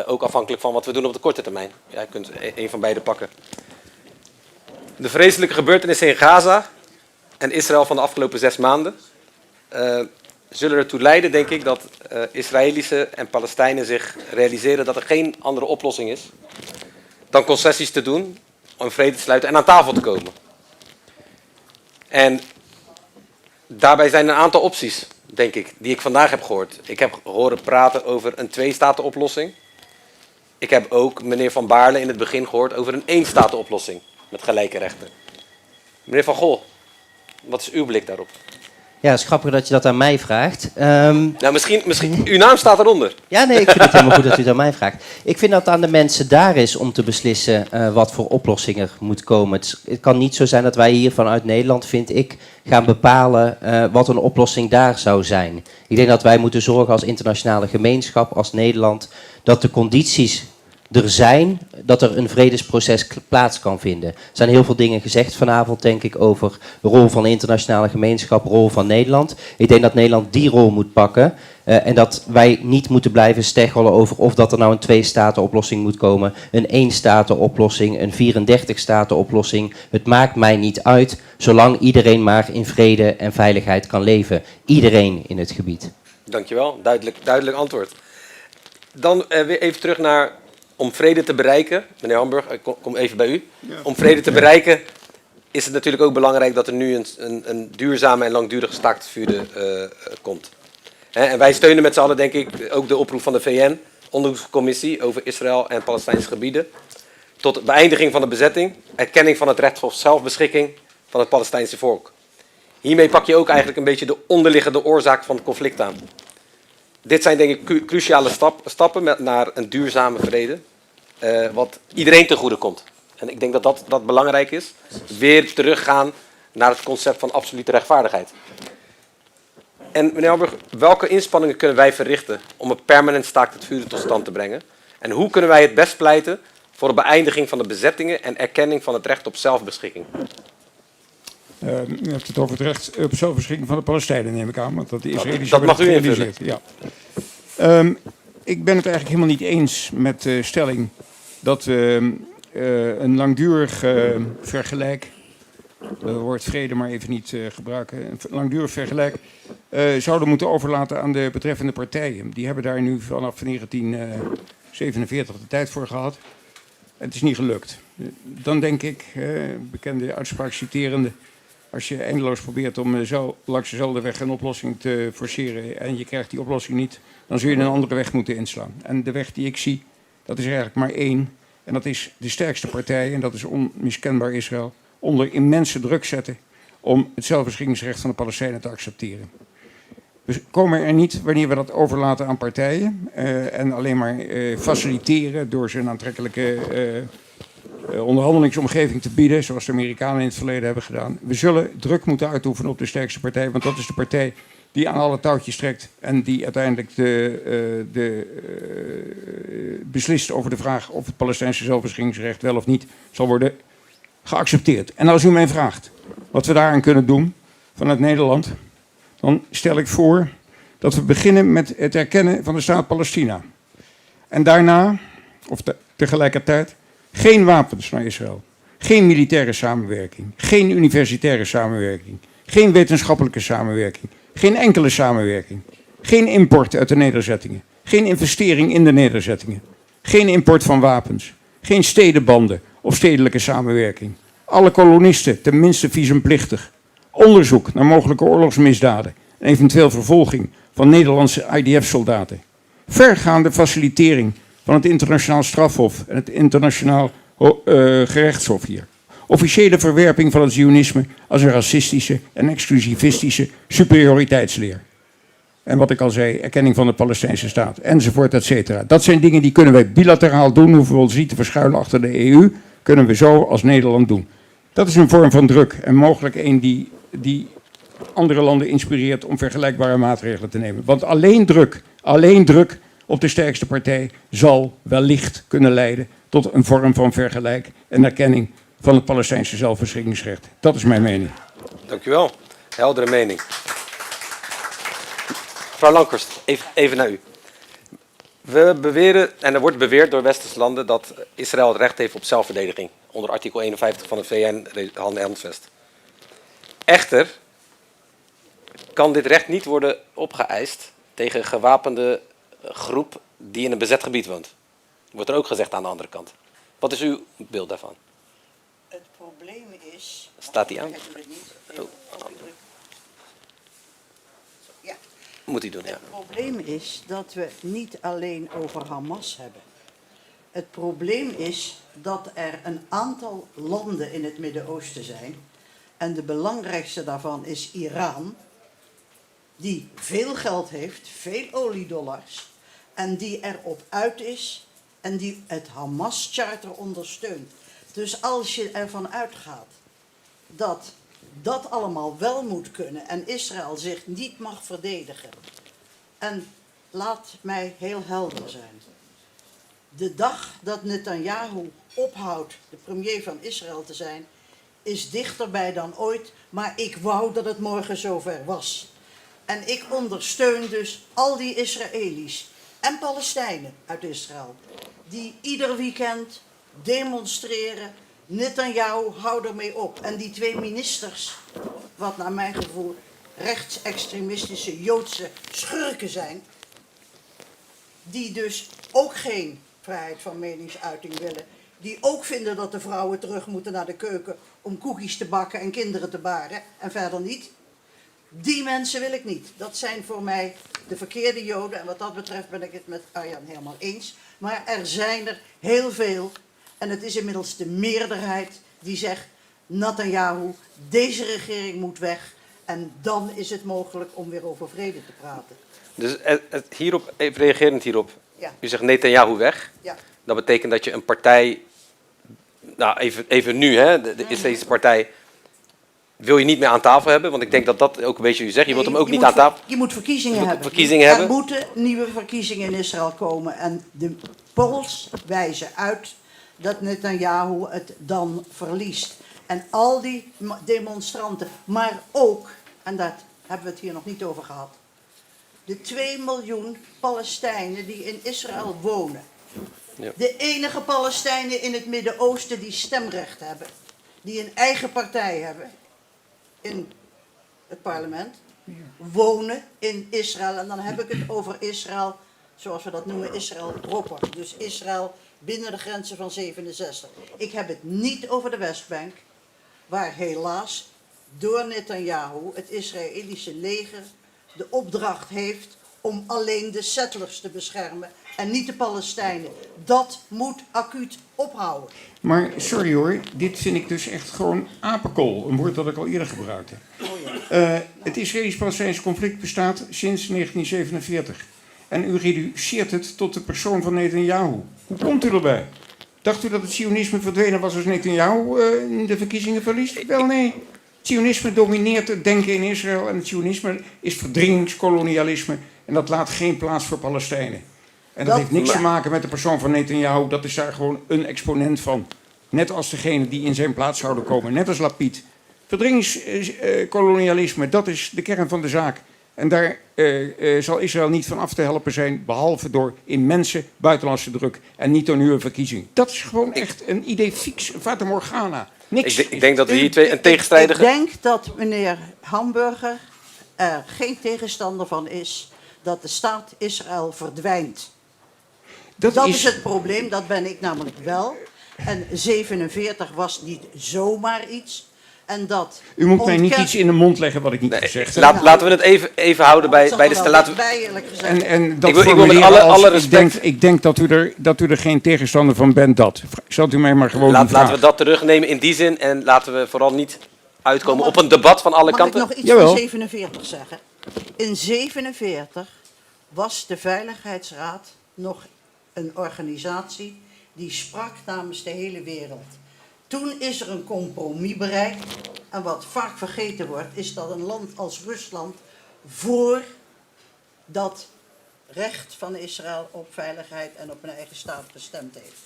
ook afhankelijk van wat we doen op de korte termijn. Jij kunt een van beide pakken. De vreselijke gebeurtenissen in Gaza en Israël van de afgelopen 6 maanden zullen ertoe leiden, denk ik, dat Israëlische en Palestijnen zich realiseren dat er geen andere oplossing is dan concessies te doen, om vrede te sluiten en aan tafel te komen. En daarbij zijn er een aantal opties, denk ik, die ik vandaag heb gehoord. Ik heb horen praten over een 2-staten-oplossing. Ik heb ook meneer Van Baarle in het begin gehoord over een 1-staten-oplossing met gelijke rechten. Meneer Van Gol, wat is uw blik daarop? Ja, het is grappig dat je dat aan mij vraagt. Nou, misschien, uw naam staat eronder. Ja, nee, ik vind het helemaal goed dat u het aan mij vraagt. Ik vind dat het aan de mensen daar is om te beslissen wat voor oplossing er moet komen. Het kan niet zo zijn dat wij hier vanuit Nederland, vind ik, gaan bepalen wat een oplossing daar zou zijn. Ik denk dat wij moeten zorgen als internationale gemeenschap, als Nederland, dat de condities er zijn, dat er een vredesproces plaats kan vinden. Er zijn heel veel dingen gezegd vanavond, denk ik, over de rol van de internationale gemeenschap, de rol van Nederland. Ik denk dat Nederland die rol moet pakken en dat wij niet moeten blijven steggelen over of dat er nou een 2-staten-oplossing moet komen, een 1-staten-oplossing, een 34-staten-oplossing. Het maakt mij niet uit, zolang iedereen maar in vrede en veiligheid kan leven. Iedereen in het gebied. Dankjewel, duidelijk antwoord. Dan weer even terug naar, om vrede te bereiken, meneer Hamburg, ik kom even bij u. Ja. Om vrede te bereiken is het natuurlijk ook belangrijk dat er nu een duurzame en langdurige staakt het vuren komt. En wij steunen met z'n allen, denk ik, ook de oproep van de VN, onderzoekscommissie over Israël en Palestijnse gebieden, tot beëindiging van de bezetting, erkenning van het recht op zelfbeschikking van het Palestijnse volk. Hiermee pak je ook eigenlijk een beetje de onderliggende oorzaak van het conflict aan. Dit zijn denk ik cruciale stappen naar een duurzame vrede, wat iedereen ten goede komt. En ik denk dat dat belangrijk is. Weer teruggaan naar het concept van absolute rechtvaardigheid. En meneer Hamburg, welke inspanningen kunnen wij verrichten om een permanent staakt het vuren tot stand te brengen? En hoe kunnen wij het best pleiten voor de beëindiging van de bezettingen en erkenning van het recht op zelfbeschikking? U hebt het over het recht op zelfbeschikking van de Palestijnen, neem ik aan. Want dat de Israëli's dat mag u invullen. Ja. Ik ben het eigenlijk helemaal niet eens met de stelling dat we een langdurig vergelijk, woord vrede maar even niet gebruiken, een langdurig vergelijk zouden moeten overlaten aan de betreffende partijen. Die hebben daar nu vanaf 1947 de tijd voor gehad. Het is niet gelukt. Dan denk ik, bekende uitspraak citerende, als je eindeloos probeert om zo langs dezelfde weg een oplossing te forceren en je krijgt die oplossing niet, dan zul je een andere weg moeten inslaan. En de weg die ik zie, dat is eigenlijk maar één. En dat is de sterkste partij, en dat is onmiskenbaar Israël, onder immense druk zetten om het zelfbeschikkingsrecht van de Palestijnen te accepteren. We komen er niet wanneer we dat overlaten aan partijen en alleen maar faciliteren door ze een aantrekkelijke onderhandelingsomgeving te bieden, zoals de Amerikanen in het verleden hebben gedaan. We zullen druk moeten uitoefenen op de sterkste partij, want dat is de partij die aan alle touwtjes trekt en die uiteindelijk beslist over de vraag of het Palestijnse zelfbeschikkingsrecht wel of niet zal worden geaccepteerd. En als u mij vraagt wat we daaraan kunnen doen vanuit Nederland, dan stel ik voor dat we beginnen met het erkennen van de staat Palestina. En daarna, of tegelijkertijd, geen wapens naar Israël. Geen militaire samenwerking. Geen universitaire samenwerking. Geen wetenschappelijke samenwerking. Geen enkele samenwerking. Geen import uit de nederzettingen. Geen investering in de nederzettingen. Geen import van wapens. Geen stedenbanden of stedelijke samenwerking. Alle kolonisten tenminste visumplichtig. Onderzoek naar mogelijke oorlogsmisdaden en eventueel vervolging van Nederlandse IDF-soldaten. Vergaande facilitering van het internationaal strafhof en het internationaal gerechtshof hier. Officiële verwerping van het zionisme als een racistische en exclusivistische superioriteitsleer. En wat ik al zei, erkenning van de Palestijnse staat, enzovoort, et cetera. Dat zijn dingen die kunnen wij bilateraal doen, hoeven we ons niet te verschuilen achter de EU, kunnen we zo als Nederland doen. Dat is een vorm van druk en mogelijk een die andere landen inspireert om vergelijkbare maatregelen te nemen. Want alleen druk op de sterkste partij zal wellicht kunnen leiden tot een vorm van vergelijk en erkenning van het Palestijnse zelfbeschikkingsrecht. Dat is mijn mening. Dank u wel. Heldere mening. Mevrouw Lankhorst, even naar u. We beweren, en er wordt beweerd door westerse landen, dat Israël het recht heeft op zelfverdediging. onder artikel 51 van de VN-handvest. Echter kan dit recht niet worden opgeëist tegen een gewapende groep die in een bezet gebied woont. Wordt er ook gezegd aan de andere kant. Wat is uw beeld daarvan? Het probleem is... Staat die aan? Ja. Moet hij doen, ja. Het probleem is dat we niet alleen over Hamas hebben. Het probleem is dat er een aantal landen in het Midden-Oosten zijn. En de belangrijkste daarvan is Iran. Die veel geld heeft, veel oliedollars. En die erop uit is en die het Hamas-charter ondersteunt. Dus als je ervan uitgaat dat dat allemaal wel moet kunnen en Israël zich niet mag verdedigen. En laat mij heel helder zijn. De dag dat Netanyahu ophoudt de premier van Israël te zijn, is dichterbij dan ooit, maar ik wou dat het morgen zover was. En ik ondersteun dus al die Israëli's en Palestijnen uit Israël, die ieder weekend demonstreren. Netanyahu, hou ermee op. En die 2 ministers, wat naar mijn gevoel rechtsextremistische Joodse schurken zijn, die dus ook geen vrijheid van meningsuiting willen, die ook vinden dat de vrouwen terug moeten naar de keuken om koekjes te bakken en kinderen te baren en verder niet. Die mensen wil ik niet. Dat zijn voor mij de verkeerde Joden en wat dat betreft ben ik het met Arjan helemaal eens. Maar er zijn er heel veel en het is inmiddels de meerderheid die zegt Netanyahu, deze regering moet weg en dan is het mogelijk om weer over vrede te praten. Dus hierop, even reagerend hierop. Ja. U zegt Netanyahu weg. Ja. Dat betekent dat je een partij, nou even nu, hè, de Israëlische partij, wil je niet meer aan tafel hebben. Want ik denk dat dat ook een beetje u zegt. Je wilt hem ook niet aan tafel. Je moet verkiezingen hebben. Verkiezingen hebben. Er moeten nieuwe verkiezingen in Israël komen. En de polls wijzen uit dat Netanyahu het dan verliest. En al die demonstranten, maar ook, en daar hebben we het hier nog niet over gehad, de 2 miljoen Palestijnen die in Israël wonen. Ja. De enige Palestijnen in het Midden-Oosten die stemrecht hebben. Die een eigen partij hebben in het parlement. Wonen in Israël. En dan heb ik het over Israël, zoals we dat noemen, Israël proper. Dus Israël binnen de grenzen van 67. Ik heb het niet over de Westbank, waar helaas door Netanyahu het Israëlische leger de opdracht heeft om alleen de settlers te beschermen en niet de Palestijnen. Dat moet acuut ophouden. Maar sorry hoor, dit vind ik dus echt gewoon apenkool. Een woord dat ik al eerder gebruikte. Het Israëlisch-Palestijnse conflict bestaat sinds 1947. En u reduceert het tot de persoon van Netanyahu. Hoe komt u erbij? Dacht u dat het Zionisme verdwenen was als Netanyahu de verkiezingen verliest? Wel nee. Het Zionisme domineert het denken in Israël en het Zionisme is verdringingskolonialisme en dat laat geen plaats voor Palestijnen. En dat heeft niks te maken met de persoon van Netanyahu, dat is daar gewoon een exponent van. Net als degene die in zijn plaats zouden komen, net als Lapid. Verdringingskolonialisme, dat is de kern van de zaak. En daar zal Israël niet van af te helpen zijn, behalve door immense buitenlandse druk en niet door nieuwe verkiezingen. Dat is gewoon echt een idee fix, een fata morgana. Niks. Ik denk dat we hier twee een tegenstrijdige... Ik denk dat meneer Hamburger er geen tegenstander van is dat de staat Israël verdwijnt. Dat is het probleem, dat ben ik namelijk wel. En 47 was niet zomaar iets. En dat u moet mij niet iets in de mond leggen wat ik niet gezegd heb. Laten we het even houden bij de stelling. En dat ik denk dat u er geen tegenstander van bent, dat. Zult u mij maar gewoon laten we dat terugnemen in die zin en laten we vooral niet uitkomen op een debat van alle kanten. Mag ik nog iets van 47 zeggen? In 47 was de Veiligheidsraad nog een organisatie die sprak namens de hele wereld. Toen is er een compromis bereikt. En wat vaak vergeten wordt, is dat een land als Rusland voor dat recht van Israël op veiligheid en op een eigen staat gestemd heeft.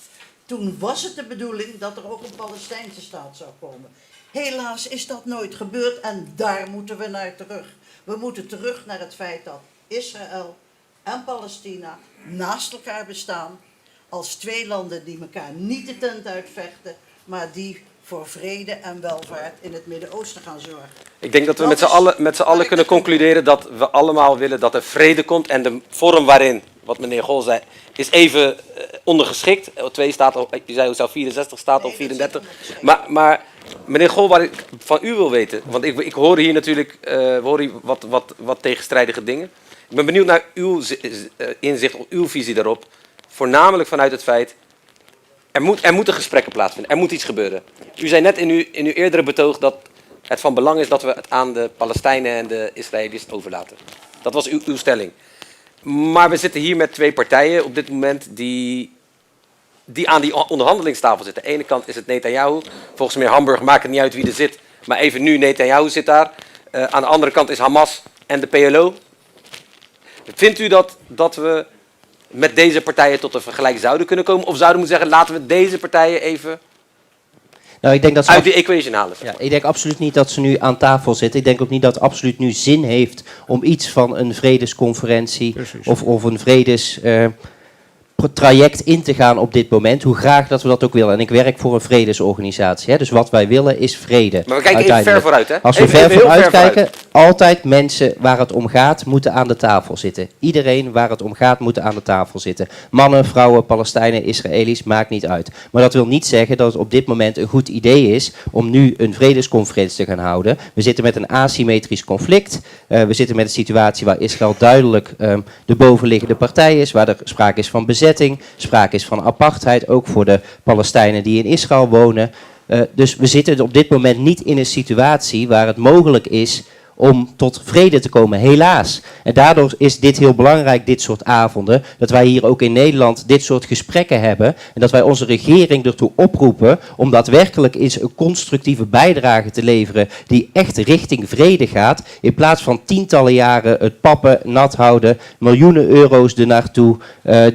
Toen was het de bedoeling dat er ook een Palestijnse staat zou komen. Helaas is dat nooit gebeurd en daar moeten we naar terug. We moeten terug naar het feit dat Israël en Palestina naast elkaar bestaan als 2 landen die elkaar niet de tent uitvechten, maar die voor vrede en welvaart in het Midden-Oosten gaan zorgen. Ik denk dat we met z'n allen kunnen concluderen dat we allemaal willen dat er vrede komt. En de vorm waarin, wat meneer Gol zei, is even ondergeschikt. 2 staat op, je zei zelf 64 staat op 34. Maar meneer Gol, wat ik van u wil weten, want ik hoor hier natuurlijk wat tegenstrijdige dingen. Ik ben benieuwd naar uw inzicht, uw visie daarop. Voornamelijk vanuit het feit, er moeten gesprekken plaatsvinden, er moet iets gebeuren. U zei net in uw eerdere betoog dat het van belang is dat we het aan de Palestijnen en de Israëli's overlaten. Dat was uw stelling. Maar we zitten hier met 2 partijen op dit moment die aan die onderhandelingstafel zitten. Aan de ene kant is het Netanyahu. Volgens meneer Hamburg maakt het niet uit wie er zit. Maar even nu, Netanyahu zit daar. Aan de andere kant is Hamas en de PLO. Vindt u dat we met deze partijen tot een vergelijk zouden kunnen komen? Of zouden we moeten zeggen, laten we deze partijen even Nou, ik denk dat ze uit de equation halen? Ja, ik denk absoluut niet dat ze nu aan tafel zitten. Ik denk ook niet dat het absoluut nu zin heeft om iets van een vredesconferentie of een vredestraject in te gaan op dit moment. Hoe graag dat we dat ook willen. En ik werk voor een vredesorganisatie. Hè. Dus wat wij willen is vrede. Maar we kijken even ver vooruit. Hè? Als we ver vooruit kijken, altijd mensen waar het om gaat moeten aan de tafel zitten. Iedereen waar het om gaat moet aan de tafel zitten. Mannen, vrouwen, Palestijnen, Israëli's, maakt niet uit. Maar dat wil niet zeggen dat het op dit moment een goed idee is om nu een vredesconferentie te gaan houden. We zitten met een asymmetrisch conflict. We zitten met een situatie waar Israël duidelijk de bovenliggende partij is. Waar er sprake is van bezetting, sprake is van apartheid. Ook voor de Palestijnen die in Israël wonen. Dus we zitten op dit moment niet in een situatie waar het mogelijk is om tot vrede te komen, helaas. En daardoor is dit heel belangrijk, dit soort avonden, dat wij hier ook in Nederland dit soort gesprekken hebben en dat wij onze regering ertoe oproepen om daadwerkelijk eens een constructieve bijdrage te leveren die echt richting vrede gaat, in plaats van tientallen jaren het pappen nat houden, miljoenen euro's ernaartoe,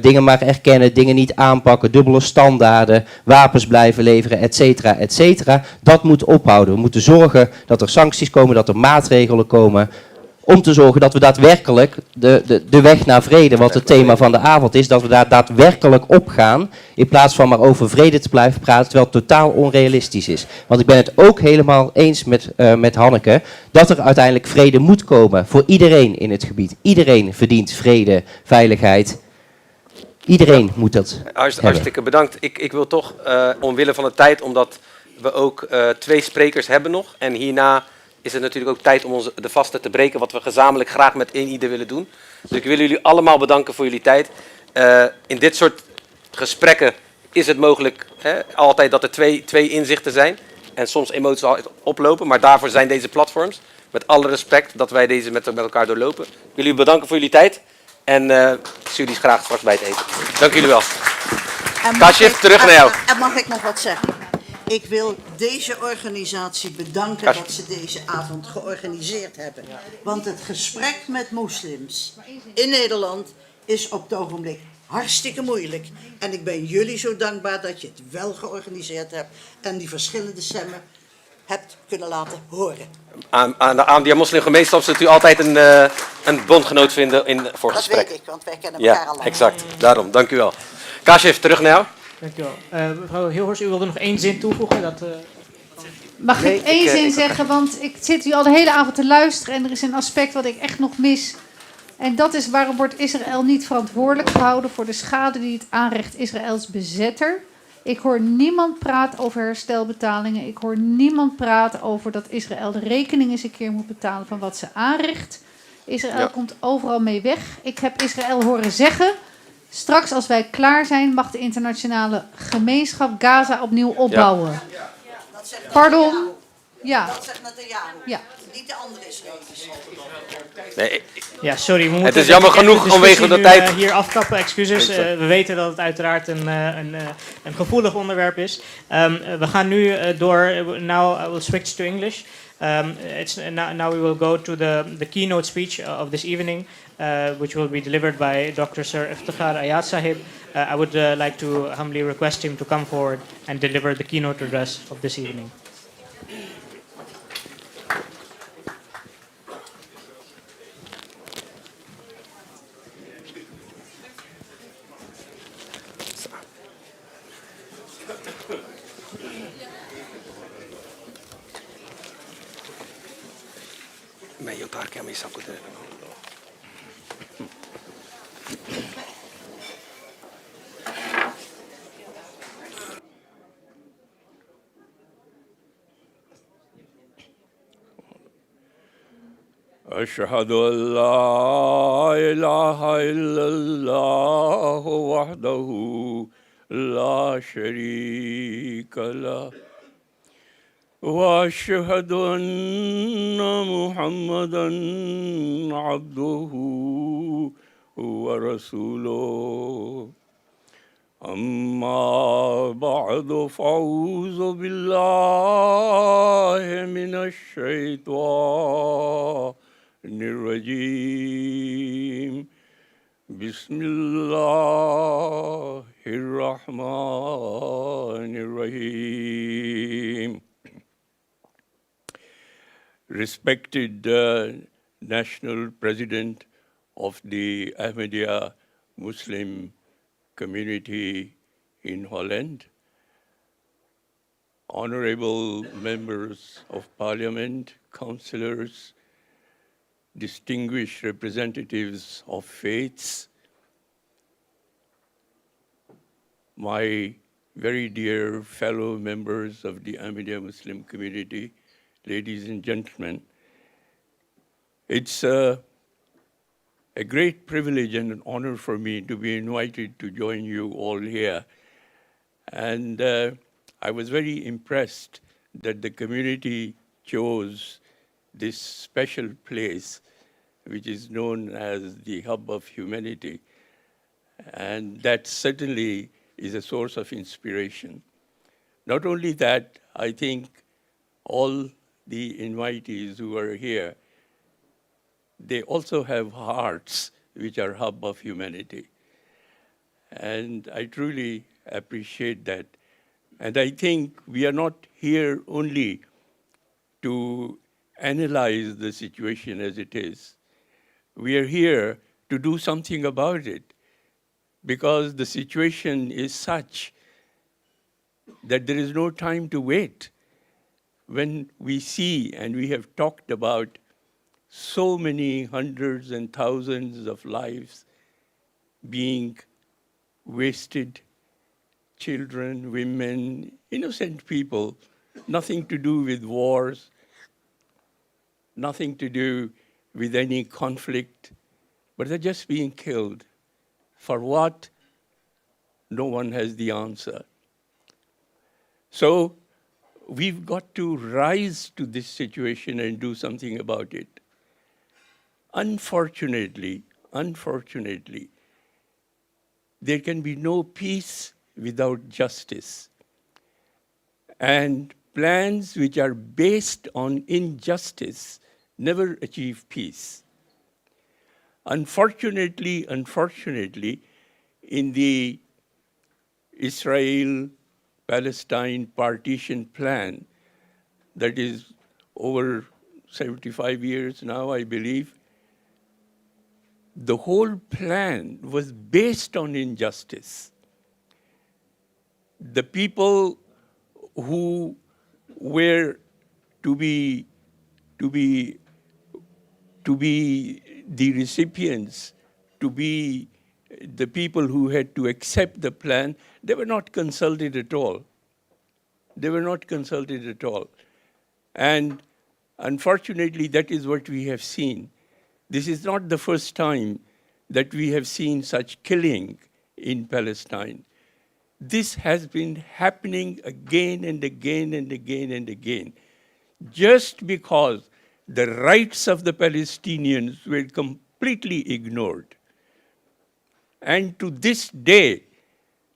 dingen maar erkennen, dingen niet aanpakken, dubbele standaarden, wapens blijven leveren, et cetera, et cetera. Dat moet ophouden. We moeten zorgen dat er sancties komen, dat er maatregelen komen om te zorgen dat we daadwerkelijk de weg naar vrede, wat het thema van de avond is, dat we daar daadwerkelijk op gaan, in plaats van maar over vrede te blijven praten, terwijl het totaal onrealistisch is. Want ik ben het ook helemaal eens met Hanneke, dat er uiteindelijk vrede moet komen voor iedereen in het gebied. Iedereen verdient vrede, veiligheid. Iedereen moet dat Hartstikke bedankt. Ik wil toch, omwille van de tijd, omdat we ook 2 sprekers hebben nog, en hierna is het natuurlijk ook tijd om de vaste te breken, wat we gezamenlijk graag met ieder willen doen. Dus ik wil jullie allemaal bedanken voor jullie tijd. In dit soort gesprekken is het mogelijk altijd dat er twee inzichten zijn. En soms emoties oplopen, maar daarvoor zijn deze platforms. Met alle respect dat wij deze met elkaar doorlopen. Ik wil jullie bedanken voor jullie tijd. En ik zie jullie graag straks bij het eten. Dank jullie wel. Kashif, terug naar jou. En mag ik nog wat zeggen? Ik wil deze organisatie bedanken dat ze deze avond georganiseerd hebben. Want het gesprek met moslims in Nederland is op het ogenblik hartstikke moeilijk. En ik ben jullie zo dankbaar dat je het wel georganiseerd hebt en die verschillende stemmen hebt kunnen laten horen. Aan de Ahmadiyya Moslim Gemeenschap zult u altijd een bondgenoot vinden voor gesprek. Dat weet ik, want wij kennen elkaar al lang. Exact. Daarom, dank u wel. Kashif, terug naar jou. Dank u wel. Mevrouw Hilhorst, u wilde nog 1 zin toevoegen? Mag ik één zin zeggen, want ik zit hier al de hele avond te luisteren en er is een aspect wat ik echt nog mis. En dat is waarom wordt Israël niet verantwoordelijk gehouden voor de schade die het aanricht Israëls bezetter. Ik hoor niemand praten over herstelbetalingen. Ik hoor niemand praten over dat Israël de rekening eens een keer moet betalen van wat ze aanricht. Israël komt overal mee weg. Ik heb Israël horen zeggen, straks als wij klaar zijn mag de internationale gemeenschap Gaza opnieuw opbouwen. Ja. Dat zegt Pardon? Ja. Dat zegt Netanyahu. Ja. Niet de andere Israëli's. Nee, ja, sorry. We moeten het is jammer genoeg omwege de tijd. Hier afkappen, excuses. We weten dat het uiteraard een gevoelig onderwerp is. We gaan nu door. Now I will switch to English. Now we will go to the keynote speech of this evening, which will be delivered by Dr. Sir Iftikhar Ayad Sahib. I would like to humbly request him to come forward and deliver the keynote address of this evening. मैं उतार के हमें सबको दे रहा हूँ أشهد أن لا إله إلا الله وحده لا شريك له وأشهد أن محمدا عبده ورسوله أما بعد فأعوذ بالله من الشيطان الرجيم بسم الله الرحمن الرحيم. Respected National President of the Ahmadiyya Muslim Community in Holland, honorable members of Parliament, councillors, distinguished representatives of faiths, my very dear fellow members of the Ahmadiyya Muslim community, ladies and gentlemen, it's a great privilege and an honor for me to be invited to join you all here. And I was very impressed that the community chose this special place, which is known as the hub of humanity. And that certainly is a source of inspiration. Not only that, I think all the invitees who are here, they also have hearts which are hub of humanity. And I truly appreciate that. And I think we are not here only to analyze the situation as it is. We are here to do something about it, because the situation is such that there is no time to wait. When we see, and we have talked about, so many hundreds and thousands of lives being wasted, children, women, innocent people, nothing to do with wars, nothing to do with any conflict, but they're just being killed. For what? No one has the answer. So we've got to rise to this situation and do something about it. Unfortunately, there can be no peace without justice. And plans which are based on injustice never achieve peace. Unfortunately, in the Israel-Palestine partition plan, that is over 75 years now, I believe, the whole plan was based on injustice. The people who were to be the recipients, to be the people who had to accept the plan, they were not consulted at all. And unfortunately, that is what we have seen. This is not the first time that we have seen such killing in Palestine. This has been happening again and again and again and again, just because the rights of the Palestinians were completely ignored. And to this day,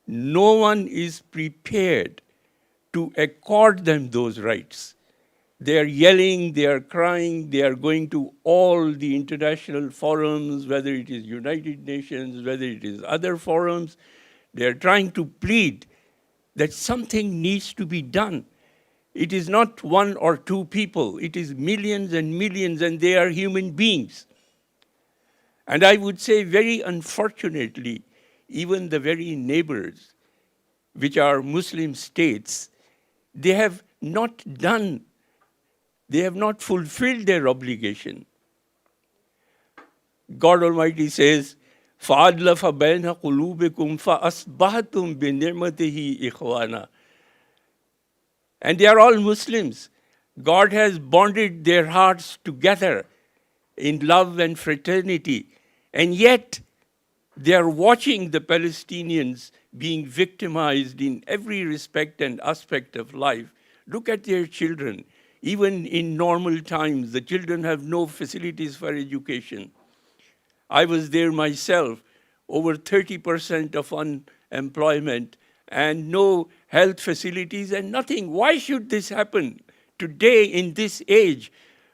no one is prepared to accord them those rights. They are yelling, they are crying, they are going to all the international forums, whether it is United Nations, whether it is other forums. They are trying to plead that something needs to be done. It is not one or two people, it is millions and millions, and they are human beings. And I would say, very unfortunately, even the very neighbors, which are Muslim states, they have not fulfilled their obligation. God Almighty says, فَأَدْلَفَ بَيْنَ قُلُوبِكُمْ فَأَصْبَحْتُمْ بِنِعْمَتِهِ إِخْوَانًا. And they are all Muslims. God has bonded their hearts together in love and fraternity. And yet, they are watching the Palestinians being victimized in every respect and aspect of life. Look at their children. Even in normal times, the children have no facilities for education. I was there myself, over 30% of unemployment and no health facilities and nothing. Why should this happen today in this age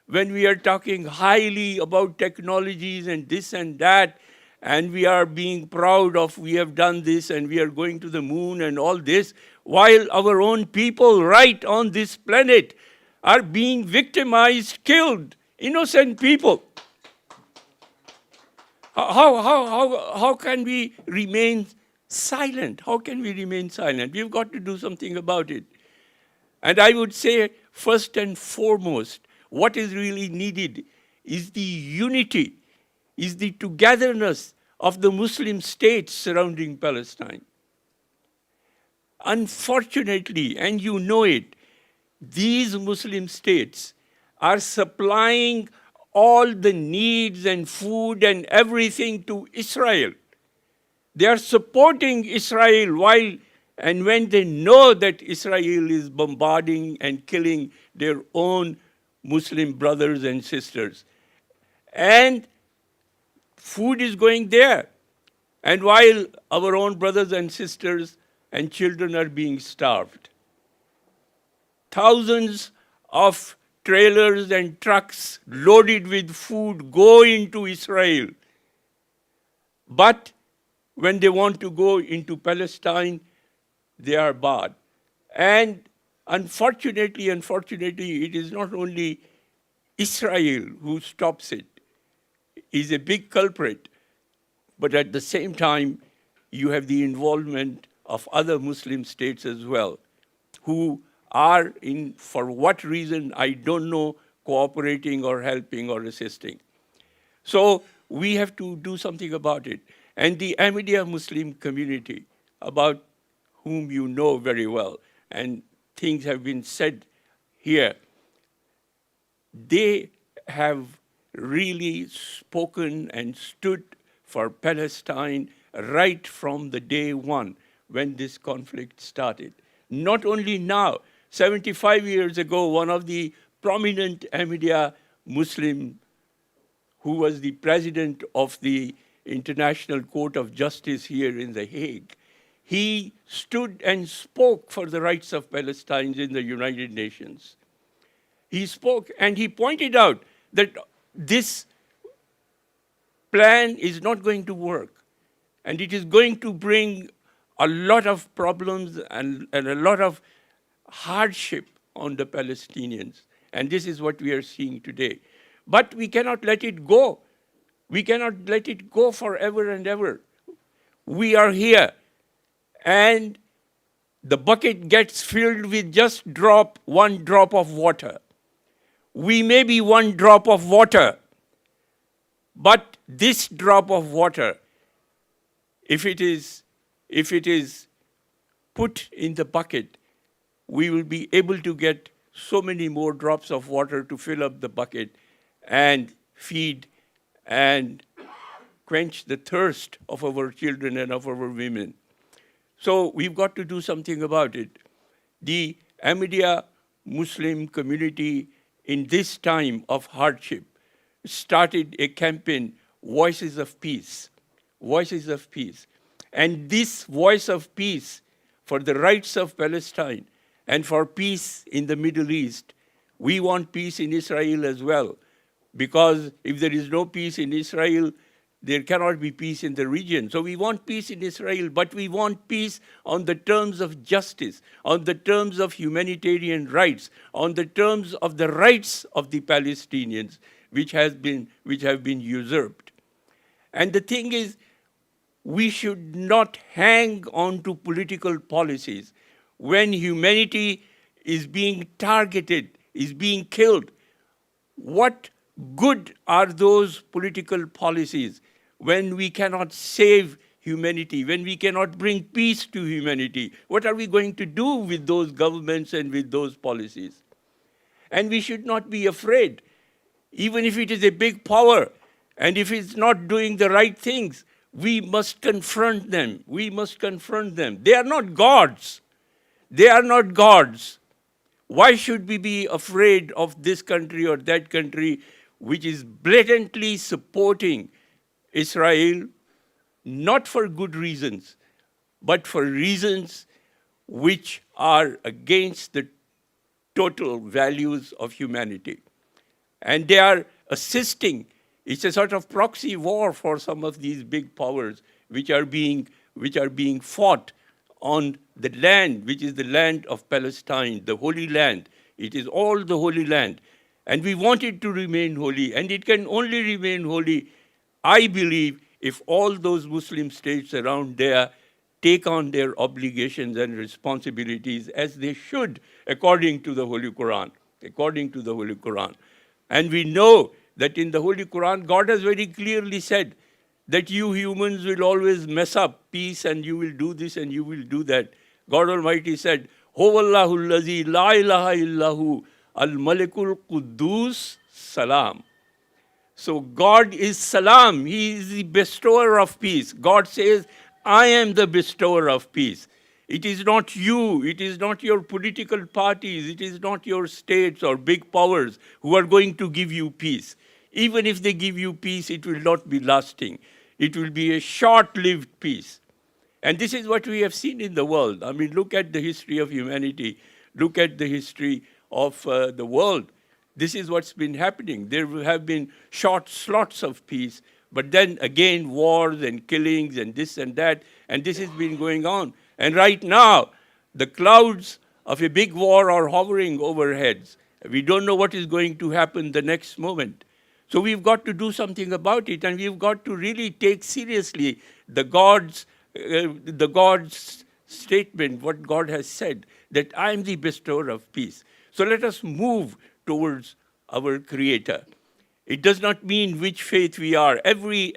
when we are talking highly about technologies and this and that, and we are being proud of we have done this and we are going to the moon and all this, while our own people right on this planet are being victimized, killed, innocent people? How can we remain silent? How can we remain silent? We've got to do something about it. And I would say, first and foremost, what is really needed is the unity, is the togetherness of the Muslim states surrounding Palestine. Unfortunately, and you know it, these Muslim states are supplying all the needs and food and everything to Israel. They are supporting Israel and when they know that Israel is bombarding and killing their own Muslim brothers and sisters. And food is going there. And while our own brothers and sisters and children are being starved. Thousands of trailers and trucks loaded with food go into Israel. But when they want to go into Palestine, they are barred. And unfortunately, it is not only Israel who stops it. Is a big culprit. But at the same time, you have the involvement of other Muslim states as well, who are, for what reason, I don't know, cooperating or helping or assisting. So we have to do something about it. And the Ahmadiyya Muslim community, about whom you know very well, and things have been said here, they have really spoken and stood for Palestine right from the day one when this conflict started. Not only now, 75 years ago, one of the prominent Ahmadiyya Muslim, who was the president of the International Court of Justice here in The Hague, he stood and spoke for the rights of Palestinians in the United Nations. He spoke and he pointed out that this plan is not going to work. And it is going to bring a lot of problems and a lot of hardship on the Palestinians. And this is what we are seeing today. But we cannot let it go. We cannot let it go forever and ever. We are here. And the bucket gets filled with just one drop of water. We may be one drop of water, but this drop of water, if it is put in the bucket, we will be able to get so many more drops of water to fill up the bucket and feed and quench the thirst of our children and of our women. So we've got to do something about it. The Ahmadiyya Muslim community in this time of hardship started a campaign, Voices of Peace. Voices of Peace. And this voice of peace for the rights of Palestine and for peace in the Middle East, we want peace in Israel as well. Because if there is no peace in Israel, there cannot be peace in the region. So we want peace in Israel, but we want peace on the terms of justice, on the terms of humanitarian rights, on the terms of the rights of the Palestinians, which have been usurped. And the thing is, we should not hang on to political policies. When humanity is being targeted, is being killed, what good are those political policies when we cannot save humanity, when we cannot bring peace to humanity? What are we going to do with those governments and with those policies? And we should not be afraid, even if it is a big power, and if it's not doing the right things, we must confront them. We must confront them. They are not gods. They are not gods. Why should we be afraid of this country or that country which is blatantly supporting Israel, not for good reasons, but for reasons which are against the total values of humanity? And they are assisting. It's a sort of proxy war for some of these big powers which are being fought on the land, which is the land of Palestine, the Holy Land. It is all the Holy Land. And we want it to remain holy. And it can only remain holy, I believe, if all those Muslim states around there take on their obligations and responsibilities as they should, according to the Holy Quran. According to the Holy Quran. And we know that in the Holy Quran, God has very clearly said that you humans will always mess up peace, and you will do this and you will do that. God Almighty said, Huwallahu allazi la ilaha illahu al-malikul quddus salam. So God is salam. He is the bestower of peace. God says, I am the bestower of peace. It is not you, it is not your political parties, it is not your states or big powers who are going to give you peace. Even if they give you peace, it will not be lasting. It will be a short-lived peace. And this is what we have seen in the world. I mean, look at the history of humanity. Look at the history of the world. This is what's been happening. There have been short slots of peace, but then again wars and killings and this and that, and this has been going on. And right now, the clouds of a big war are hovering overhead. We don't know what is going to happen the next moment. So we've got to do something about it, and we've got to really take seriously the God's statement, what God has said, that I am the bestower of peace. So let us move towards our Creator. It does not mean which faith we are. Every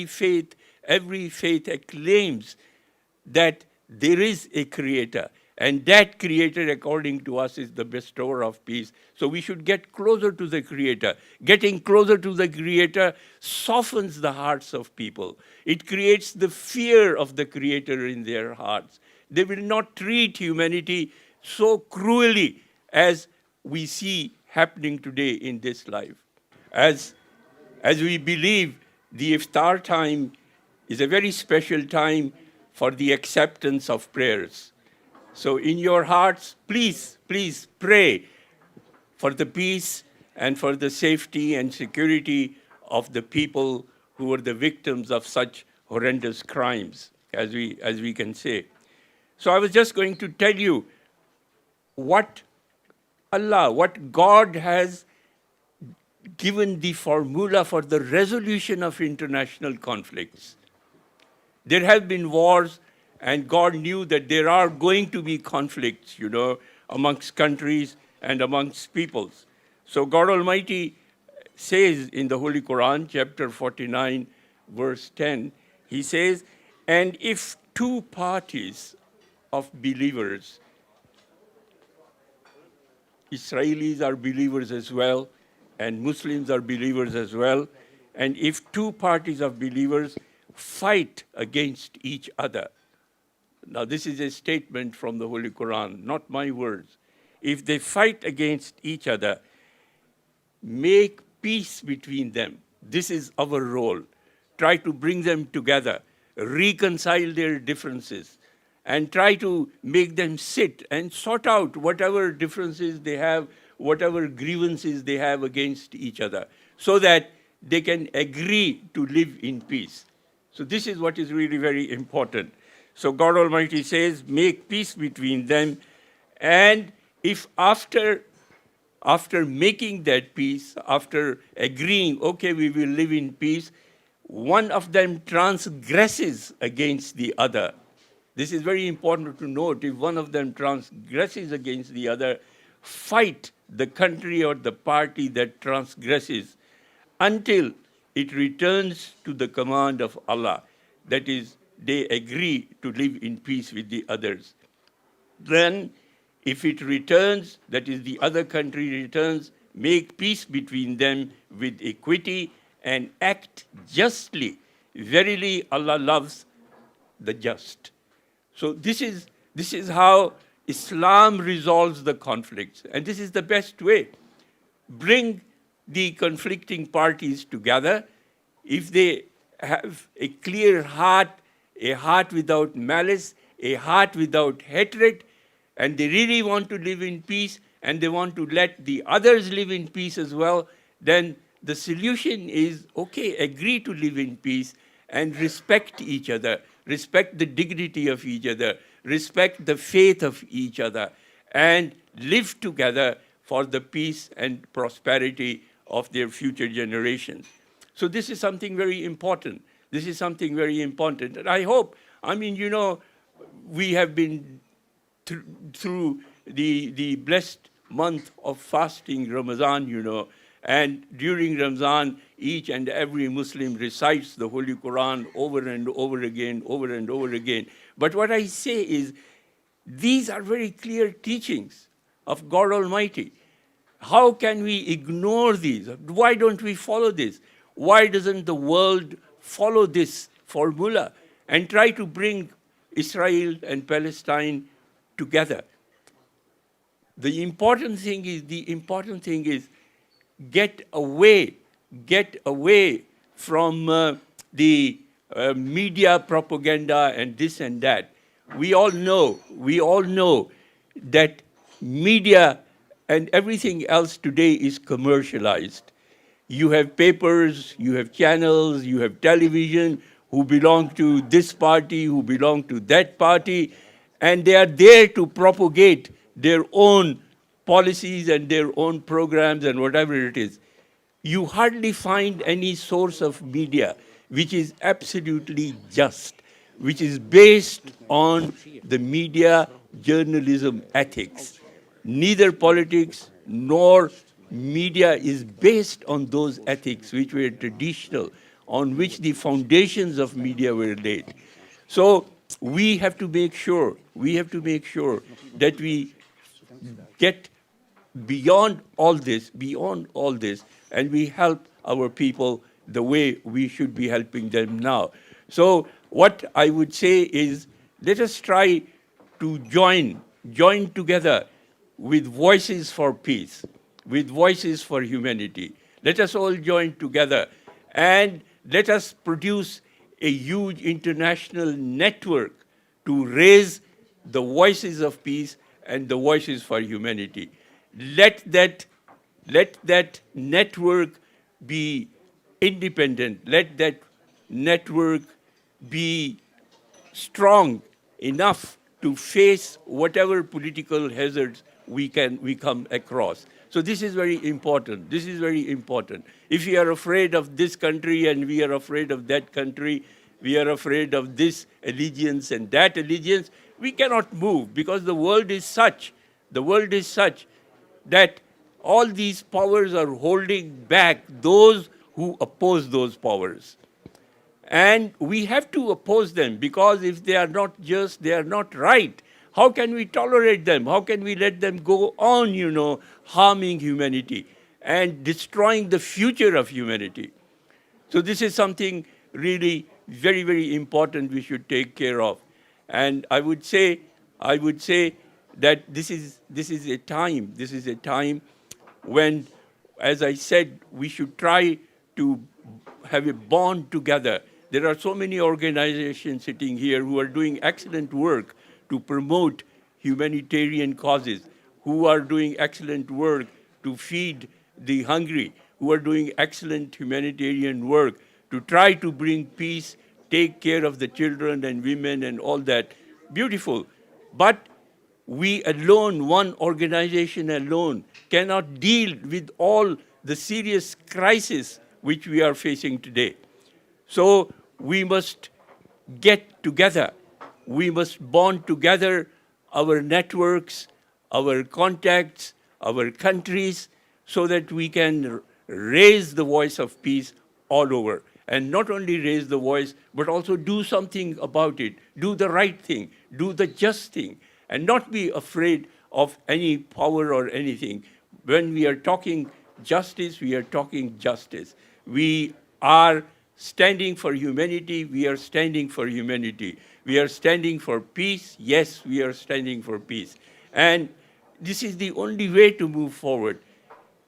faith acclaims that there is a Creator. And that Creator, according to us, is the bestower of peace. So we should get closer to the Creator. Getting closer to the Creator softens the hearts of people. It creates the fear of the Creator in their hearts. They will not treat humanity so cruelly as we see happening today in this life. As we believe the iftar time is a very special time for the acceptance of prayers. So in your hearts, please pray for the peace and for the safety and security of the people who are the victims of such horrendous crimes, as we can say. So I was just going to tell you what God has given the formula for the resolution of international conflicts. There have been wars, and God knew that there are going to be conflicts, amongst countries and amongst peoples. So God Almighty says in the Holy Quran, chapter 49, verse 10, He says, and if two parties of believers, Israelis are believers as well, and Muslims are believers as well, and if two parties of believers fight against each other. Now, this is a statement from the Holy Quran, not my words. If they fight against each other, make peace between them. This is our role. Try to bring them together, reconcile their differences, and try to make them sit and sort out whatever differences they have, whatever grievances they have against each other, so that they can agree to live in peace. So this is what is really very important. So God Almighty says, make peace between them, and if after making that peace, after agreeing, okay, we will live in peace, one of them transgresses against the other. This is very important to note. If one of them transgresses against the other, fight the country or the party that transgresses, until it returns to the command of Allah. That is, they agree to live in peace with the others. Then, if it returns, that is, the other country returns, make peace between them with equity and act justly. Verily, Allah loves the just. So this is how Islam resolves the conflicts, and this is the best way. Bring the conflicting parties together. If they have a clear heart, a heart without malice, a heart without hatred, and they really want to live in peace, and they want to let the others live in peace as well, then the solution is, okay, agree to live in peace and respect each other, respect the dignity of each other, respect the faith of each other, and live together for the peace and prosperity of their future generations. So this is something very important. This is something very important. And I hope, we have been through the blessed month of fasting, Ramadan, and during Ramadan, each and every Muslim recites the Holy Quran over and over again, over and over again. But what I say is, these are very clear teachings of God Almighty. How can we ignore these? Why don't we follow this? Why doesn't the world follow this formula and try to bring Israel and Palestine together? The important thing is get away from the media propaganda and this and that. We all know that media and everything else today is commercialized. You have papers, you have channels, you have television who belong to this party, who belong to that party, and they are there to propagate their own policies and their own programs and whatever it is. You hardly find any source of media which is absolutely just, which is based on the media journalism ethics. Neither politics nor media is based on those ethics which were traditional, on which the foundations of media were laid. So we have to make sure that we get beyond all this, and we help our people the way we should be helping them now. So what I would say is, let us try to join together with voices for peace, with voices for humanity. Let us all join together and let us produce a huge international network to raise the voices of peace and the voices for humanity. Let that network be independent. Let that network be strong enough to face whatever political hazards we come across. So this is very important. If we are afraid of this country and we are afraid of that country, we are afraid of this allegiance and that allegiance, we cannot move, because the world is such that all these powers are holding back those who oppose those powers. And we have to oppose them, because if they are not just, they are not right. How can we tolerate them? How can we let them go on, harming humanity and destroying the future of humanity? So this is something really very, very important we should take care of. And I would say that this is a time when, as I said, we should try to have a bond together. There are so many organizations sitting here who are doing excellent work to promote humanitarian causes, who are doing excellent work to feed the hungry, who are doing excellent humanitarian work to try to bring peace, take care of the children and women and all that. Beautiful. But we alone, one organization alone, cannot deal with all the serious crises which we are facing today. So we must get together. We must bond together our networks, our contacts, our countries, so that we can raise the voice of peace all over. And not only raise the voice, but also do something about it. Do the right thing, do the just thing, and not be afraid of any power or anything. When we are talking justice, we are talking justice. We are standing for humanity, we are standing for humanity. We are standing for peace, yes, we are standing for peace. And this is the only way to move forward.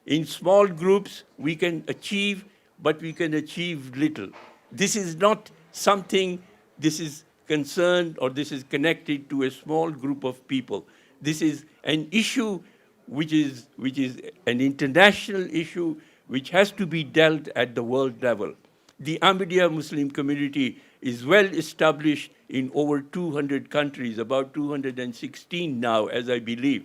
In small groups, we can achieve, but we can achieve little. This is not something, this is concerned or this is connected to a small group of people. This is an issue which is an international issue which has to be dealt at the world level. The Ahmadiyya Muslim community is well established in over 200 countries, about 216 now, as I believe.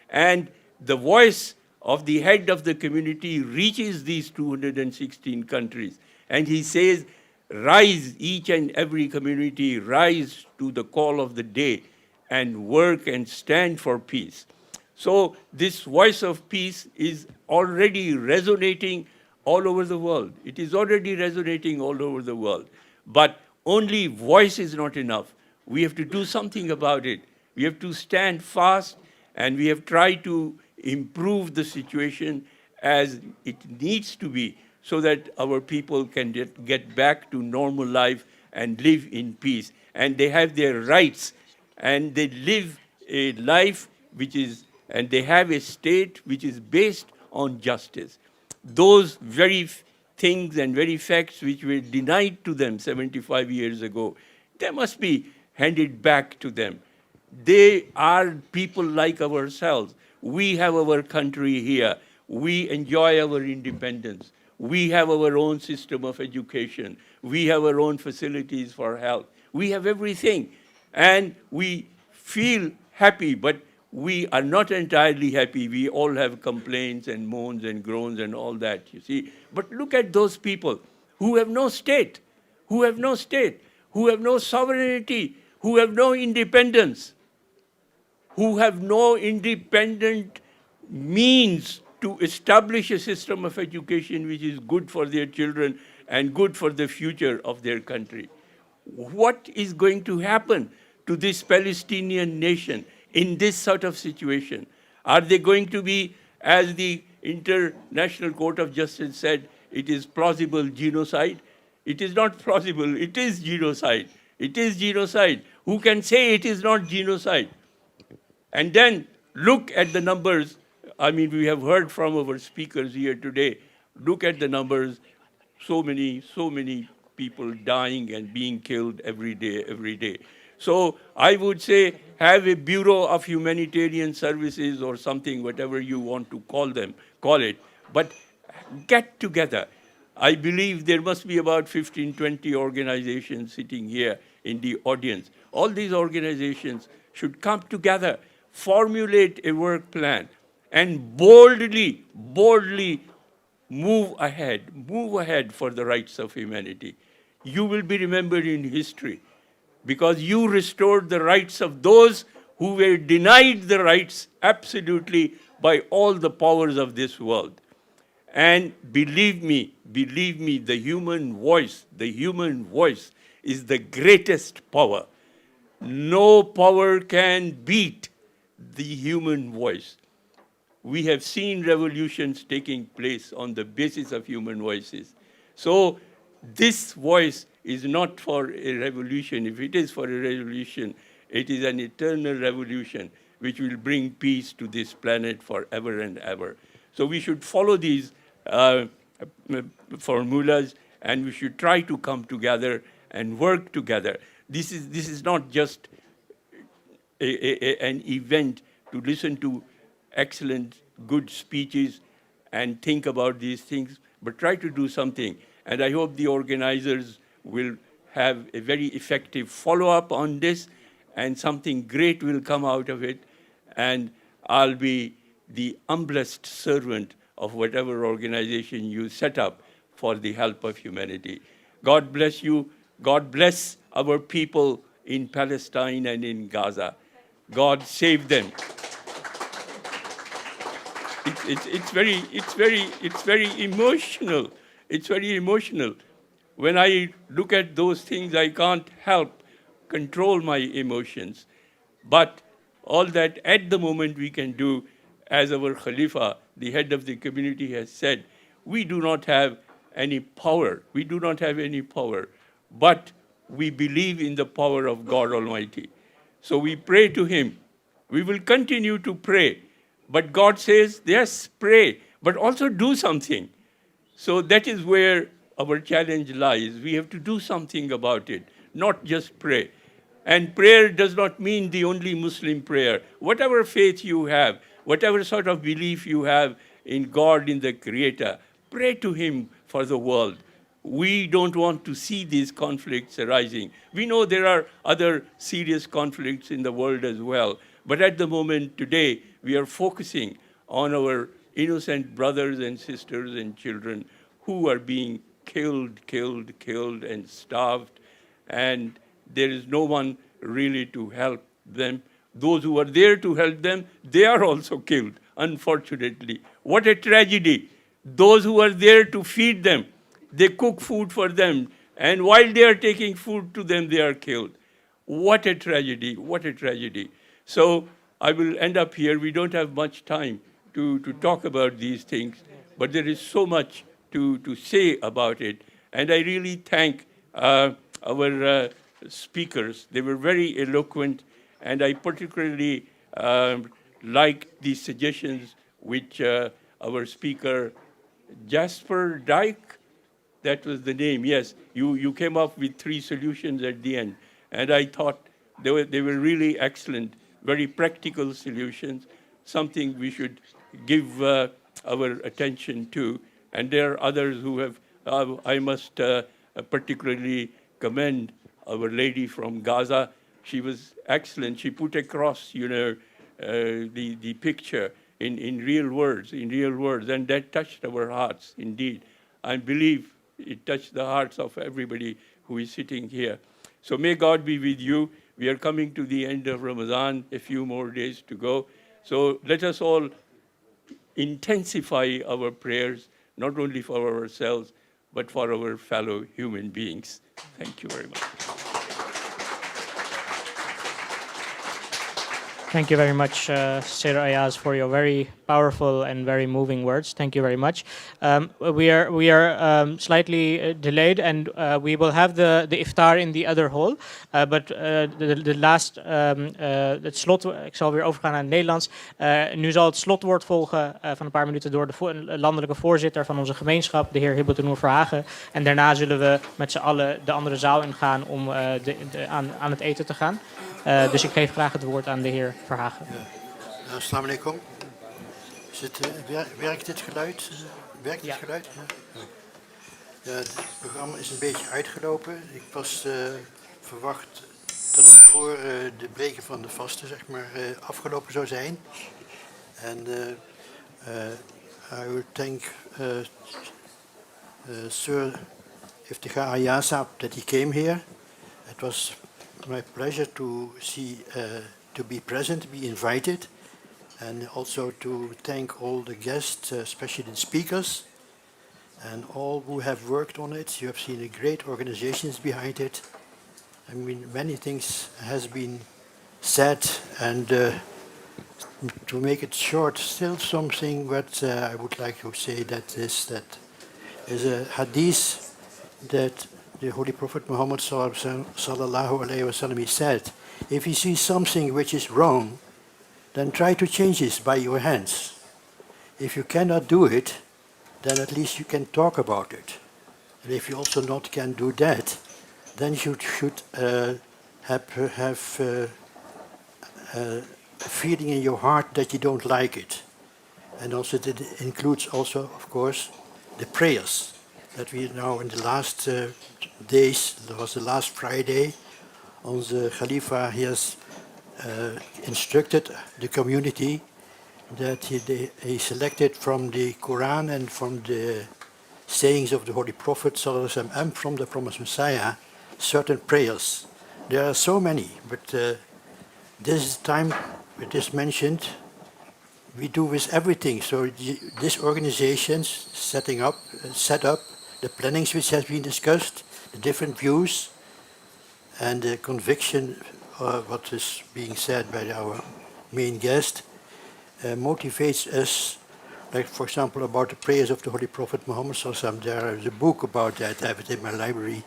And the voice of the head of the community reaches these 216 countries. And he says, rise, each and every community, rise to the call of the day and work and stand for peace. So this voice of peace is already resonating all over the world. It is already resonating all over the world. But only voice is not enough. We have to do something about it. We have to stand fast, and we have tried to improve the situation as it needs to be so that our people can get back to normal life and live in peace. And they have their rights, and they live a life which is, and they have a state which is based on justice. Those very things and very facts which were denied to them 75 years ago, they must be handed back to them. They are people like ourselves. We have our country here. We enjoy our independence. We have our own system of education. We have our own facilities for health. We have everything. And we feel happy, but we are not entirely happy. We all have complaints and moans and groans and all that, you see. But look at those people who have no state, who have no state, who have no sovereignty, who have no independence, who have no independent means to establish a system of education which is good for their children and good for the future of their country. What is going to happen to this Palestinian nation in this sort of situation? Are they going to be, as the International Court of Justice said, it is plausible genocide? It is not plausible, it is genocide. It is genocide. Who can say it is not genocide? And then look at the numbers. I mean, we have heard from our speakers here today. Look at the numbers. So many people dying and being killed every day. So I would say have a Bureau of Humanitarian Services or something, whatever you want to call it, but get together. I believe there must be about 15, 20 organizations sitting here in the audience. All these organizations should come together, formulate a work plan, and boldly move ahead for the rights of humanity. You will be remembered in history because you restored the rights of those who were denied the rights absolutely by all the powers of this world. And believe me, the human voice is the greatest power. No power can beat the human voice. We have seen revolutions taking place on the basis of human voices. So this voice is not for a revolution. If it is for a revolution, it is an eternal revolution which will bring peace to this planet forever and ever. So we should follow these formulas, and we should try to come together and work together. This is not just an event to listen to excellent, good speeches and think about these things, but try to do something. And I hope the organizers will have a very effective follow-up on this, and something great will come out of it. And I'll be the humblest servant of whatever organization you set up for the help of humanity. God bless you. God bless our people in Palestine and in Gaza. God save them. It's very emotional. It's very emotional. When I look at those things, I can't help control my emotions. But all that at the moment we can do, as our Khalifa, the head of the community, has said, we do not have any power. We do not have any power. But we believe in the power of God Almighty. So we pray to Him. We will continue to pray. But God says, yes, pray, but also do something. So that is where our challenge lies. We have to do something about it, not just pray. And prayer does not mean the only Muslim prayer. Whatever faith you have, whatever sort of belief you have in God, in the Creator, pray to Him for the world. We don't want to see these conflicts arising. We know there are other serious conflicts in the world as well. But at the moment today, we are focusing on our innocent brothers and sisters and children who are being killed and starved. And there is no one really to help them. Those who are there to help them, they are also killed, unfortunately. What a tragedy. Those who are there to feed them, they cook food for them, and while they are taking food to them, they are killed. What a tragedy, what a tragedy. So I will end up here. We don't have much time to talk about these things, but there is so much to say about it. And I really thank our speakers. They were very eloquent, and I particularly liked the suggestions which our speaker, Jasper Dyke, that was the name, yes. You came up with 3 solutions at the end, and I thought they were really excellent, very practical solutions, something we should give our attention to. And there are others who have, I must particularly commend our lady from Gaza. She was excellent. She put across, the picture in real words, and that touched our hearts indeed. I believe it touched the hearts of everybody who is sitting here. So may God be with you. We are coming to the end of Ramadan, a few more days to go. So let us all intensify our prayers, not only for ourselves, but for our fellow human beings. Thank you very much. Thank you very much, Sir Ayaz, for your very powerful and very moving words. Thank you very much. We are slightly delayed, and we will have the iftar in the other hall. But the last, het slot, ik zal weer overgaan naar het Nederlands. Nu zal het slotwoord volgen van een paar minuten door de landelijke voorzitter van onze gemeenschap, de heer Hibbeltenoer Verhagen. En daarna zullen we met z'n allen de andere zaal ingaan om aan het eten te gaan. Dus ik geef graag het woord aan de heer Verhagen. Ja. Assalamu alaikum. Werkt dit geluid? Werkt dit geluid? Ja. Ja, het programma is een beetje uitgelopen. Ik was verwacht dat het voor de breken van de vasten afgelopen zou zijn. En I would thank Sir Iftikhar Ayaz that he came here. It was my pleasure to see, to be present, to be invited, and also to thank all the guests, especially the speakers, and all who have worked on it. You have seen the great organizations behind it. I mean, many things has been said, and to make it short, still something what I would like to say that is a hadith that the Holy Prophet Muhammad sallallahu alaihi wasallam, he said, if you see something which is wrong, then try to change it by your hands. If you cannot do it, then at least you can talk about it. And if you also not can do that, then you should have a feeling in your heart that you don't like it. And also that it includes also, of course, the prayers that we now in the last days, that was the last Friday, onze Khalifa, he has instructed the community that he selected from the Quran and from the sayings of the Holy Prophet ﷺ and from the promised Messiah certain prayers. There are so many, but this time it is mentioned we do with everything. So this organization set up the plannings which has been discussed, the different views, and the conviction, what is being said by our main guest, motivates us. Like, for example, about the prayers of the Holy Prophet Muhammad Sallallahu Alaihi Wasallam, there is a book about that. I have it in my library.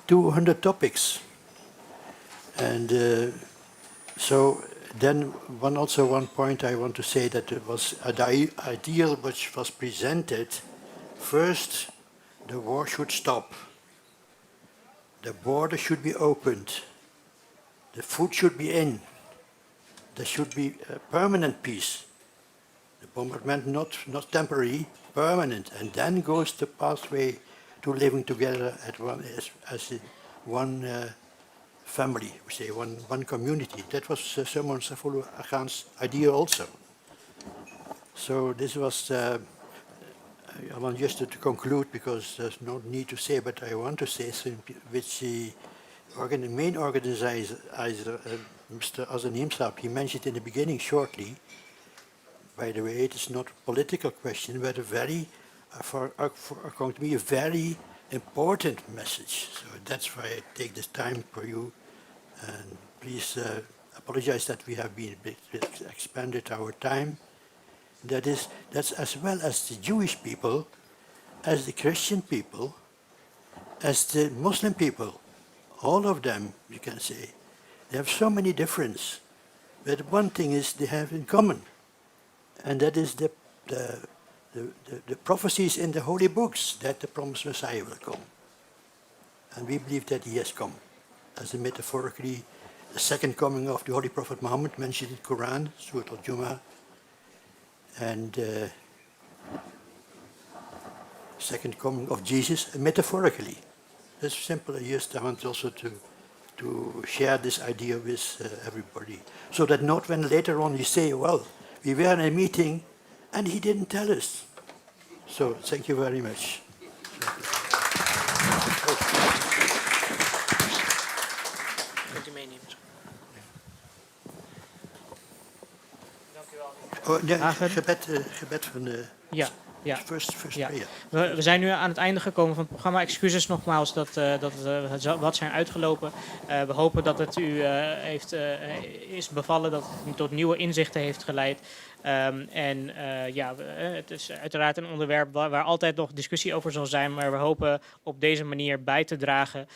200 topics. And so then one point I want to say that it was the ideal which was presented. First, the war should stop. The border should be opened. The food should be in. There should be a permanent peace. The bombardment not temporary, permanent. And then goes the pathway to living together as one family, we say one community. That was Simon Safulu Aghan's idea also. So this was, I want just to conclude because there's no need to say, but I want to say something which the main organizer, Mr. Azan himself, he mentioned in the beginning shortly. By the way, it is not a political question, but a very, according to me, a very important message. So that's why I take this time for you. And please apologize that we have been expanded our time. That's as well as the Jewish people, as the Christian people, as the Muslim people. All of them, you can say, they have so many differences. But one thing is they have in common, and that is the prophecies in the holy books that the promised Messiah will come. And we believe that he has come. As a metaphorically, the second coming of the Holy Prophet Muhammad mentioned in the Quran, Surah Al-Jumu'ah, and second coming of Jesus, metaphorically. That's simple. I want also to share this idea with everybody, so that not when later on you say, well, we were in a meeting and he didn't tell us. So thank you very much. Oh, nee, gebed van de first prayer. We zijn nu aan het einde gekomen van het programma. Excuses nogmaals dat we wat zijn uitgelopen. We hopen dat het u is bevallen, dat het tot nieuwe inzichten heeft geleid. Het is uiteraard een onderwerp waar altijd nog discussie over zal zijn, maar we hopen op deze manier bij te dragen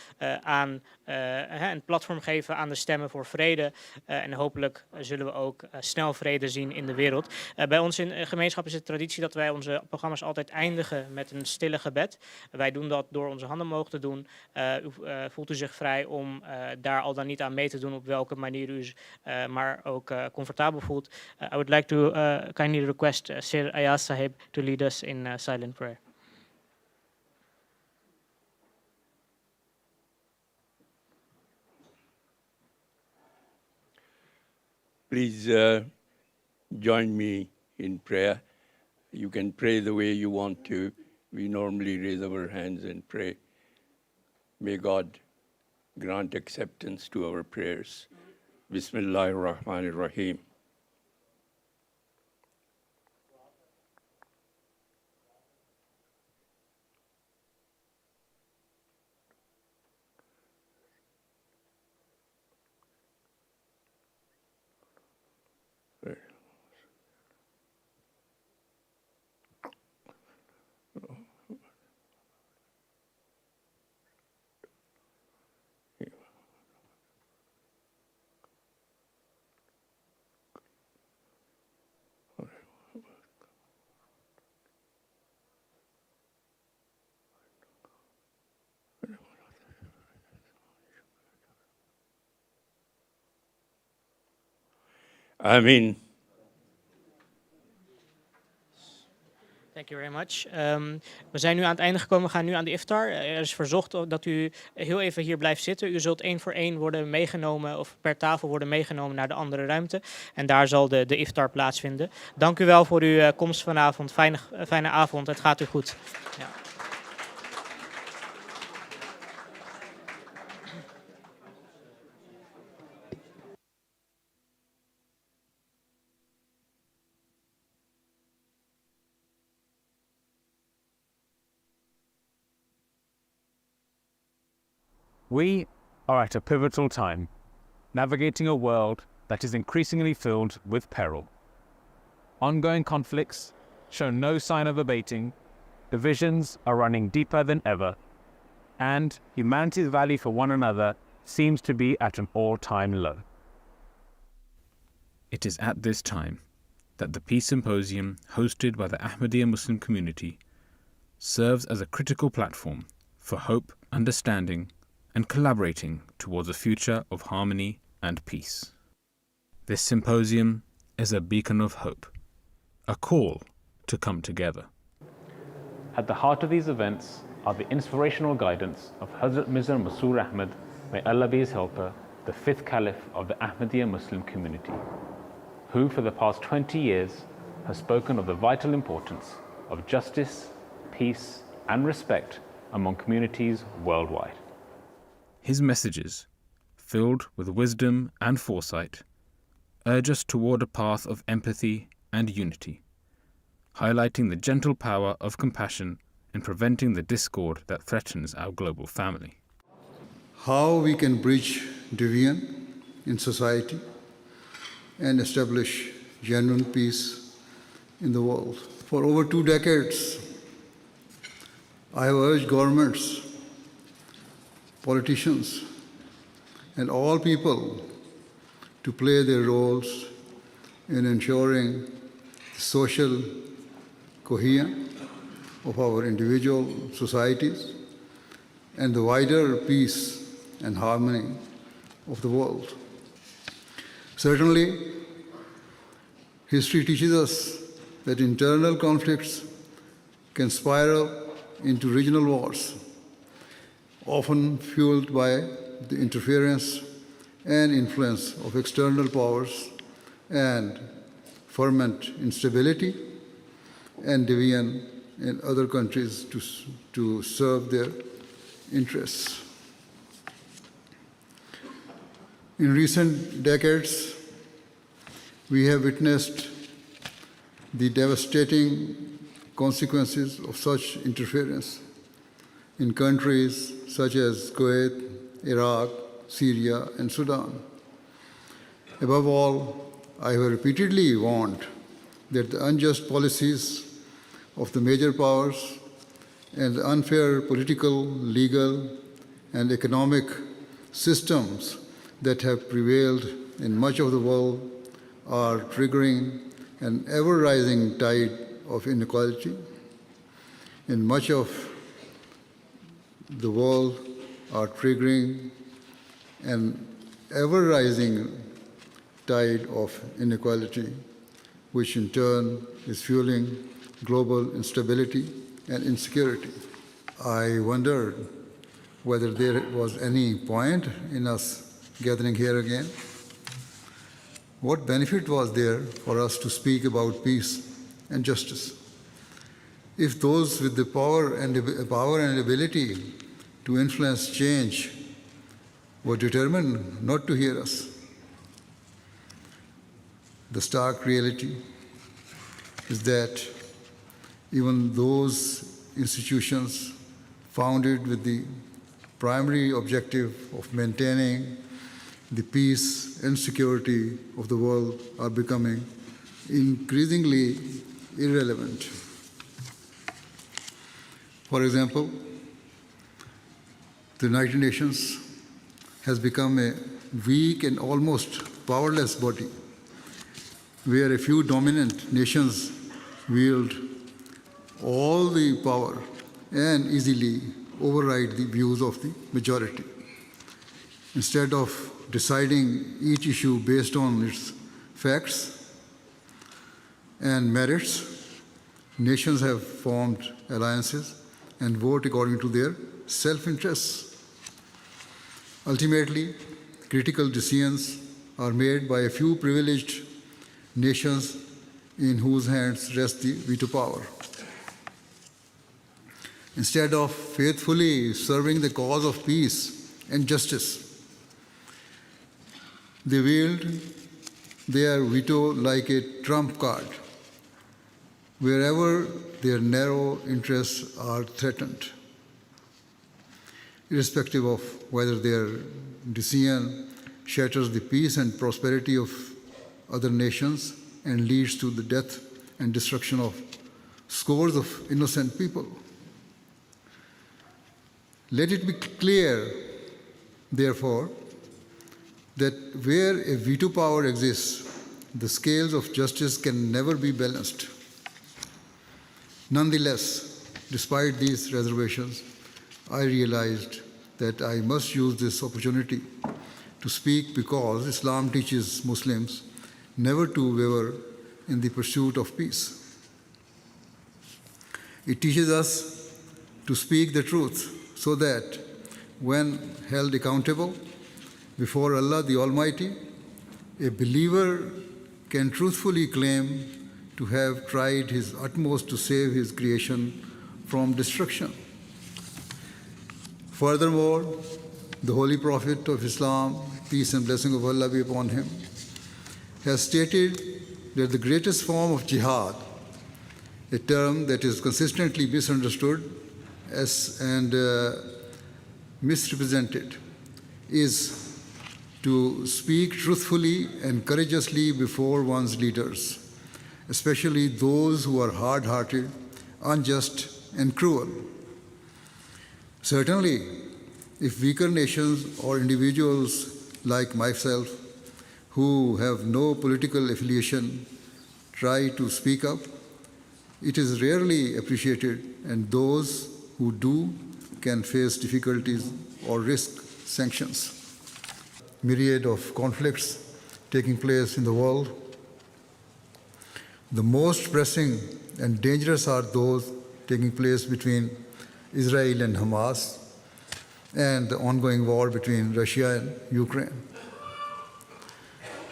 aan een platform geven aan de stemmen voor vrede. En hopelijk zullen we ook snel vrede zien in de wereld. Bij ons in de gemeenschap is het traditie dat wij onze programma's altijd eindigen met een stille gebed. Wij doen dat door onze handen omhoog te doen. Voelt u zich vrij om daar al dan niet aan mee te doen op welke manier u maar ook comfortabel voelt. I would like to kindly request Sir Ayaz Sahib to lead us in silent prayer. Please join me in prayer. You can pray the way you want to. We normally raise our hands and pray. May God grant acceptance to our prayers. Bismillahirrahmanirrahim. Amen. Thank you very much. We zijn nu aan het einde gekomen. We gaan nu aan de iftar. Er is verzocht dat u heel even hier blijft zitten. U zult 1 voor 1 worden meegenomen of per tafel worden meegenomen naar de andere ruimte. En daar zal de iftar plaatsvinden. Dank u wel voor uw komst vanavond. Fijne avond. Het gaat u goed. Ja. We are at a pivotal time, navigating a world that is increasingly filled with peril. Ongoing conflicts show no sign of abating, divisions are running deeper than ever, and humanity's value for one another seems to be at an all-time low. It is at this time that the Peace Symposium hosted by the Ahmadiyya Muslim community serves as a critical platform for hope, understanding, and collaborating towards a future of harmony and peace. This symposium is a beacon of hope, a call to come together. At the heart of these events are the inspirational guidance of Hazrat Mirza Masroor Ahmad, may Allah be his helper, the fifth caliph of the Ahmadiyya Muslim community, who for the past 20 years has spoken of the vital importance of justice, peace, and respect among communities worldwide. His messages, filled with wisdom and foresight, urge us toward a path of empathy and unity, highlighting the gentle power of compassion in preventing the discord that threatens our global family. How we can bridge division in society and establish genuine peace in the world. For over 2 decades, I have urged governments, politicians, and all people to play their roles in ensuring social cohesion of our individual societies and the wider peace and harmony of the world. Certainly, history teaches us that internal conflicts can spiral into regional wars, often fueled by the interference and influence of external powers and ferment instability and division in other countries to serve their interests. In recent decades, we have witnessed the devastating consequences of such interference in countries such as Kuwait, Iraq, Syria, and Sudan. Above all, I have repeatedly warned that the unjust policies of the major powers and the unfair political, legal, and economic systems that have prevailed in much of the world are triggering an ever-rising tide of inequality. In much of the world are triggering an ever-rising tide of inequality, which in turn is fueling global instability and insecurity. I wondered whether there was any point in us gathering here again. What benefit was there for us to speak about peace and justice if those with the power and ability to influence change were determined not to hear us? The stark reality is that even those institutions founded with the primary objective of maintaining the peace and security of the world are becoming increasingly irrelevant. For example, the United Nations has become a weak and almost powerless body, where a few dominant nations wield all the power and easily override the views of the majority. Instead of deciding each issue based on its facts and merits, nations have formed alliances and vote according to their self-interests. Ultimately, critical decisions are made by a few privileged nations in whose hands rests the veto power. Instead of faithfully serving the cause of peace and justice, they wield their veto like a trump card wherever their narrow interests are threatened. irrespective of whether their decision shatters the peace and prosperity of other nations and leads to the death and destruction of scores of innocent people. Let it be clear, therefore, that where a veto power exists, the scales of justice can never be balanced. Nonetheless, despite these reservations, I realized that I must use this opportunity to speak because Islam teaches Muslims never to waver in the pursuit of peace. It teaches us to speak the truth so that when held accountable before Allah the Almighty, a believer can truthfully claim to have tried his utmost to save his creation from destruction. Furthermore, the Holy Prophet of Islam, peace and blessing of Allah be upon him, has stated that the greatest form of jihad, a term that is consistently misunderstood and misrepresented, is to speak truthfully and courageously before one's leaders, especially those who are hard-hearted, unjust, and cruel. Certainly, if weaker nations or individuals like myself, who have no political affiliation, try to speak up, it is rarely appreciated, and those who do can face difficulties or risk sanctions. Myriad of conflicts taking place in the world. The most pressing and dangerous are those taking place between Israel and Hamas and the ongoing war between Russia and Ukraine.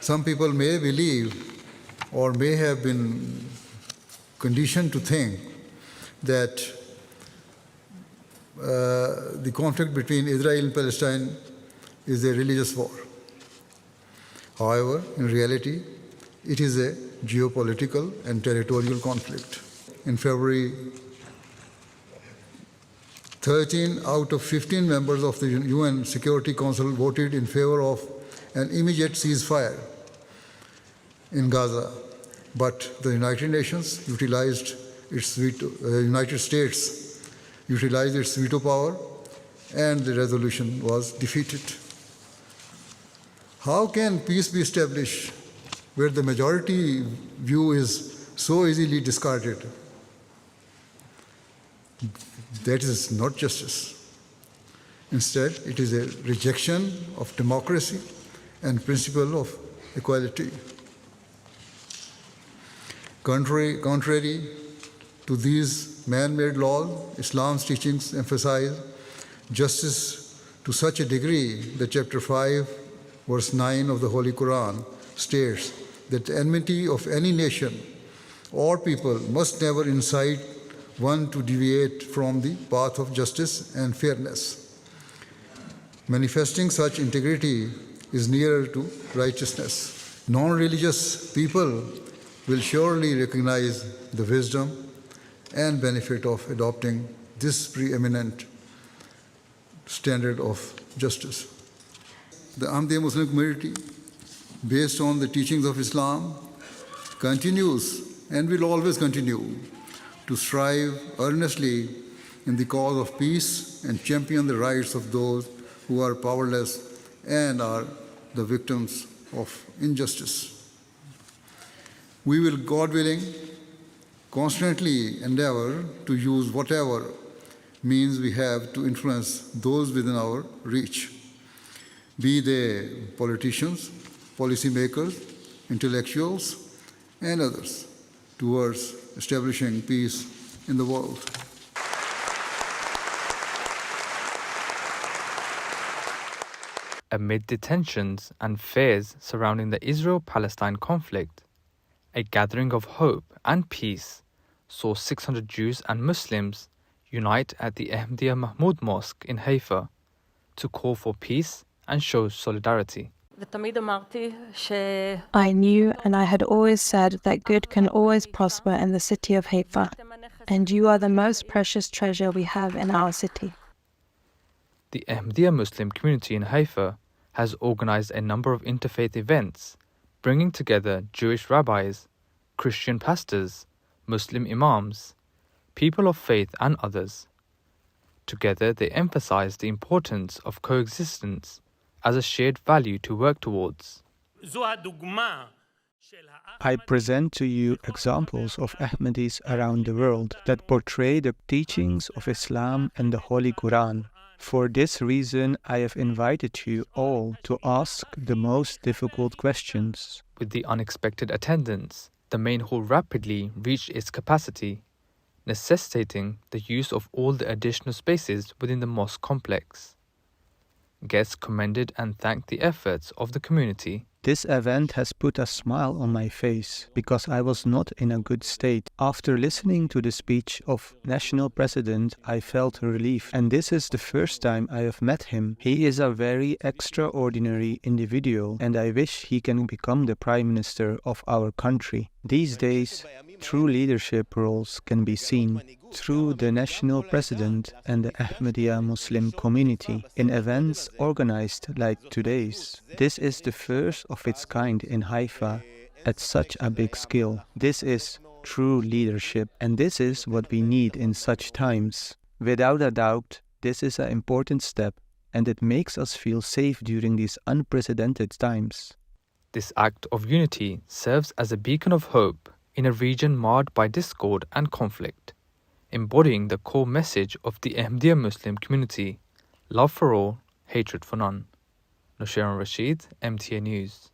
Some people may believe or may have been conditioned to think that the conflict between Israel and Palestine is a religious war. However, in reality, it is a geopolitical and territorial conflict. In February, 13 out of 15 members of the UN Security Council voted in favor of an immediate ceasefire in Gaza, but the United Nations utilized its veto, United States utilized its veto power, and the resolution was defeated. How can peace be established where the majority view is so easily discarded? That is not justice. Instead, it is a rejection of democracy and principle of equality. Contrary to these man-made laws, Islam's teachings emphasize justice to such a degree that chapter 5, verse 9 of the Holy Quran states that the enmity of any nation or people must never incite one to deviate from the path of justice and fairness. Manifesting such integrity is nearer to righteousness. Non-religious people will surely recognize the wisdom and benefit of adopting this preeminent standard of justice. The Ahmadiyya Muslim community, based on the teachings of Islam, continues and will always continue to strive earnestly in the cause of peace and champion the rights of those who are powerless and are the victims of injustice. We will, God willing, constantly endeavor to use whatever means we have to influence those within our reach, be they politicians, policymakers, intellectuals, and others, towards establishing peace in the world. Amid the tensions and fears surrounding the Israel-Palestine conflict, a gathering of hope and peace saw 600 Jews and Muslims unite at the Ahmadiyya Mosque in Haifa to call for peace and show solidarity. I knew and I had always said that good can always prosper in the city of Haifa, and you are the most precious treasure we have in our city. the Ahmadiyya Muslim community in Haifa has organized a number of interfaith events, bringing together Jewish rabbis, Christian pastors, Muslim imams, people of faith and others. Together they emphasize the importance of coexistence as a shared value to work towards. I present to you examples of Ahmadis around the world that portray the teachings of Islam and the Holy Quran. For this reason, I have invited you all to ask the most difficult questions. With the unexpected attendance, the main hall rapidly reached its capacity, necessitating the use of all the additional spaces within the mosque complex. Guests commended and thanked the efforts of the community. This event has put a smile on my face because I was not in a good state. After listening to the speech of National President, I felt relief, and this is the first time I have met him. He is a very extraordinary individual, and I wish he can become the Prime Minister of our country. These days, true leadership roles can be seen through the National President and the Ahmadiyya Muslim community in events organized like today's. This is the first of its kind in Haifa at such a big scale. This is true leadership, and this is what we need in such times. Without a doubt, this is an important step, and it makes us feel safe during these unprecedented times. This act of unity serves as a beacon of hope in a region marred by discord and conflict, embodying the core message of the Ahmadiyya Muslim community: love for all, hatred for none. Nusharon Rashid, MTA News.